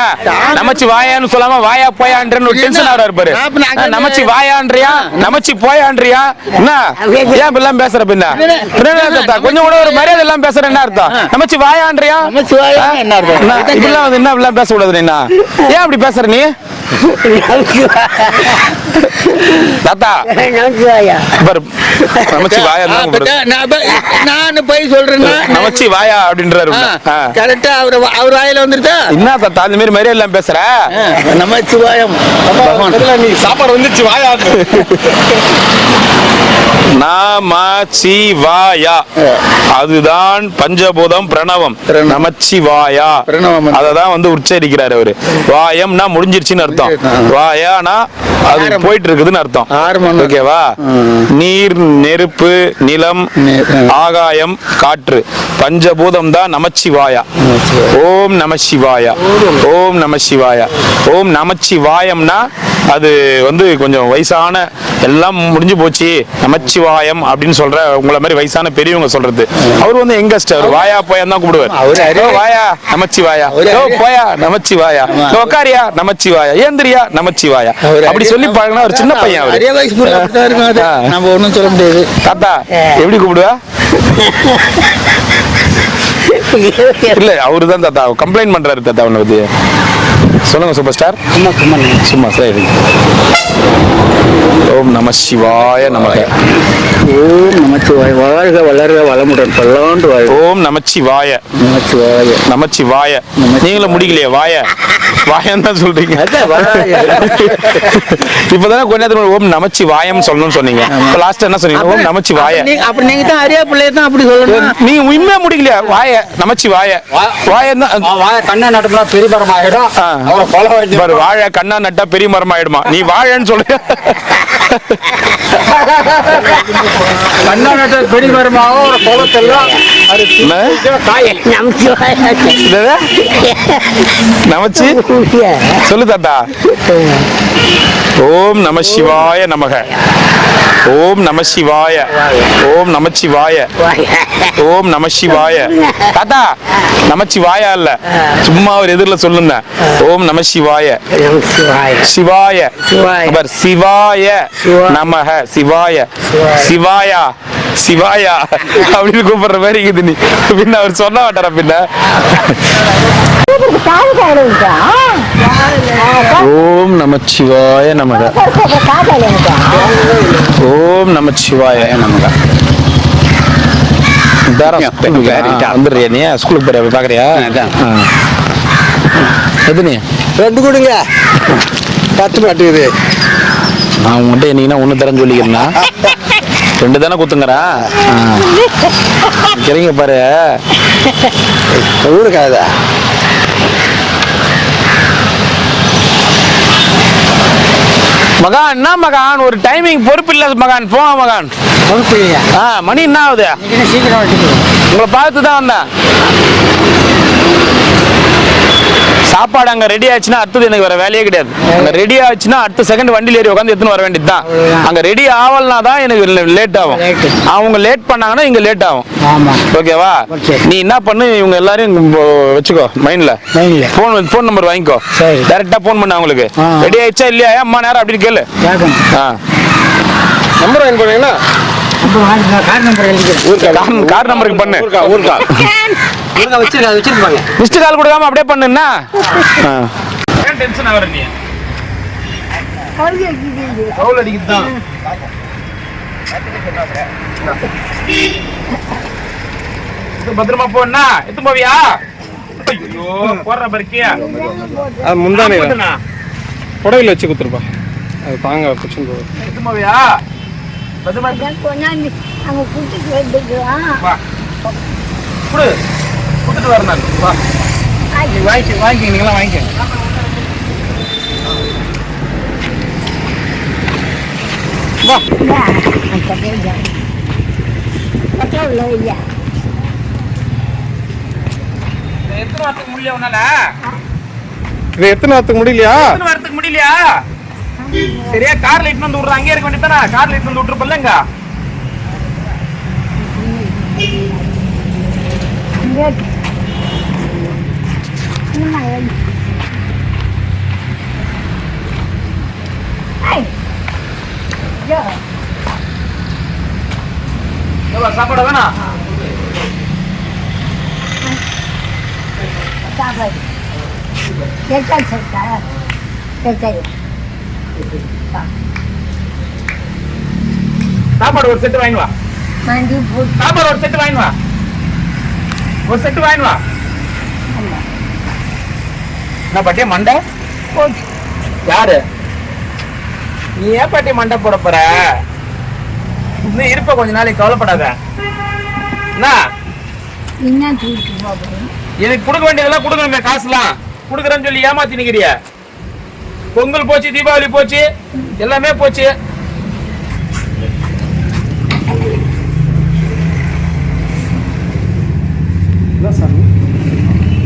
நமச்சி வாயான்னு சொல்லாம வாயா போயான்றன்னு ஒரு டென்ஷன் ஆகிறாரு பாரு. நமச்சி வாயான்றியா, நமச்சி போயான்றியா? என்ன ஏன் இப்பெல்லாம் பேசுற? பின்ன தாத்தா கொஞ்சம் கூட ஒரு மரியாதை இல்லாம பேசுற என்ன அர்த்தம்? நமச்சி வாயான்றியா? இப்பெல்லாம் வந்து என்ன இப்பெல்லாம் பேசக்கூடாது. என்ன ஏன் அப்படி பேசுற நீ தாத்தா? பாரு நமச்சி வாயா,
நான் போய் சொல்றேன்.
நமச்சி வாயா அப்படின்றாரு.
கரெக்டா அவர் வாயில வந்துருச்சா?
என்ன தாத்தா அந்த மாதிரி மரியாதை எல்லாம் பேசுற?
நமச்சிவாயம்.
நீ சாப்பாடு வந்துச்சு வாயா.
நமச்சிவாயா, அதுதான் பஞ்சபூதம் பிரணவம். நமச்சிவாயா அததான் வந்து உச்சரிக்கிறாரு அவரு. வாயம்னா முடிஞ்சிருச்சுன்னு அர்த்தம், வாயானா அது போயிட்டு இருக்குதுன்னு அர்த்தம். ஓகேவா? நீர், நெருப்பு, நிலம், ஆகாயம், காற்று, பஞ்சபூதம் தான் நமச்சிவாயா. ஓம் நமசிவாயா, ஓம் நமசிவாயா. ஓம் நமச்சிவாயம்னா அது வந்து கொஞ்சம் வயசான எல்லாம் முடிஞ்சு போச்சு நமச்சிவாயம் அப்படின்னு சொல்ற உங்களை மாதிரி வயசான பெரியவங்க சொல்றது. அவர் வந்து எங்கஸ்ட், அவர் வாயா போயான்னு தான் கூப்பிடுவார்.
அவரு
வாயா நமச்சிவாயா, போயா நமச்சிவாயா, உக்காரியா நமச்சிவாயா, ஏந்திரியா நமச்சிவாயா அப்படி சொல்லி பழகினா ஒரு சின்ன பையன் அவரு.
நிறைய வயசு போல அப்படித்தான் இருக்கும் அது. நம்ம ஒண்ணும் சொல்ல முடியாது.
தாத்தா எப்படி கூப்பிடுவா? இல்ல அவருதான் தாத்தா கம்ப்ளைண்ட் பண்றாரு தாத்தா உன்னை பத்தி. சொல்லுங்க சூப்பர் ஸ்டார். சும்மா சரி. ஓம் நம சிவாய நமக.
ஓம் நமச்சிவாய. வாழ்க வளர்க வளமுடன் பல்லாண்டு வாழ்க.
ஓம் நமச்சிவாய.
நமச்சிவாய.
நமச்சிவாய. நீங்களும் முடிக்கலையே வாய வாயம் தான் சொல்றீங்க. இப்பதானே கொஞ்ச நேரத்துக்கு ஓம் நமச்சிவாயம் சொல்லணும்னு சொன்னீங்க. லாஸ்ட் என்ன சொன்னீங்க? ஓம் நமச்சிவாய.
அப்ப நீங்க தான் அரியா பிள்ளைய தான் அப்படி சொல்லணும்.
நீங்க உண்மையா முடிக்கலையா? வாய நமச்சிவாய. வாயம் தான்
கண்ணா நட்டா பெரிய மரம் ஆயிடும்.
பாரு, வாழை கண்ணா நட்டா பெரிய மரம் ஆயிடுமா? நீ வாழைன்னு சொல்லு.
கண்ணா நட்டா பெரிய மரமாக ஒரு குளத்தெல்லாம்
நமச்சி சொல்லு தாத்தா. ஓம் நம சிவாய நமக. ஓம் நம சிவாய. ஓம் நமச்சிவாய. ஓம் நம சிவாய. தாத்தா நமச்சிவாயா இல்ல, சும்மா ஒரு எதிரில் சொல்லுங்க. ஓம் நம சிவாய. சிவாய. சிவாய நமக. சிவாய. சிவாயா. சிவாயா அப்படின்னு கூப்பிடுற மாதிரி இருக்குது. நீ பின்ன அவர் சொன்ன மாட்டாரா பின்ன? ஓம் நமச்சிவாய நமக. ஓம் நமச்சிவாய நமக. வந்துடுறியா நீ? ஸ்கூலுக்கு போறியா? பாக்குறியா? எது நீ
2 கொடுங்க. 10 மாட்டுக்குது.
நான் உங்கள்கிட்ட என்னைக்குன்னா 1 தரேன்னு சொல்லிக்கிறேன்னா 2 தானே குத்துங்கிறா. சரிங்க பாரு.
ஊருக்காதா
மகான்? என்ன மகான் ஒரு டைமிங் பொறுப்பு இல்ல மகான். போங்க மகான். மணி என்ன ஆகுது? உங்களை பார்த்து தான் வந்தேன். சாப்பாடு அங்க ரெடி ஆச்சுன்னா அடுத்தது எனக்கு வேற வேலையே கிடையாது. அங்க ரெடி ஆச்சுன்னா அடுத்த செகண்ட் வண்டியில் ஏறி உட்காந்து எடுத்துன்னு வர வேண்டியது தான். அங்க ரெடி ஆகலனா தான் எனக்கு லேட் ஆகும். அவங்க லேட் பண்ணாங்கன்னா இங்க லேட் ஆகும். ஓகேவா? நீ என்ன பண்ணு, இவங்க எல்லாரையும் வச்சுக்கோ மைண்ட்ல. போன் நம்பர் வாங்கிக்கோ. டைரக்டா போன் பண்ண அவங்களுக்கு. ரெடி ஆயிடுச்சா இல்லையா அம்மா நேரம் அப்படின்னு கேளு.
நம்பர் வாங்கி போனீங்கன்னா
கார் நம்பருக்கு பண்ணு.
வச்சிருப்பாங்க.
மிஸ்டு கால் கொடுக்காம அப்படியே பண்ணுன்னா டென்ஷன் ஆகுற நீ. கவுல் அடிக்குது தான். பத்திரமா போனா எத்து போவியா? ஐயோ போடுற பறிக்கியா?
அது முந்தானே புடவையில் வச்சு கொடுத்துருப்பா. அது தாங்க பிரச்சனை போகுது.
எத்து போவியா? பத்திரமா கொடு. கொடுத்துட்டு வரேன். வா வாங்கிக்க. நீங்களாம் வாங்கிக்க. வா எத்தனை வாரத்துக்கு முடியல உன்னால?
இது எத்தனை வாரத்துக்கு முடியலையா?
எத்தனை வாரத்துக்கு முடியலையா? சரியா கார்ல இட்டு வந்து விடுற. அங்கே இருக்க வேண்டியதானே? கார்ல இட்டு வந்து விட்டுருப்பல்லங்க. சாப்பாடு வேணா? சாப்பாடு ஒரு செட்டு வாங்கி வா. சாப்பாடு ஒரு செட்டு வாங்கி வா. ஒரு செட்டு வாங்கி வா. என்ன பாட்டியா மண்டை? யாரு நீ? ஏன் பாட்டி மண்டை போட போற? இன்னும் இருப்ப கொஞ்ச நாளைக்கு, கவலைப்படாத. எனக்கு கொடுக்க வேண்டியதெல்லாம் கொடுக்கணுமே. காசுலாம் கொடுக்குறேன்னு சொல்லி ஏமாத்தி நிக்கிறிய. பொங்கல் போச்சு, தீபாவளி போச்சு, எல்லாமே போச்சு.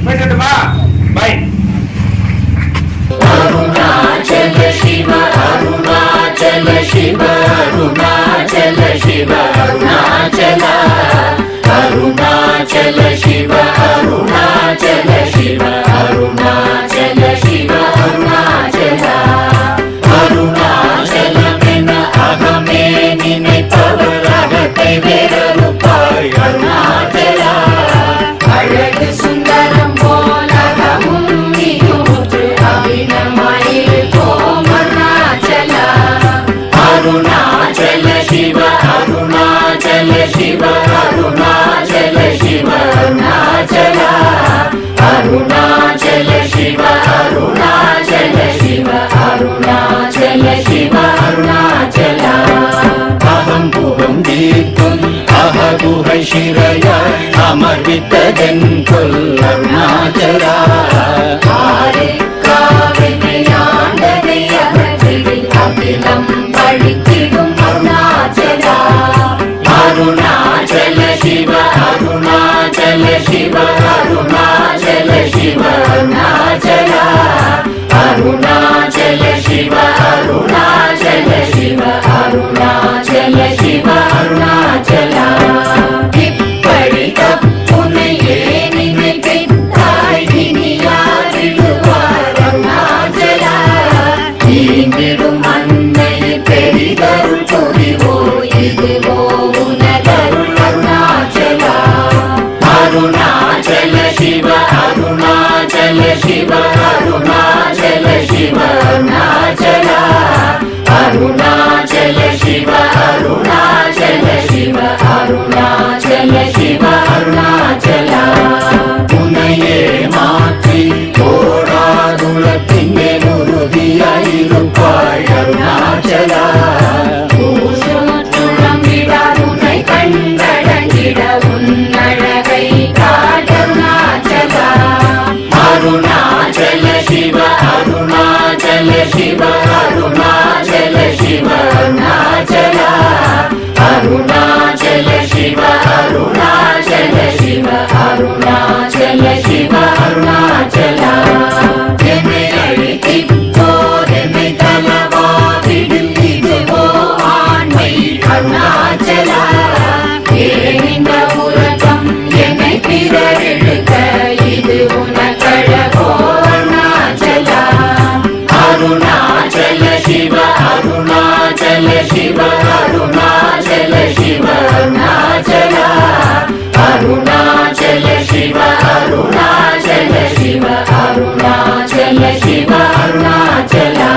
போயிட்டுமா? பாய்.
அருணாச்சல சிவ அருணாச்சல சிவ இருப்போம் அருணாச்சலா. அருணாச்சல சிவ அருணாச்சல சிவ அருணாச்சல சிவ அருணாச்சலா. அருணாச்சல சிவ அருணாச்சல சிவ அருணாச்சல சிவ அருணாச்சலா. அகம் புகம் தீர்க்கும் அககுகை சிறையாய் அமர்வித்ததென் கொல் அருணாச்சலா. ஆண்டதை அகற்றிடில் அகிலம் பழித்திடும் அருணாச்சலா. அருணாச்சல சிவ அருணாச்சல சிவ அருணாச்சல சிவ அருணாச்சலா. அருணாச்சல சிவ அருணாச்சல சிவ அருணாச்சல சிவ அருணாச்சலா. இப்படி தப்புனையே நினைத்தாய் இனி யாரிடுவார் அருணாச்சலா. ஈந்திடும் அன்னை பெரிதருள் புரிவோ இதுவோ உனதருள் அருணாச்சலா. அருணாச்சல சிவ அருணாச்சல சிவ அருணாச்சல சிவ அருணாச்சலா. அருணாச்சல சிவ அருணாச்சல சிவ அருணாச்சல சிவ அருணாச்சலா. உன்னையே மாற்றி ஓடாதுலத்தின் மேல் உறுதியாயிருப்பாய் அருணாச்சலா. உன்னை கண்டடங்கிட உன்னழகை காட்டருணாச்சலா. அருணாச்சல சிவ அருணாச்சல சிவ அருணாச்சல சிவ அருணாச்சலா. அருணாச்சல சிவ அருணாச்சல சிவ அருணாச்சல சிவ அருணாச்சலா. என்னை அழித்திப்போர் என்னை தலவாவிடில் இதுவோ ஆண்மை அருணாச்சலா. ஏன் இந்த உலகம் என்னை பிறரெடுக்க இது உனக்கழகோ அருணாச்சலா. அருணாச்சல சிவ அருணாச்சல சிவ அருணாச்சல சிவ அருணாச்சலா. அருணாச்சல சிவ அருணாச்சல சிவ அருணாச்சல சிவ அருணாச்சலா.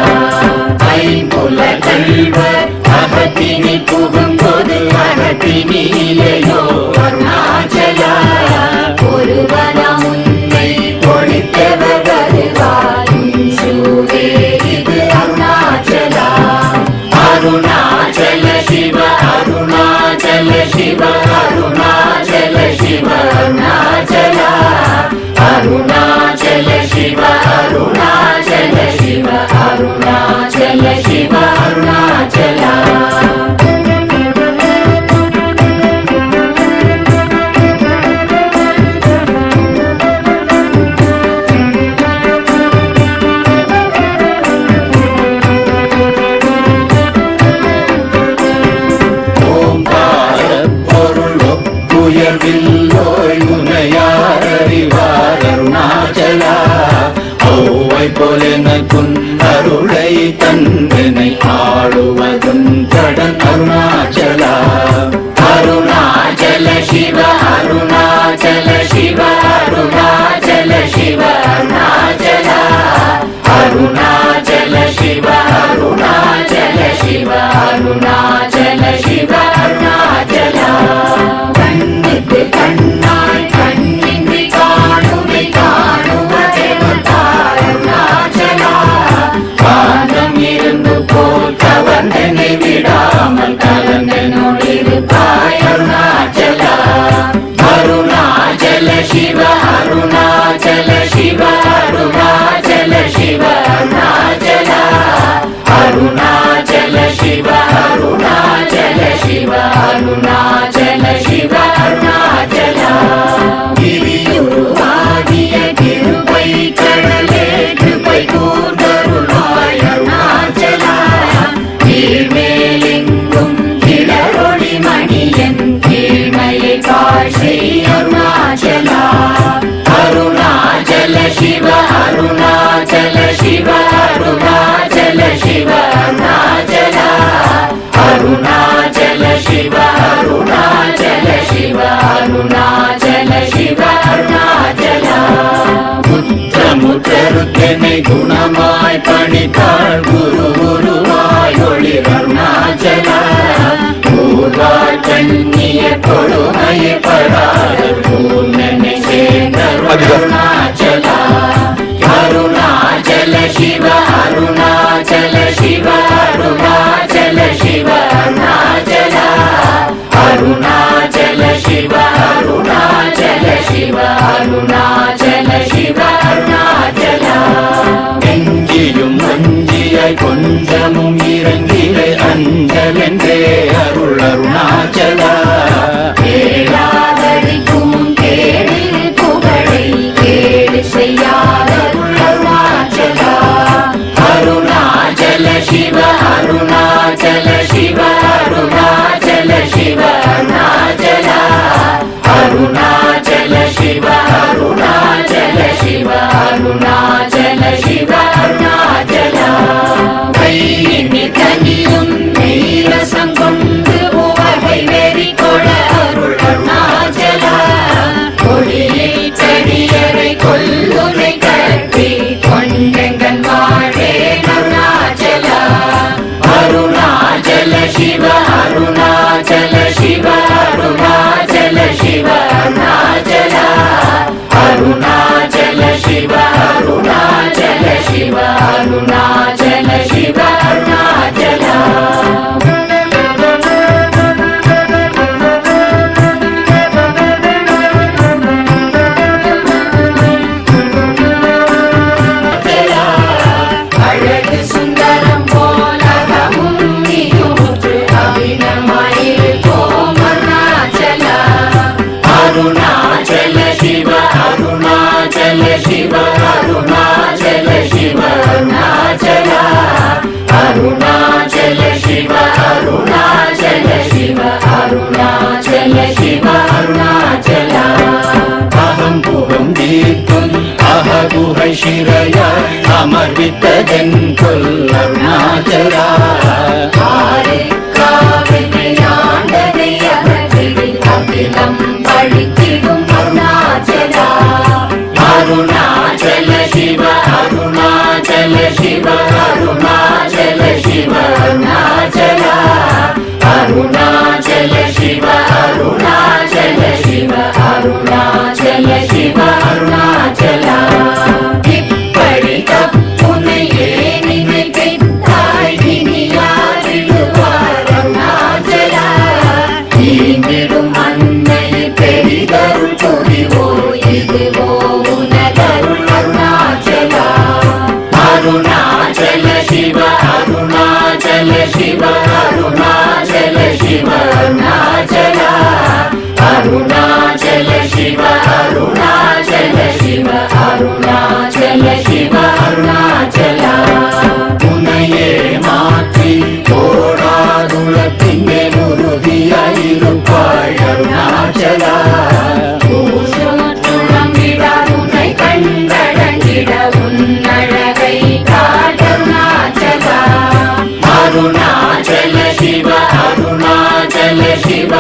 ஐம்புல கல்வர் அகத்தினி புகும்போது அகத்தினிலையோ அருணாச்சலா. ஒருவனம் உன்னை ஒழித்தவர் வருவார் சூரே இது அருணாச்சலா. அருணாச்சல சிவ அருணாச்சல சிவ அருணாச்சல சிவ அருணாச்சலா. அருணாச்சல சிவ அருணாச்சல சிவ அருணாச்சல சிவ அருணாச்சலா. உயர்வில்லோய் உனையார் அறிவார் அருணாச்சலா. ஔவை போலெனக்குன் அருளை தந்தனை ஆளுவதும் கடன் அருணாச்சலா. அருணாச்சல சிவ அருணாச்சல சிவ அருணாச்சல சிவ அருணாச்சலா. அருணாச்சல சிவ அருணாச்சல சிவ அருணாச்சல சிவ அருணாச்சலா. கண்ணுக்கு கண்ணாய் கண்ணின்றி காணுமை காணுவதெவத்தார் அருணாச்சலா. காந்தம் இருந்து போல் கவர்ந்தனை விடாமல் கலந்தனோடிருப்பாய் அருணாச்சலா. அருணாச்சல சிவ அருணாச்சல சிவ அருணாச்சல சிவ அருணாச்சலா. அருணாச்சல சிவ அருணா வாழ் குரு குருவாய் ஒளிர் அருணாச்சலா ஊர்வாழ் கண்ணிய கொடுமையை படாத பூர்ணனை சேர்ந்த அருணாச்சலா அருணாச்சல சிவ அருணாச்சல சிவ அருணாச்சல சிவ அருணாச்சலா அருணாச்சல சிவ அருணாச்சல சிவ அருணாச்சல சிவ அருணாச்சலா நெஞ்சியும் மஞ்சியாய் கொஞ்சமும் இறங்கிலே அஞ்சலென்றே அருள் அருணாச்சலா கேளாதடிக்கும் கேடு புகழை கேடு செய்யாத அருணாச்சலா அருணாச்சல சிவ அருணாச்சல சிவ அருணாச்சல சிவ அருணாச்சலா அருணாச்சல சிவ அருணாச்சல சிவ அருணாச்சல சிவ அருணாச்சலா கையினி தனியும் நீரசம் கொண்டு உவகை வெறி கொள அருள் அருணாச்சலா கொடியை செடியரை கொல்லுனை கட்டி கொண்டெங்கன் வாழே அருணாச்சலா அருணாச்சல சிவ அருணாச்சல சிவ அருணாச்சல சிவ அருணாச்சலா அருணாச்சல சிவ அருணாச்சல சிவ அருணாச்சல சிவ அருணாச்சலா அழகு சுந்தரம் போலகமும் நீயூற்று அபிநமாயிருப்போம் அருணாச்சலா அருணாச்சல சிவ அருணாச்சல சிவ அருணாச்சல சிவ அருணாச்சலா அருணாச்சல சிவ அருணாச்சல சிவ அருணாச்சல சிவ அருணாச்சலா அகம் புகம் தீர்க்கும் அககுகை சிறையாய் அமர்வித்ததென் கொல் அருணாச்சலா ஆண்டதை அகற்றிடில் அகிலம் பழித்திடும் அருணாச்சலா அருணாச்சல சிவ அருணாச்சல சிவ அருணாச்சல சிவ அருணாச்சலா அருணாச்சல சிவ அருணாச்சல சிவ அருணாச்சல சிவ அருணாச்சலா இப்படி தப்புனையே நினைத்தாய் இனி யாரிடுவார் அருணாச்சலா ஈந்திடும் அன்னை பெரிதருள் புரிவோ இதுவோ உனதருள் அருணாச்சலா அருணாச்சல சிவ அருணாச்சல சிவ அருணாச்சல சிவ அருணாச்சலா அருணாச்சல சிவ அருணாச்சல சிவ அருணாச்சல சிவ அருணாச்சலா உன்னையே மாற்றி போடாதுலத்திங்கே உறுதியாயிருப்பாய் அருணாச்சலா உன்னை கண்டடங்கிட உன்னழகை காட்டருணாச்சலா அருணாச்சல சிவ அருணாச்சல சிவ